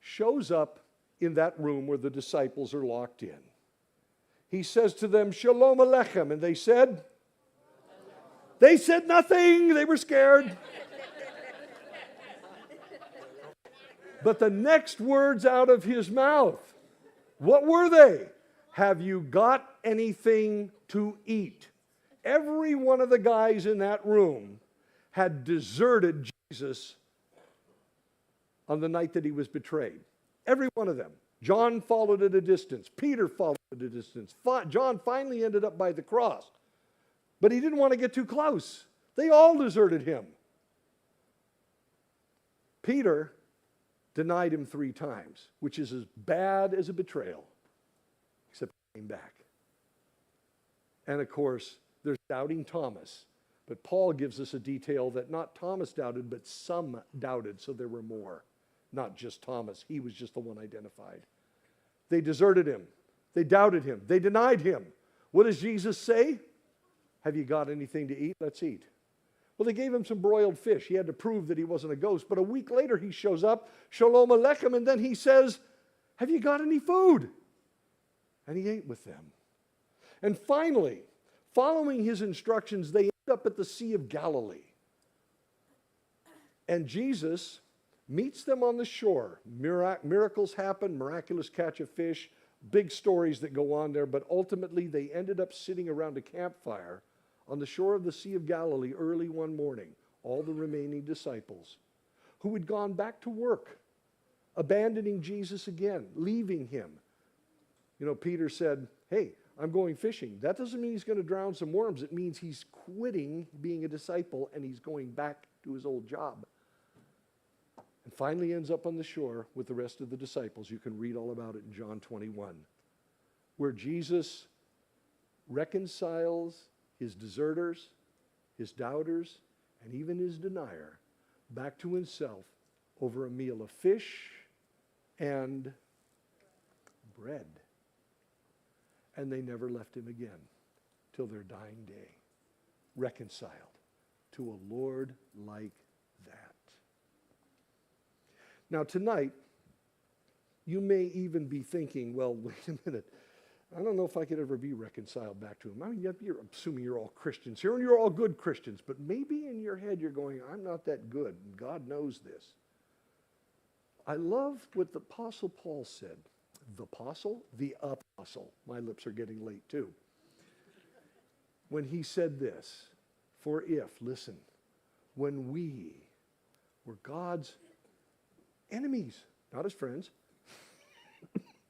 shows up in that room where the disciples are locked in. He says to them, "Shalom Aleichem," and they said nothing. They were scared. But the next words out of his mouth, what were they? "Have you got anything to eat?" Every one of the guys in that room had deserted Jesus on the night that he was betrayed. Every one of them. John followed at a distance. Peter followed at a distance. John finally ended up by the cross. But he didn't want to get too close. They all deserted him. Peter denied him 3 times, which is as bad as a betrayal, except he came back. And of course, there's doubting Thomas. But Paul gives us a detail that not Thomas doubted, but some doubted, so there were more. Not just Thomas. He was just the one identified. They deserted him. They doubted him. They denied him. What does Jesus say? Have you got anything to eat? Let's eat. Well, they gave him some broiled fish. He had to prove that he wasn't a ghost. But a week later, he shows up, Shalom Aleichem, and then he says, have you got any food? And he ate with them. And finally, following his instructions, they end up at the Sea of Galilee. And Jesus meets them on the shore. Miracles happen, miraculous catch of fish, big stories that go on there, but ultimately they ended up sitting around a campfire on the shore of the Sea of Galilee early one morning, all the remaining disciples who had gone back to work, abandoning Jesus again, leaving him. You know, Peter said, hey, I'm going fishing. That doesn't mean he's going to drown some worms. It means he's quitting being a disciple and he's going back to his old job. And finally ends up on the shore with the rest of the disciples. You can read all about it in John 21, where Jesus reconciles his deserters, his doubters, and even his denier back to himself over a meal of fish and bread. And they never left him again till their dying day, reconciled to a Lord like that. Now tonight, you may even be thinking, well, wait a minute, I don't know if I could ever be reconciled back to him. I mean, you're assuming you're all Christians here, and you're all good Christians, but maybe in your head you're going, I'm not that good, and God knows this. I love what the Apostle Paul said. The apostle? The apostle. My lips are getting late too. When he said this, for if, listen, when we were God's enemies, not his friends,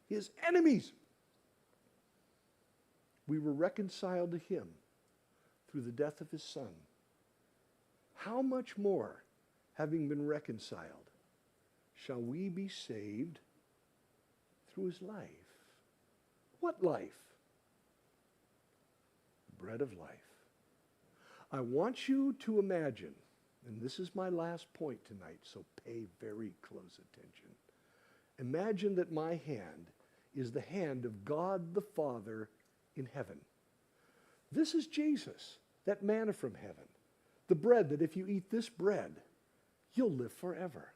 his enemies, we were reconciled to him through the death of his Son. How much more, having been reconciled, shall we be saved through his life? What life? The bread of life. I want you to imagine, and this is my last point tonight, so pay very close attention. Imagine that my hand is the hand of God the Father in heaven. This is Jesus, that manna from heaven. The bread that if you eat this bread, you'll live forever.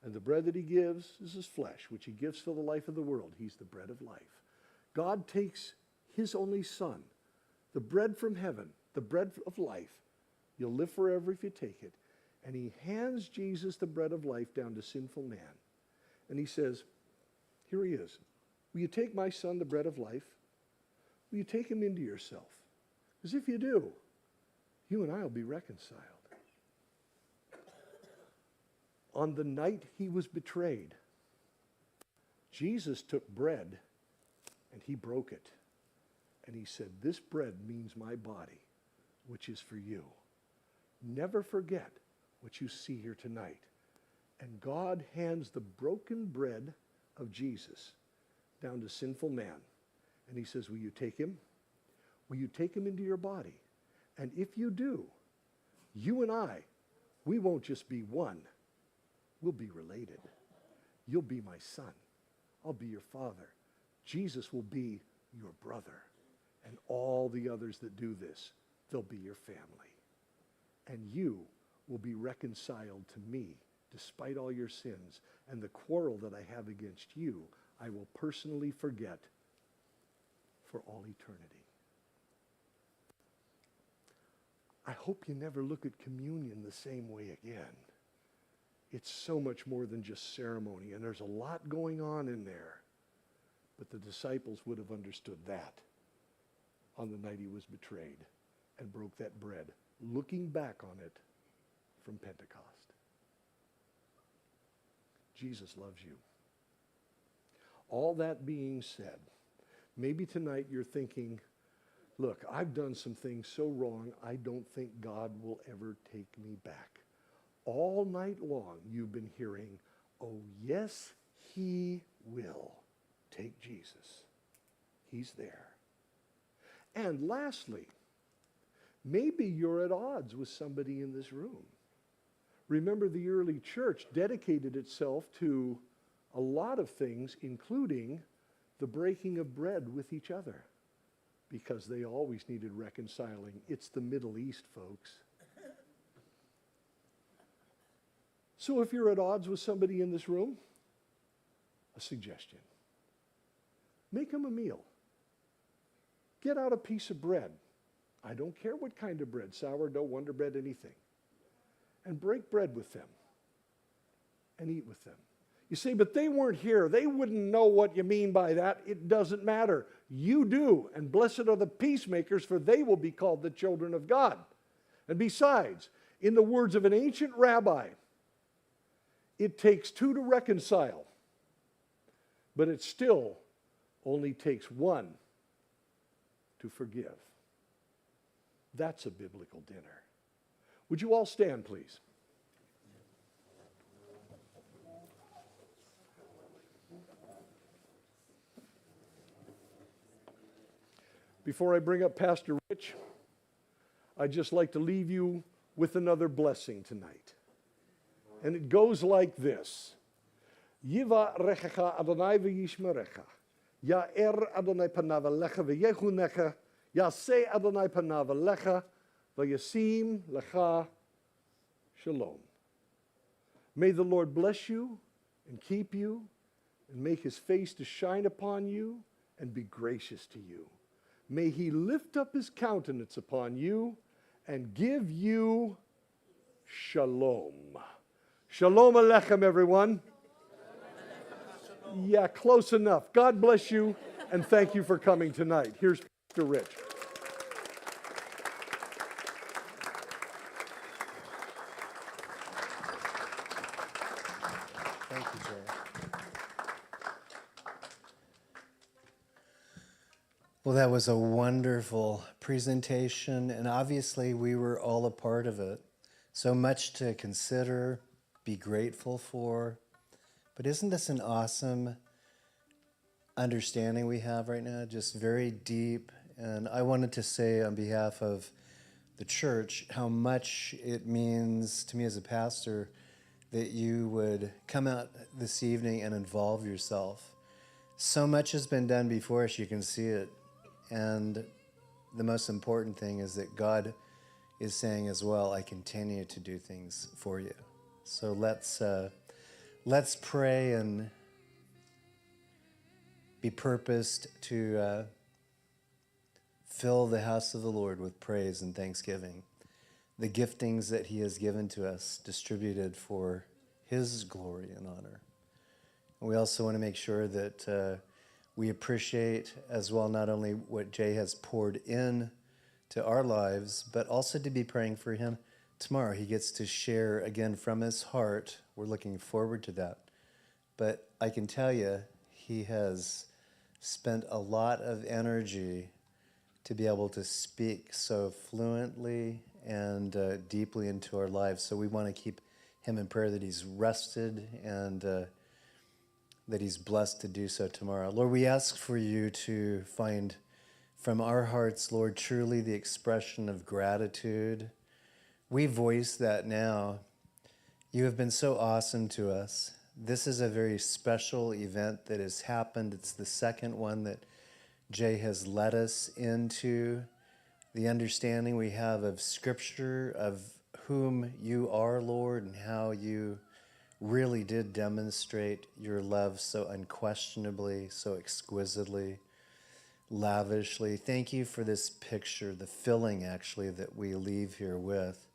And the bread that he gives is his flesh, which he gives for the life of the world. He's the bread of life. God takes his only Son, the bread from heaven, the bread of life. You'll live forever if you take it. And he hands Jesus the bread of life down to sinful man. And he says, here he is. Will you take my son, the bread of life? Will you take him into yourself? Because if you do, you and I will be reconciled. On the night he was betrayed, Jesus took bread and he broke it. And he said, this bread means my body, which is for you. Never forget what you see here tonight. And God hands the broken bread of Jesus down to sinful man. And he says, will you take him? Will you take him into your body? And if you do, you and I, we won't just be one. We'll be related. You'll be my son. I'll be your father. Jesus will be your brother. And all the others that do this, they'll be your family. And you will be reconciled to me despite all your sins. And the quarrel that I have against you, I will personally forget for all eternity. I hope you never look at communion the same way again. It's so much more than just ceremony, and there's a lot going on in there. But the disciples would have understood that on the night he was betrayed and broke that bread, looking back on it from Pentecost. Jesus loves you. All that being said, maybe tonight you're thinking, look, I've done some things so wrong, I don't think God will ever take me back. All night long you've been hearing, oh yes, he will. Take Jesus. He's there. And lastly, maybe you're at odds with somebody in this room. Remember, the early church dedicated itself to a lot of things, including the breaking of bread with each other, because they always needed reconciling. It's the Middle East, folks. So if you're at odds with somebody in this room, a suggestion. Make them a meal. Get out a piece of bread. I don't care what kind of bread, sourdough, Wonder Bread, anything. And break bread with them and eat with them. You say, but they weren't here. They wouldn't know what you mean by that. It doesn't matter. You do. And blessed are the peacemakers, for they will be called the children of God. And besides, in the words of an ancient rabbi, it takes two to reconcile, but it still only takes one to forgive. That's a biblical dinner. Would you all stand, please? Before I bring up Pastor Rich, I'd just like to leave you with another blessing tonight. And it goes like this. Yiva rechecha Adonai v'yishmerecha. Ya'er Adonai panav alecha v'yechunecha. Yaseh Adonai panav alecha v'yasim lecha shalom. May the Lord bless you and keep you and make his face to shine upon you and be gracious to you. May he lift up his countenance upon you and give you shalom. Shalom Aleichem, everyone. Yeah, close enough. God bless you, and thank you for coming tonight. Here's Pastor Rich. Thank you, Jay. Well, that was a wonderful presentation, and obviously we were all a part of it. So much to consider, be grateful for. But isn't this an awesome understanding we have right now? Just very deep. And I wanted to say on behalf of the church how much it means to me as a pastor that you would come out this evening and involve yourself. So much has been done before us, you can see it. And the most important thing is that God is saying as well, I continue to do things for you. So let's pray and be purposed to fill the house of the Lord with praise and thanksgiving. The giftings that he has given to us, distributed for his glory and honor. And we also want to make sure that we appreciate as well not only what Jay has poured in to our lives, but also to be praying for him tomorrow. He gets to share again from his heart. We're looking forward to that. But I can tell you, he has spent a lot of energy to be able to speak so fluently and deeply into our lives. So we want to keep him in prayer that he's rested and that he's blessed to do so tomorrow. Lord, we ask for you to find from our hearts, Lord, truly the expression of gratitude. We voice that now. You have been so awesome to us. This is a very special event that has happened. It's the second one that Jay has led us into. The understanding we have of Scripture, of whom you are, Lord, and how you really did demonstrate your love so unquestionably, so exquisitely, lavishly. Thank you for this picture, the filling actually that we leave here with.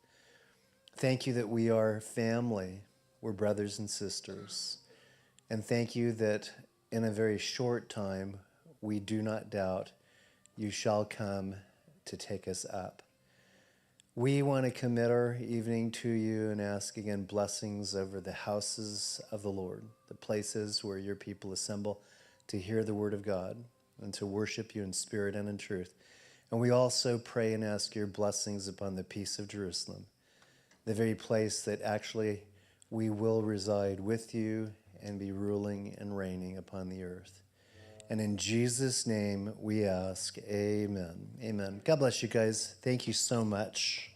Thank you that we are family. We're brothers and sisters. And thank you that in a very short time, we do not doubt you shall come to take us up. We want to commit our evening to you and ask again blessings over the houses of the Lord, the places where your people assemble to hear the word of God and to worship you in spirit and in truth. And we also pray and ask your blessings upon the peace of Jerusalem, the very place that actually we will reside with you and be ruling and reigning upon the earth. And in Jesus' name we ask, amen. Amen. God bless you guys. Thank you so much.